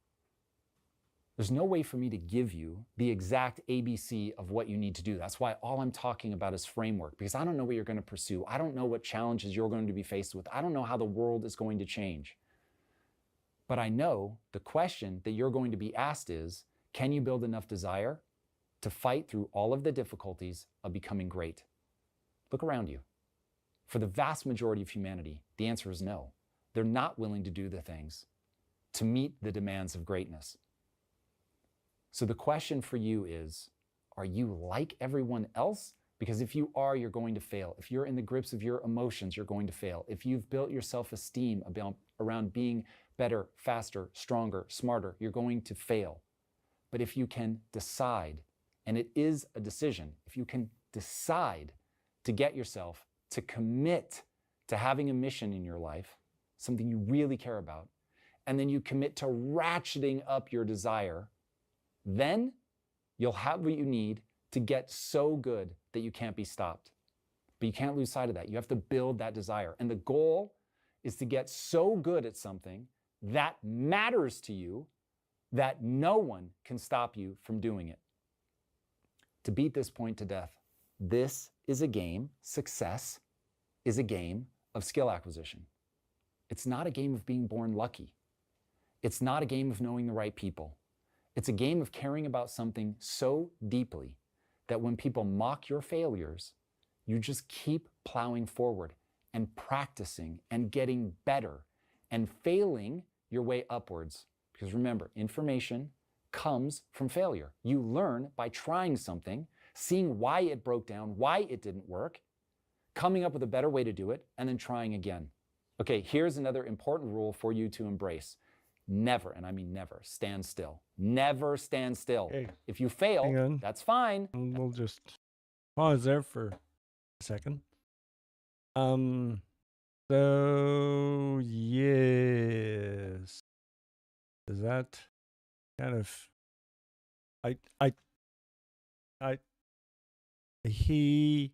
There's no way for me to give you the exact ABC of what you need to do. That's why all I'm talking about is framework, because I don't know what you're going to pursue. I don't know what challenges you're going to be faced with. I don't know how the world is going to change. But I know the question that you're going to be asked is, can you build enough desire to fight through all of the difficulties of becoming great? Look around you. For the vast majority of humanity, the answer is no. They're not willing to do the things to meet the demands of greatness. So the question for you is, are you like everyone else? Because if you are, you're going to fail. If you're in the grips of your emotions, you're going to fail. If you've built your self-esteem around being better, faster, stronger, smarter, you're going to fail. But if you can decide, and it is a decision, if you can decide to get yourself to commit to having a mission in your life, something you really care about, and then you commit to ratcheting up your desire, then you'll have what you need to get so good that you can't be stopped. But you can't lose sight of that. You have to build that desire. And the goal is to get so good at something that matters to you that no one can stop you from doing it. To beat this point to death, this is a game, success is a game of skill acquisition. It's not a game of being born lucky. It's not a game of knowing the right people. It's a game of caring about something so deeply that when people mock your failures, you just keep plowing forward and practicing and getting better and failing your way upwards. Because remember, information comes from failure. You learn by trying something, seeing why it broke down, why it didn't work, coming up with a better way to do it, and then trying again. Okay, here's another important rule for you to embrace. Never, and I mean never, stand still. Never stand still. Hey, if you fail, that's fine. And we'll just pause there for a second. So yes. Is that kind of he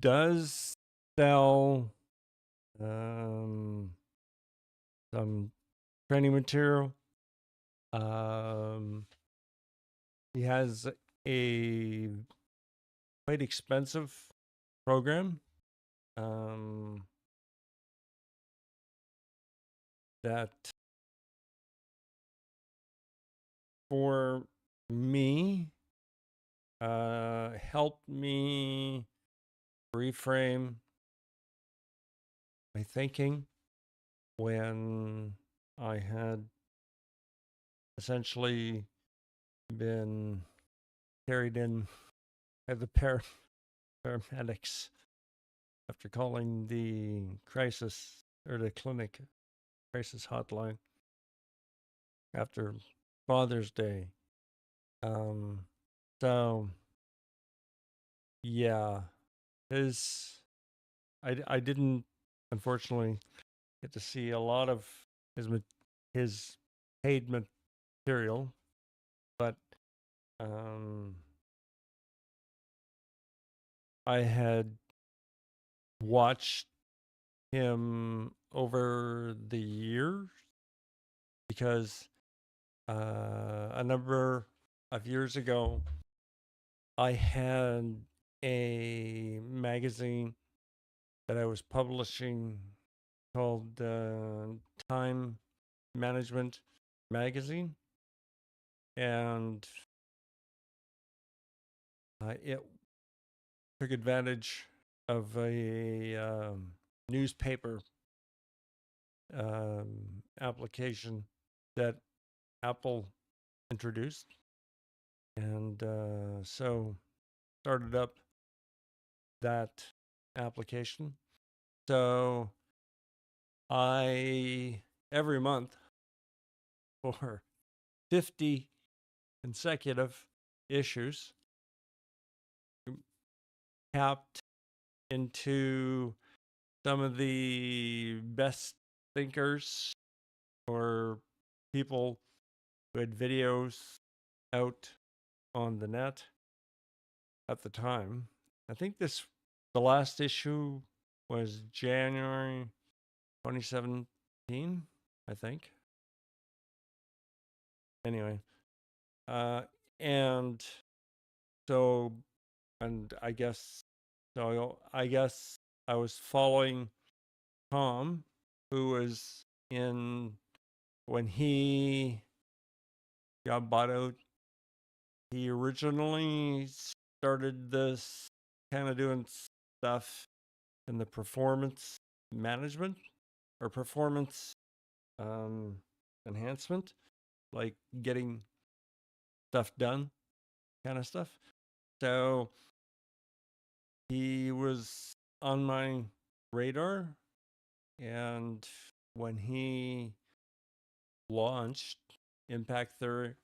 does sell some training material. He has a quite expensive program that for me helped me reframe my thinking when I had essentially been carried in by the paramedics after calling the crisis or the clinic crisis hotline after Father's Day. So yeah, I didn't unfortunately get to see a lot of his paid material, but I had watched him over the years because a number of years ago, I had a magazine that I was publishing called Time Management Magazine, and it took advantage of a newspaper application that Apple introduced, and so started up that application. So I every month for 50 consecutive issues tapped into some of the best thinkers or people who had videos out on the net at the time. I think the last issue was January 2017, I think. Anyway, and so, and I guess I was following Tom, who was in when he got bought out. He originally started this kind of doing stuff in the performance management or performance enhancement, like getting stuff done kind of stuff. So he was on my radar, and when he launched Impact Theory,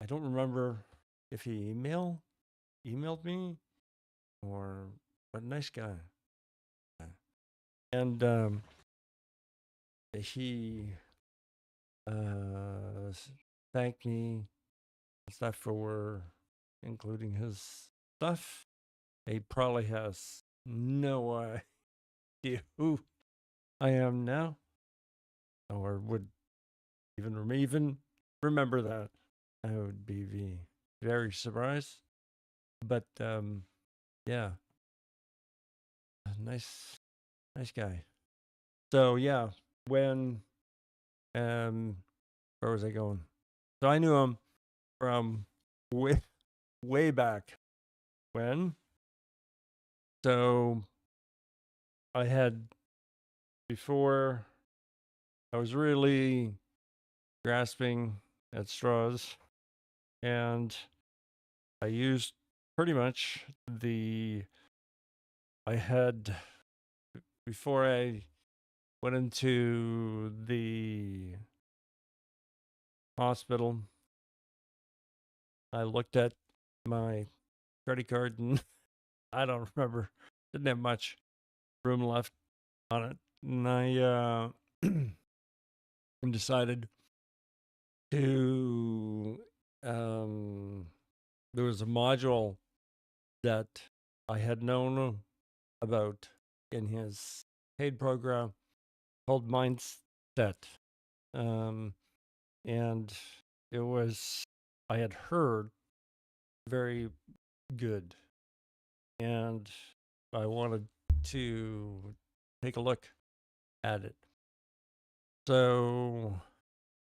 I don't remember if he emailed me or, but nice guy. And he thanked me and stuff for including his stuff. He probably has no idea who I am now, or would even remember that. I would be very surprised. But yeah, nice guy. So yeah, when where was I going? So I knew him from way back when. So I had, before I was really grasping at straws, and I used pretty much I had, before I went into the hospital, I looked at my credit card and I don't remember, didn't have much room left on it. And I decided to, there was a module that I had known about in his paid program called Mindset. And it was, I had heard, very good. And I wanted to take a look at it. So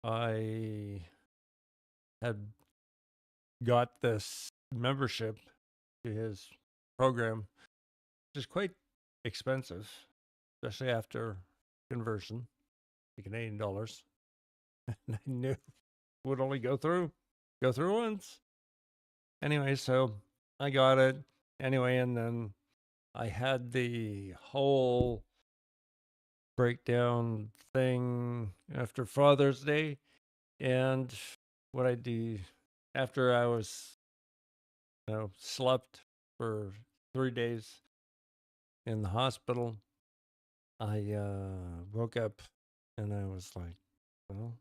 I had got this membership to his program, which is quite expensive, especially after conversion to Canadian dollars. And I knew it would only go through once. Anyway, so I got it anyway, and then I had the whole breakdown thing after Father's Day. And what I do after I was, slept for 3 days in the hospital, I woke up and I was like, well,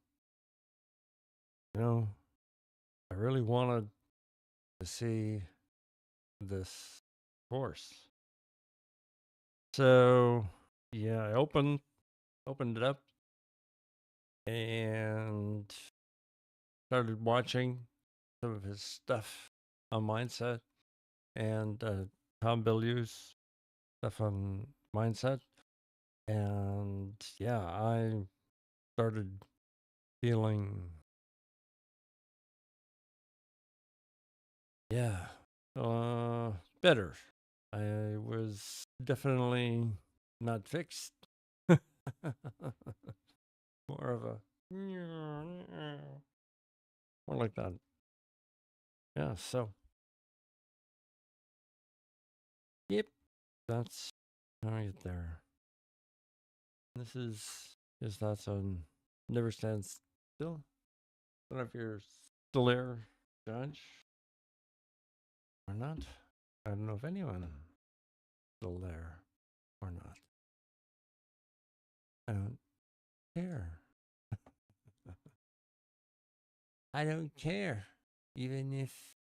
I really wanted to see this course. So yeah, I opened it up and started watching some of his stuff on mindset and Tom Bilyeu's stuff on mindset. And yeah, I started feeling, better. I was definitely not fixed. More of a, more like that. Yeah, so, yep, that's how I get there. This is his thoughts on Never Stand Still. I don't know if you're still there, Judge, or not. I don't know if anyone is still there or not. I don't care. I don't care. Even if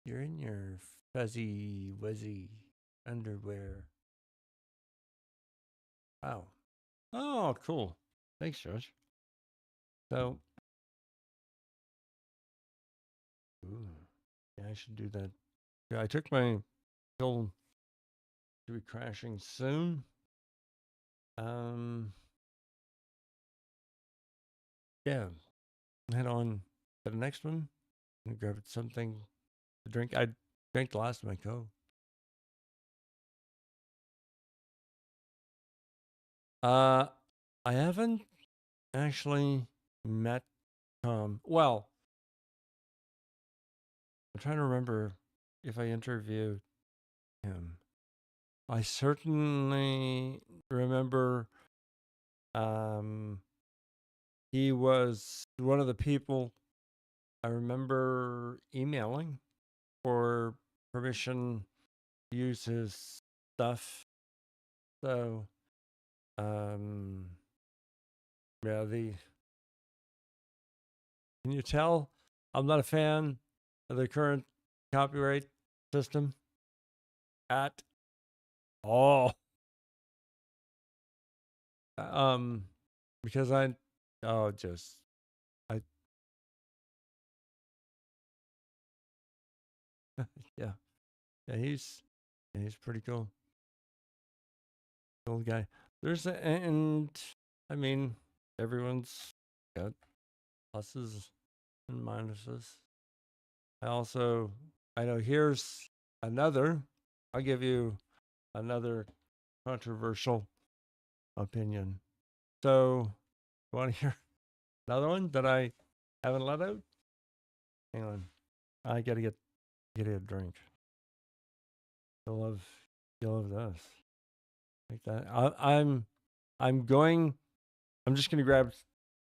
you're in your fuzzy wuzzy underwear. Wow. Oh, cool. Thanks, Josh. So, yeah, I should do that. Yeah, I took my pill to be crashing soon. Yeah, head on to the next one and grab something to drink. I drank the last of my Coke. I haven't actually met Tom. Well, I'm trying to remember if I interviewed him. I certainly remember he was one of the people I remember emailing for permission to use his stuff. So, yeah, can you tell I'm not a fan of the current copyright system at all? Because I yeah, he's pretty cool guy. And I mean, everyone's got pluses and minuses. I know here's another, I'll give you another controversial opinion. So, you want to hear another one that I haven't let out? Hang on. I gotta get a drink. You'll love this. Like that. I'm just gonna grab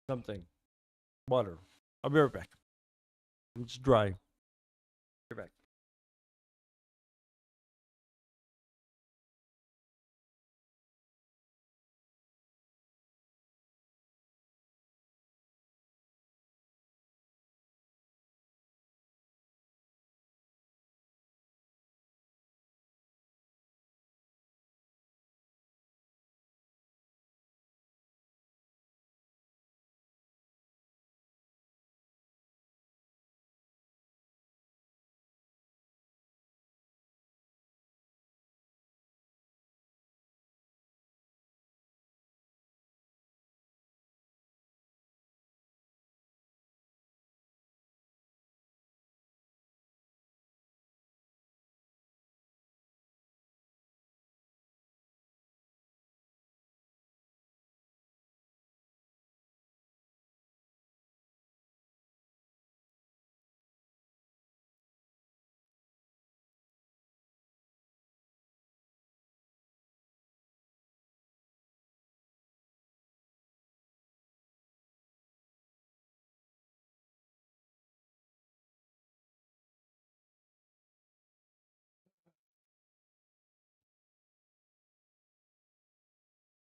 something. Water. I'll be right back. It's dry. Be right back.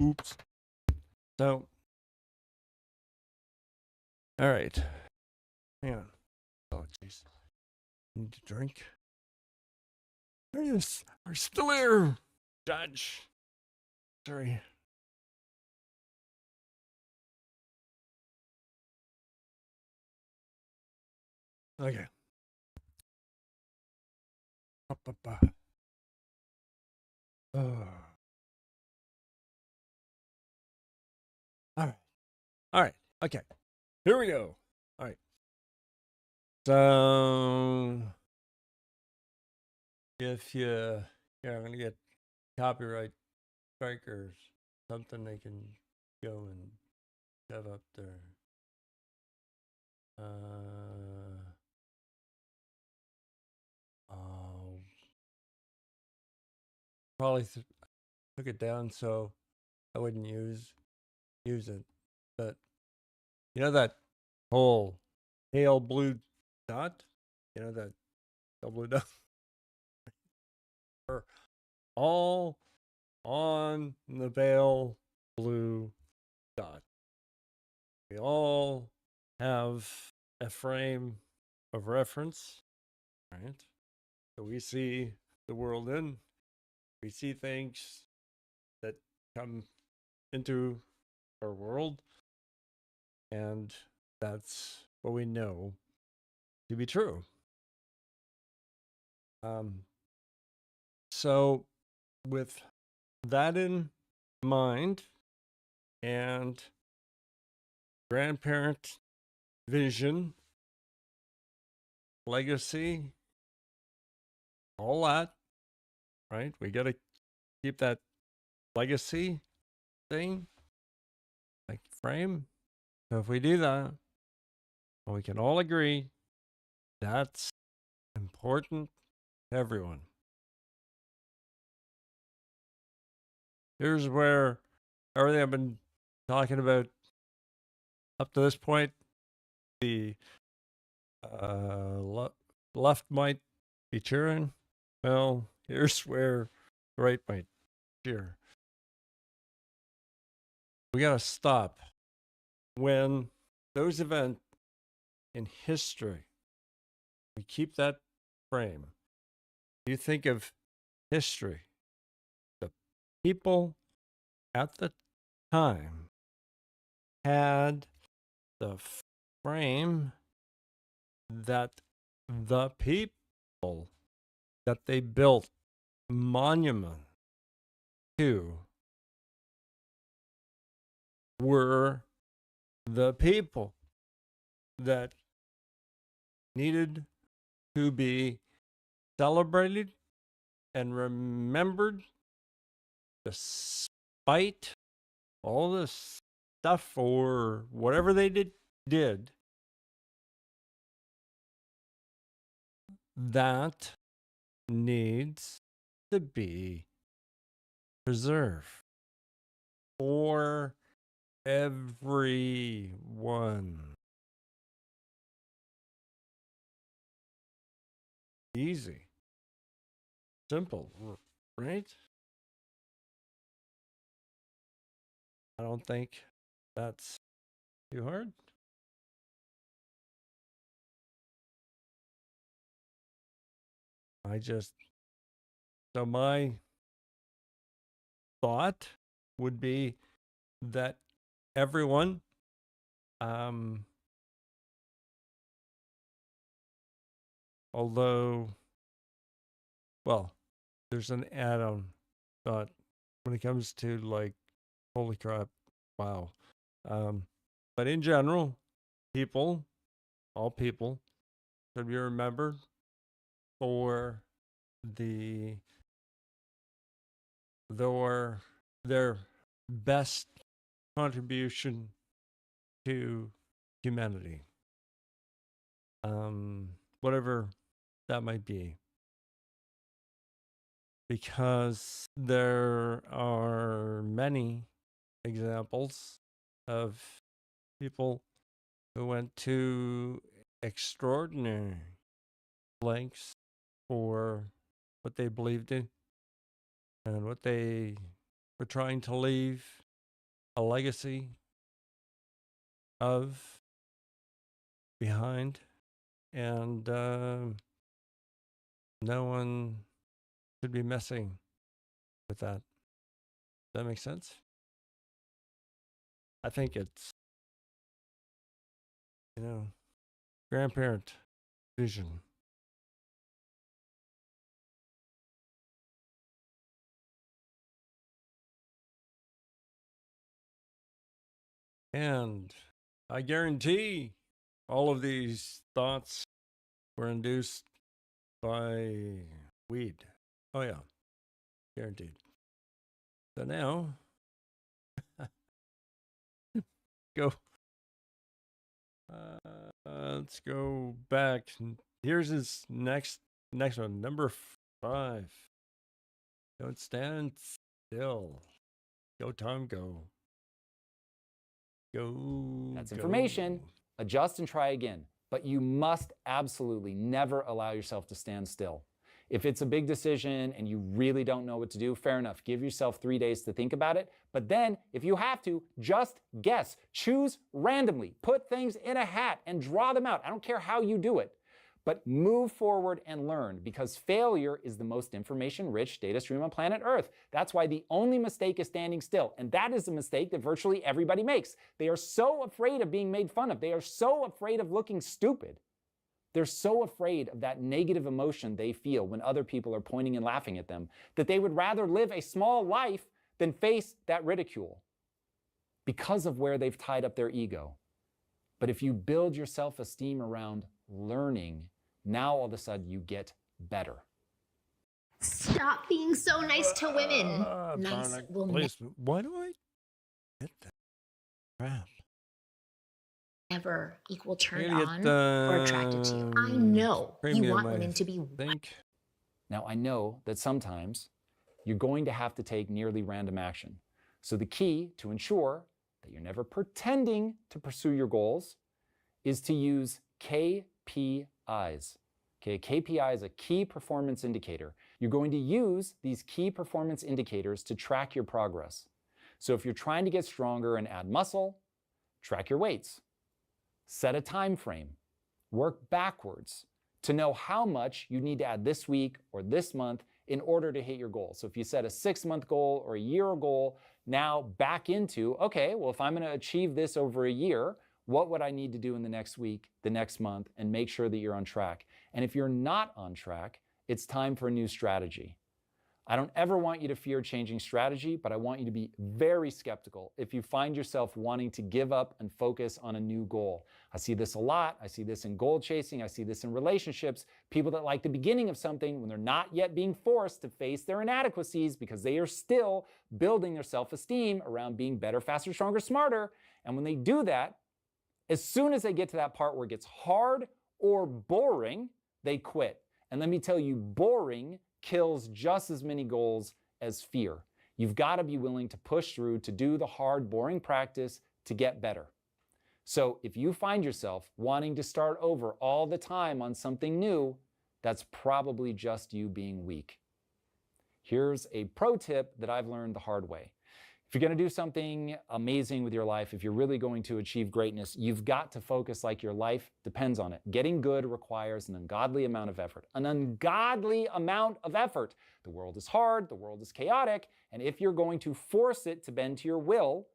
Oops. So, all right. Hang on. Oh, jeez. Need to drink. There he is. We're still here, Judge. Sorry. Okay. Up, up, up. Oh. All right. All right. Okay. Here we go. All right. So, if I'm going to get copyright strikers, something they can go and shove up there. Oh, probably took it down so I wouldn't use it. But you know that whole pale blue dot? You know that pale blue dot? We're all on the pale blue dot. We all have a frame of reference, right? So we see the world in. We see things that come into our world, and that's what we know to be true. So with that in mind and grandparent vision, legacy, all that, right? We got to keep that legacy thing, like frame. So if we do that, well, we can all agree that's important to everyone. Here's where everything I've been talking about up to this point, the left might be cheering. Well, here's where the right might cheer. We got to stop when those events in history, we keep that frame. You think of history, the people at the time had the frame that the people that they built monument to were the people that needed to be celebrated and remembered despite all this stuff or whatever they did that needs to be preserved for everyone. Easy. Simple, right? I don't think that's too hard. So my thought would be that everyone, although, well, there's an add-on thought when it comes to like, holy crap, wow. But in general, all people should be remembered for their best contribution to humanity. Whatever that might be. Because there are many examples of people who went to extraordinary lengths for what they believed in and what they were trying to leave a legacy of behind, and no one should be messing with that. Does that make sense? I think it's, grandparent vision. And I guarantee all of these thoughts were induced by weed. Oh, yeah. Guaranteed. So now, go. Let's go back. Here's his next one. Number 5. Don't stand still. Go, Tom, go. Go. That's information. Adjust and try again. But you must absolutely never allow yourself to stand still. If it's a big decision and you really don't know what to do, fair enough. Give yourself 3 days to think about it. But then, if you have to, just guess. Choose randomly. Put things in a hat and draw them out. I don't care how you do it. But move forward and learn, because failure is the most information-rich data stream on planet Earth. That's why the only mistake is standing still. And that is a mistake that virtually everybody makes. They are so afraid of being made fun of. They are so afraid of looking stupid. They're so afraid of that negative emotion they feel when other people are pointing and laughing at them that they would rather live a small life than face that ridicule because of where they've tied up their ego. But if you build your self-esteem around learning, now all of a sudden you get better. Stop being so nice to women. Nice will Why do I get that crap? Never equal turned on or attracted to you. I know you want women to be. Now, I know that sometimes you're going to have to take nearly random action. So the key to ensure that you're never pretending to pursue your goals is to use KPIs. Okay, KPI is a key performance indicator. You're going to use these key performance indicators to track your progress. So if you're trying to get stronger and add muscle, track your weights. Set a time frame. Work backwards to know how much you need to add this week or this month in order to hit your goal. So if you set a 6-month goal or a year goal, now back into, okay, well, if I'm going to achieve this over a year, what would I need to do in the next week, the next month, and make sure that you're on track? And if you're not on track, it's time for a new strategy. I don't ever want you to fear changing strategy, but I want you to be very skeptical if you find yourself wanting to give up and focus on a new goal. I see this a lot. I see this in goal chasing. I see this in relationships. People that like the beginning of something when they're not yet being forced to face their inadequacies because they are still building their self-esteem around being better, faster, stronger, smarter. And when they do that, as soon as they get to that part where it gets hard or boring, they quit. And let me tell you, boring kills just as many goals as fear. You've got to be willing to push through to do the hard, boring practice to get better. So if you find yourself wanting to start over all the time on something new, that's probably just you being weak. Here's a pro tip that I've learned the hard way. If you're going to do something amazing with your life, if you're really going to achieve greatness, you've got to focus like your life depends on it. Getting good requires an ungodly amount of effort. An ungodly amount of effort. The world is hard, the world is chaotic, and if you're going to force it to bend to your will,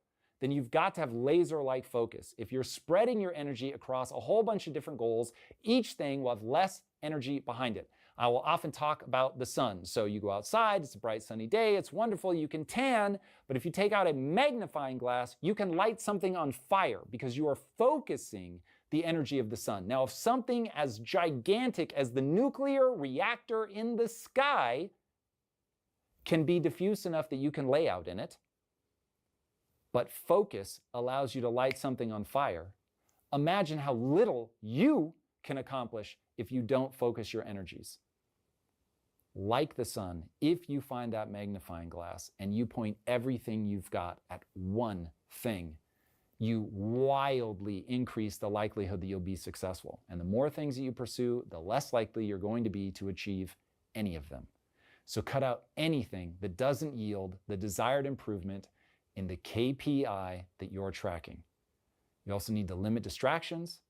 then you've got to have laser-like focus. If you're spreading your energy across a whole bunch of different goals, each thing will have less energy behind it. I will often talk about the sun. So you go outside, it's a bright sunny day, it's wonderful, you can tan, but if you take out a magnifying glass, you can light something on fire because you are focusing the energy of the sun. Now, if something as gigantic as the nuclear reactor in the sky can be diffuse enough that you can lay out in it, but focus allows you to light something on fire, imagine how little you can accomplish if you don't focus your energies. Like the sun, if you find that magnifying glass and you point everything you've got at one thing, you wildly increase the likelihood that you'll be successful. And the more things that you pursue, the less likely you're going to be to achieve any of them. So cut out anything that doesn't yield the desired improvement in the KPI that you're tracking. You also need to limit distractions,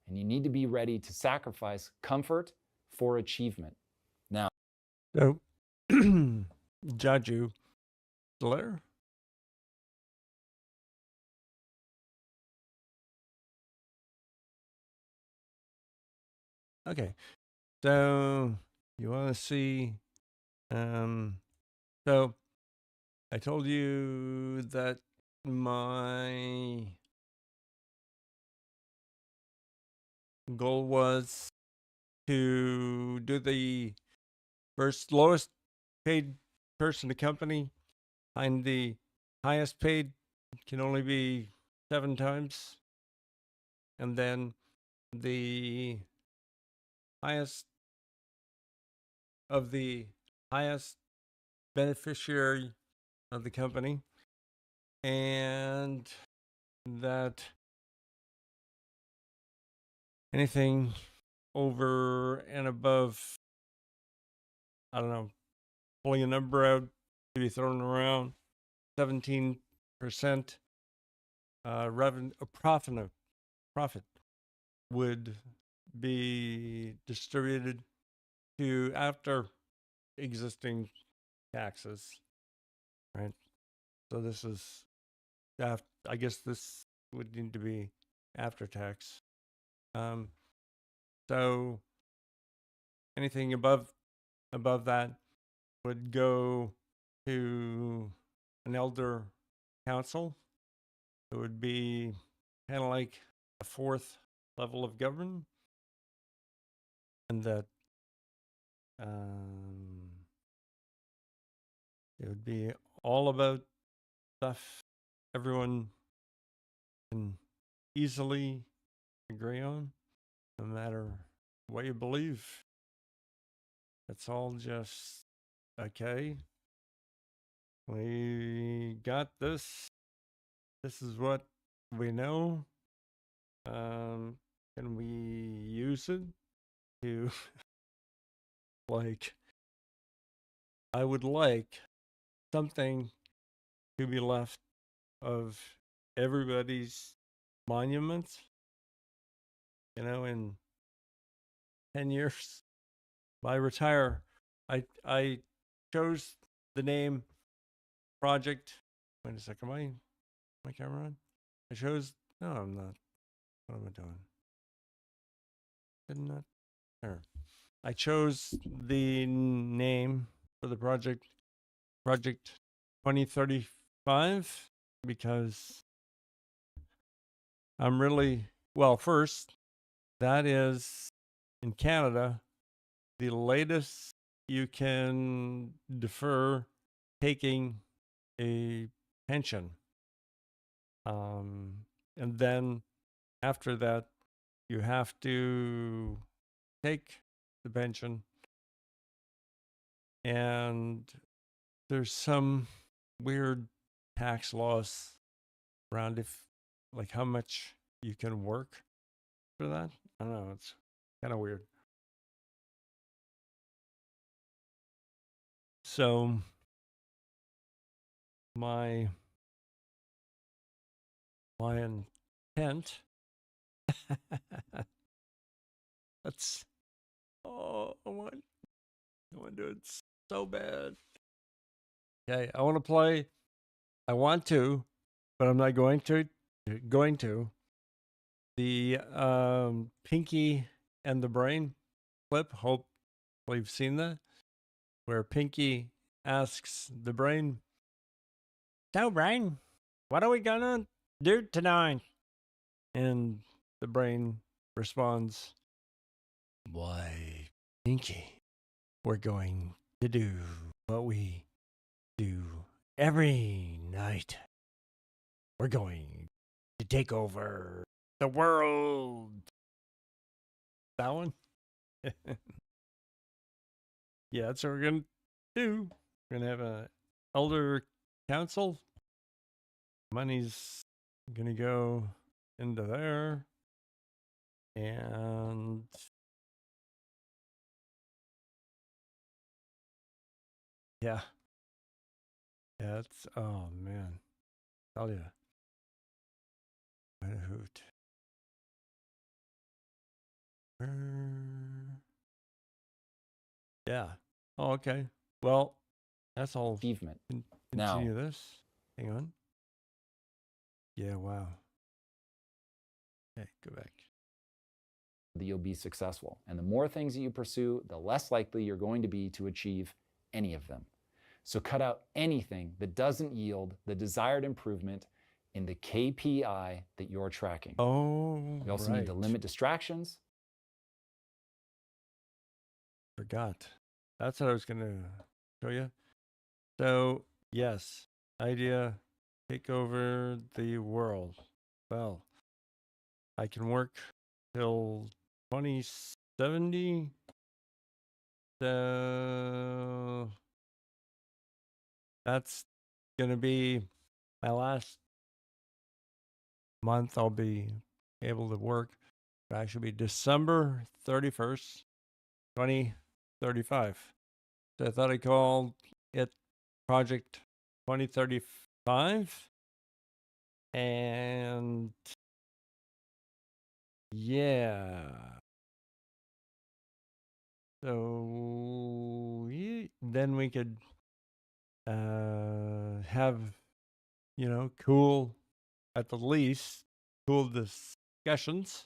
and you need to be ready to sacrifice comfort for achievement. Now, so, Jaju, Blair? Okay, so you want to see, so I told you that my goal was to do the first lowest paid person to company, find the highest paid can only be 7 times, and then the highest of the highest beneficiary of the company, and that anything over and above, I don't know, pulling a number out to be thrown around, 17% revenue, profit would be distributed to after existing taxes, right? So this is after, I guess this would need to be after tax. So anything above that would go to an elder council. It would be kind of like a 4th level of government, and that it would be all about stuff everyone can easily agree on, no matter what you believe. It's all just okay. We got this. This is what we know. Can we use it to like? I would like something to be left of everybody's monuments, in 10 years. When I retire, I chose the name Project. Wait a second, my camera on? I chose, no, I'm not. What am I doing? Did not, there. I chose the name for the Project 2035, because I'm really, well, first, that is in Canada, the latest you can defer taking a pension. And then after that, you have to take the pension. And there's some weird tax laws around like how much you can work for that. I don't know. It's kind of weird. So my intent that's I want to do it so bad. Okay, I want to play. I want to, but I'm not going to. The Pinky and the Brain clip. Hope you've seen that, where Pinky asks the Brain, "So, Brain, what are we gonna do tonight?" And the Brain responds, "Why, Pinky, we're going to do what we do every night. We're going to take over the world." That one? Yeah, that's what we're going to do. We're going to have a elder council. Money's going to go into there. And yeah. Yeah, it's, oh man. Tell you. What a hoot. Yeah. Oh, okay. Well, that's all. Achievement. Continue this. Hang on. Yeah, wow. Okay, go back. That you'll be successful. And the more things that you pursue, the less likely you're going to be to achieve any of them. So cut out anything that doesn't yield the desired improvement in the KPI that you're tracking. Oh, you also need to limit distractions. Forgot. That's what I was going to show you. So, yes, idea, take over the world. Well, I can work till 2070. So that's going to be my last month I'll be able to work. It'll actually be December 31st, 2035. So I thought I called it Project 2035. And yeah. So then we could have, cool, at the least, cool discussions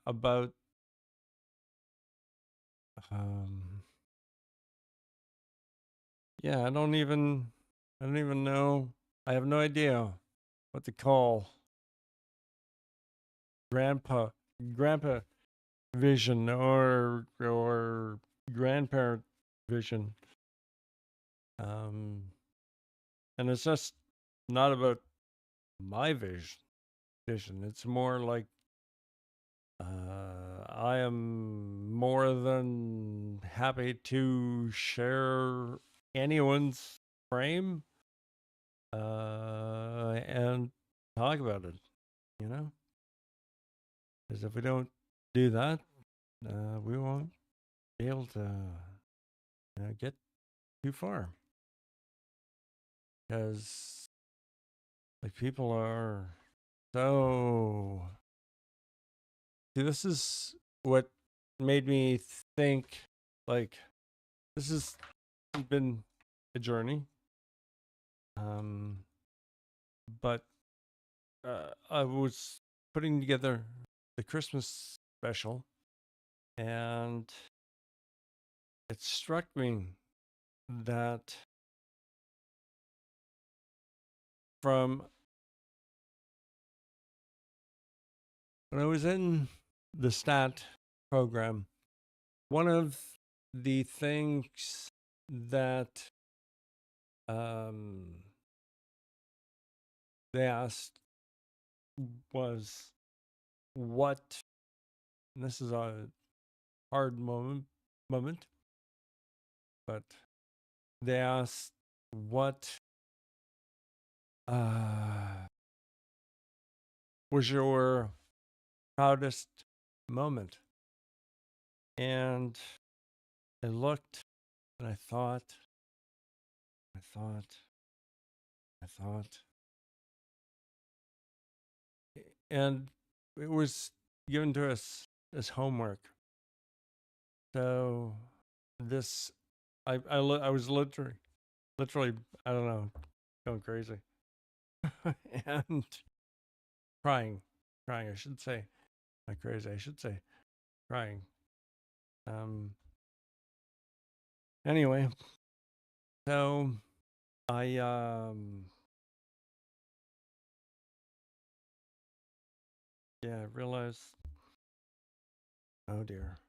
about I don't even know. I have no idea what to call grandpa vision or grandparent vision. And it's just not about my vision. It's more like I am more than happy to share anyone's frame and talk about it, because if we don't do that, we won't be able to get too far, because people are so. See, this is what made me think this has been a journey. But I was putting together the Christmas special, and it struck me that from when I was in the STAT program, one of the things that they asked was what, and this is a hard moment, but they asked what was your proudest moment? And I looked and I thought, and it was given to us as homework. So this, I was literally, I don't know, going crazy and crying. I should say, not crazy. I should say, crying. Anyway, so I realized, oh dear,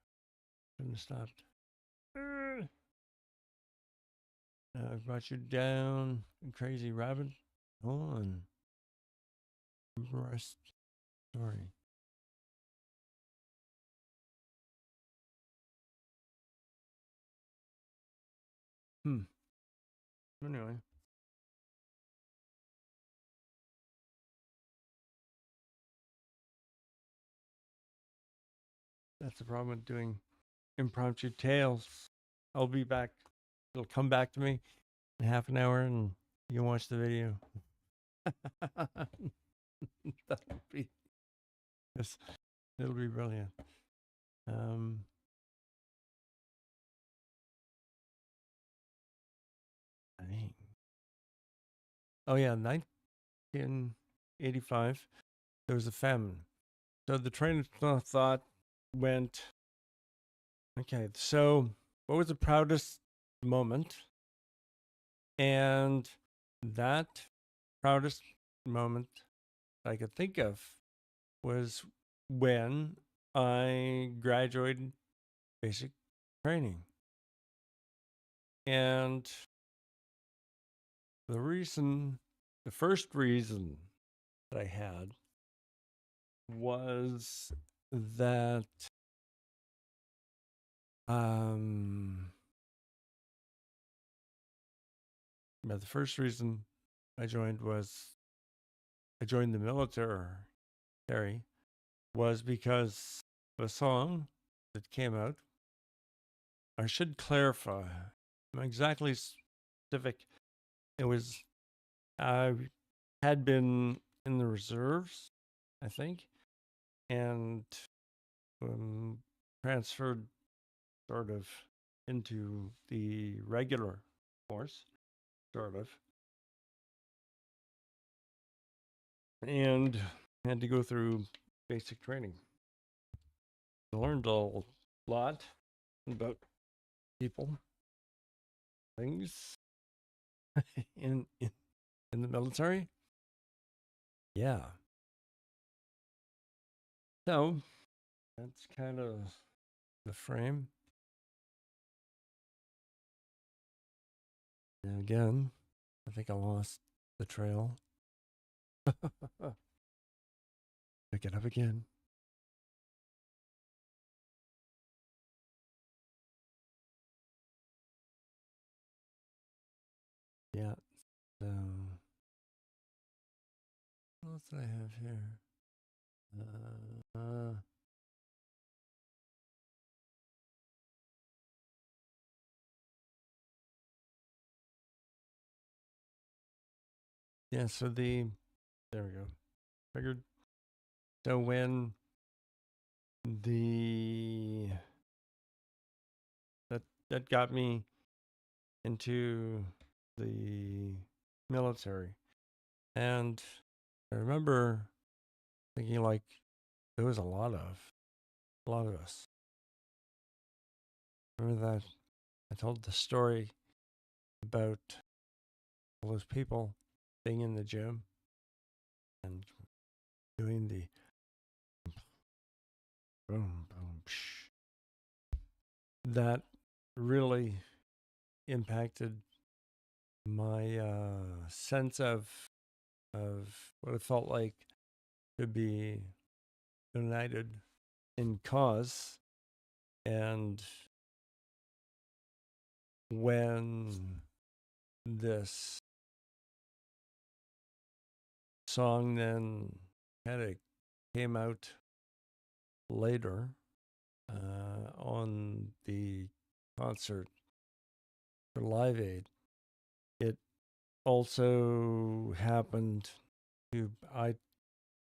shouldn't have stopped. I brought you down, crazy rabbit. Hold on. Rest story. Anyway. That's the problem with doing impromptu tales. I'll be back. It'll come back to me in half an hour and you can watch the video. That would be, yes, it'll be brilliant. Dang. Oh yeah, 1985. There was a famine. So the train of thought went, okay, so what was the proudest moment? And that proudest moment I could think of was when I graduated basic training. And the first reason that I had was that the first reason I joined the military was because of a song that came out. I should clarify. I'm exactly specific. It was, I had been in the reserves, I think, and transferred sort of into the regular force, sort of, and had to go through basic training. I learned a lot about people, things in the military. Yeah. So that's kind of the frame. And again, I think I lost the trail. Pick it up again. Yeah. So what else do I have here? Yeah, so there we go. Figured. So when that got me into the military. And I remember thinking, like, there was a lot of us. Remember that I told the story about all those people being in the gym and doing the boom, boom, psh. That really impacted my sense of what it felt like to be united in cause. And when this song then kind of came out later on the concert for Live Aid, it also happened to, I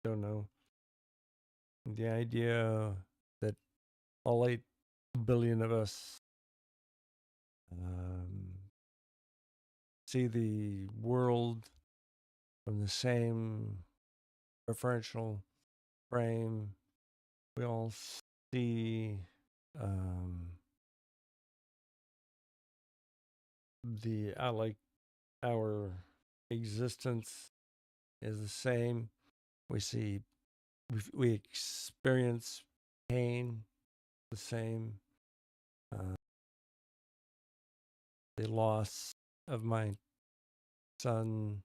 don't know, the idea that all 8 billion of us see the world from the same referential frame. We all see like our existence is the same. We experience pain the same. The loss of my son,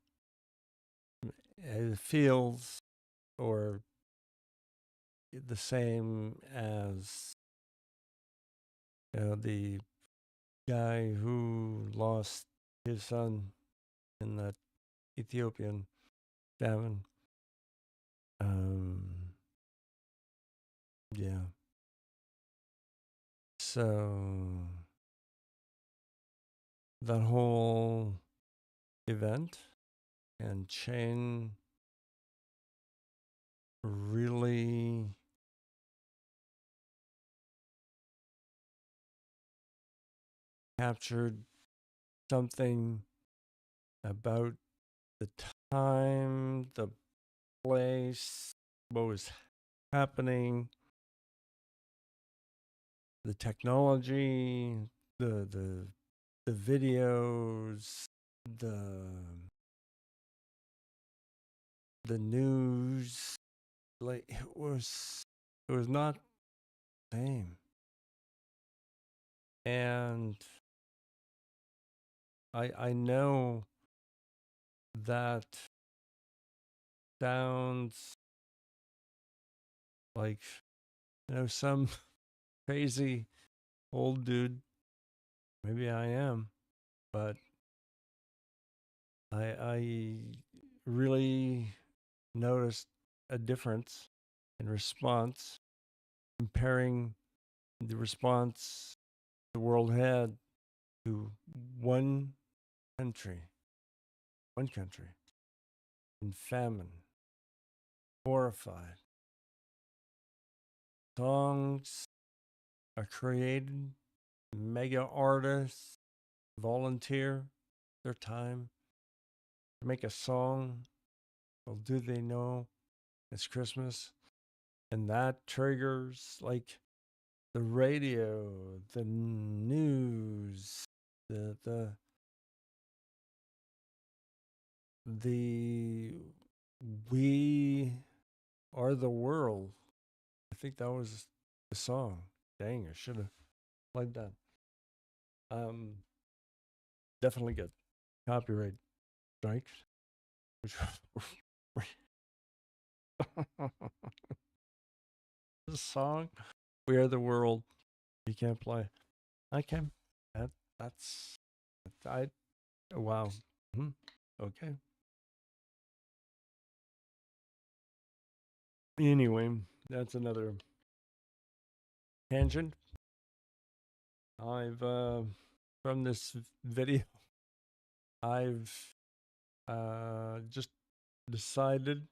it feels or the same as the guy who lost his son in that Ethiopian famine. Yeah. So that whole event and Chain really captured something about the time, the place, what was happening, the technology, the videos, the news. Like it was not the same. And I know that sounds like, some crazy old dude. Maybe I am, but I really noticed a difference in response, comparing the response the world had to one country, in famine, horrified. Songs are created, mega artists volunteer their time to make a song. Well, do they know it's Christmas? And that triggers like the radio, the news, the we are the world. I think that was the song. Dang, I should have played that. Definitely get copyright strikes. Which the song "We Are the World" you can't play. Okay, that's I. Wow. Okay. Anyway, that's another tangent. I've from this video, I've just decided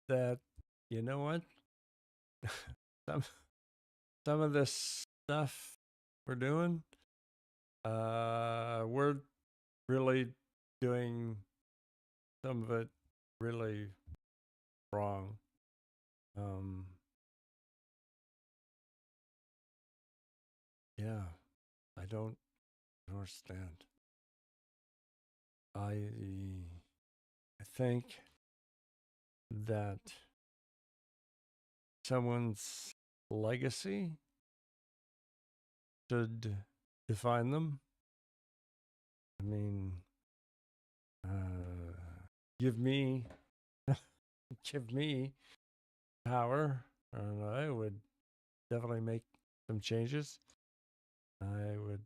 that, you know what, some of this stuff we're doing, we're really doing some of it really wrong. Yeah, I don't understand. I think that someone's legacy should define them. I mean, give me power, and I would definitely make some changes. I would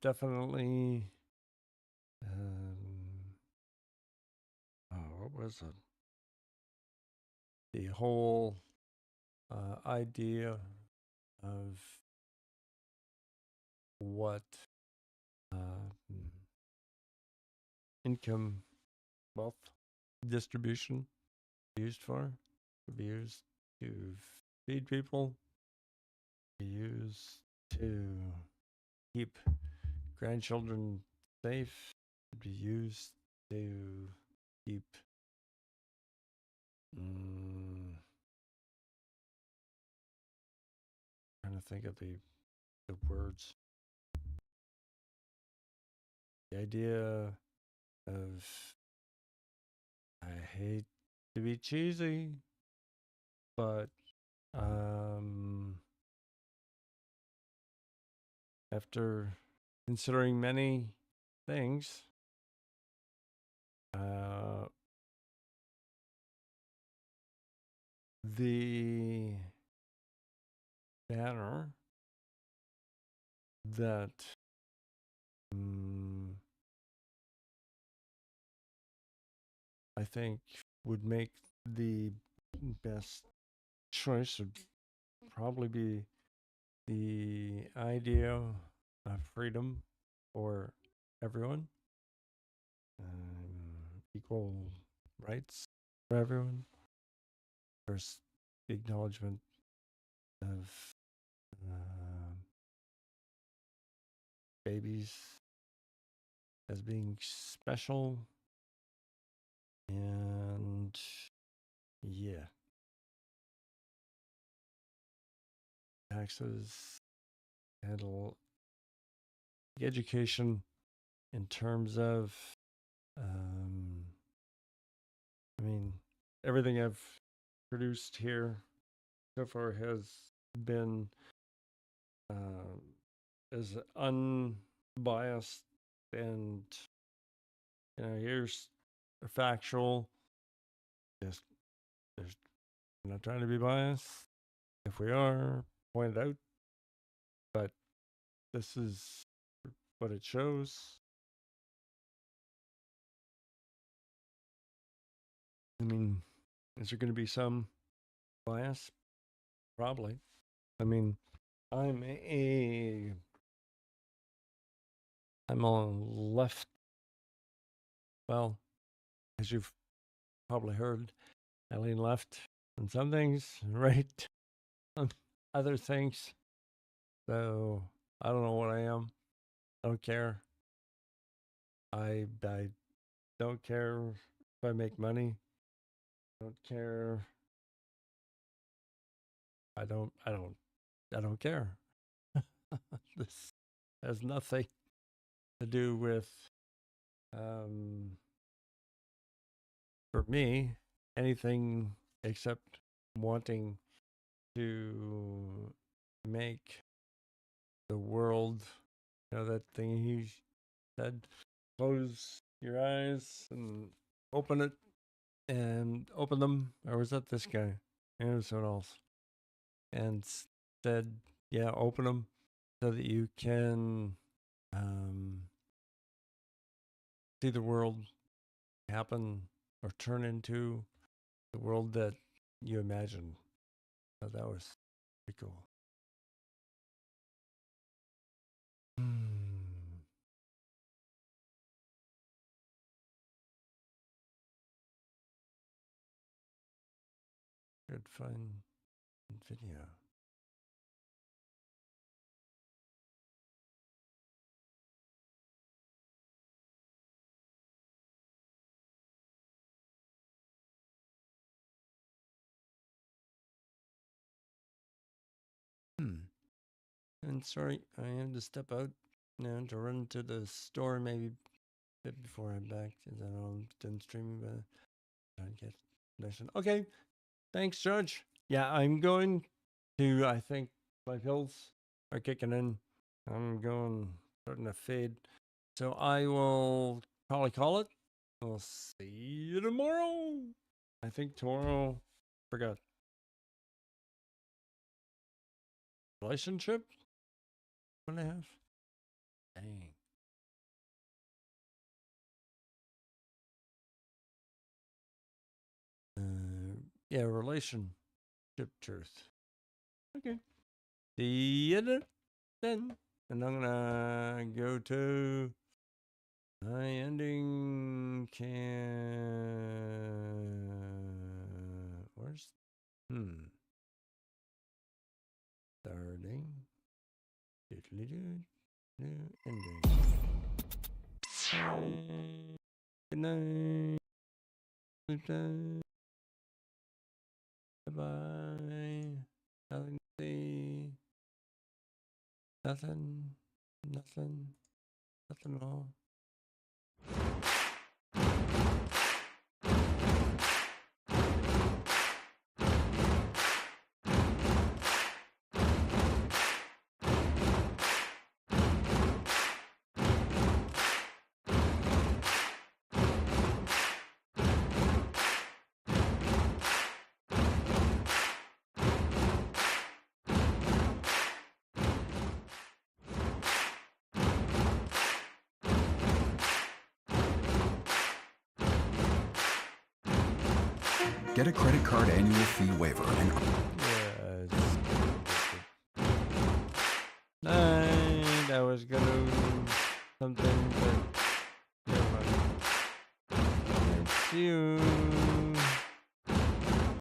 definitely. What was it? The whole idea of what income, wealth distribution used for. Could be used to feed people, be used to keep grandchildren safe, could be used to keep trying to think of the words. The idea of, I hate to be cheesy, but after considering many things, the banner that I think would make the best choice would probably be the idea of freedom for everyone. equal rights for everyone. There's the acknowledgement of babies as being special, and yeah, taxes, handle education in terms of, I mean, everything I've produced here so far has been as unbiased, and here's a factual. Just there's I'm not trying to be biased. If we are, point it out. But this is what it shows. I mean, is there going to be some bias? Probably. I mean, I'm on left. Well, as you've probably heard, I lean left on some things, right on other things. So I don't know what I am. I don't care. I don't care if I make money. I don't care. I don't care. This has nothing to do with, for me, anything except wanting to make the world, that thing he said, close your eyes and open them. Or was that this guy? It was someone else. And said, yeah, open them so that you can see the world happen or turn into the world that you imagine. So that was pretty cool. Good fun video. And sorry, I have to step out now to run to the store maybe a bit before I'm back. Since I know I'm done streaming, but trying to get connection. Okay, thanks, Judge. Yeah, I'm going to. I think my pills are kicking in. I'm starting to fade. So I will probably call it. We'll see you tomorrow. I think tomorrow. Forgot. Relationship? What do I have? Dang. Yeah, relationship truth. Okay. See you then. And I'm gonna go to my ending where's starting new ending. Good night. Sleep tight. Bye-bye. Nothing to see. Nothing at all. Get a credit card annual fee waiver and... I was gonna do something, but never mind. you.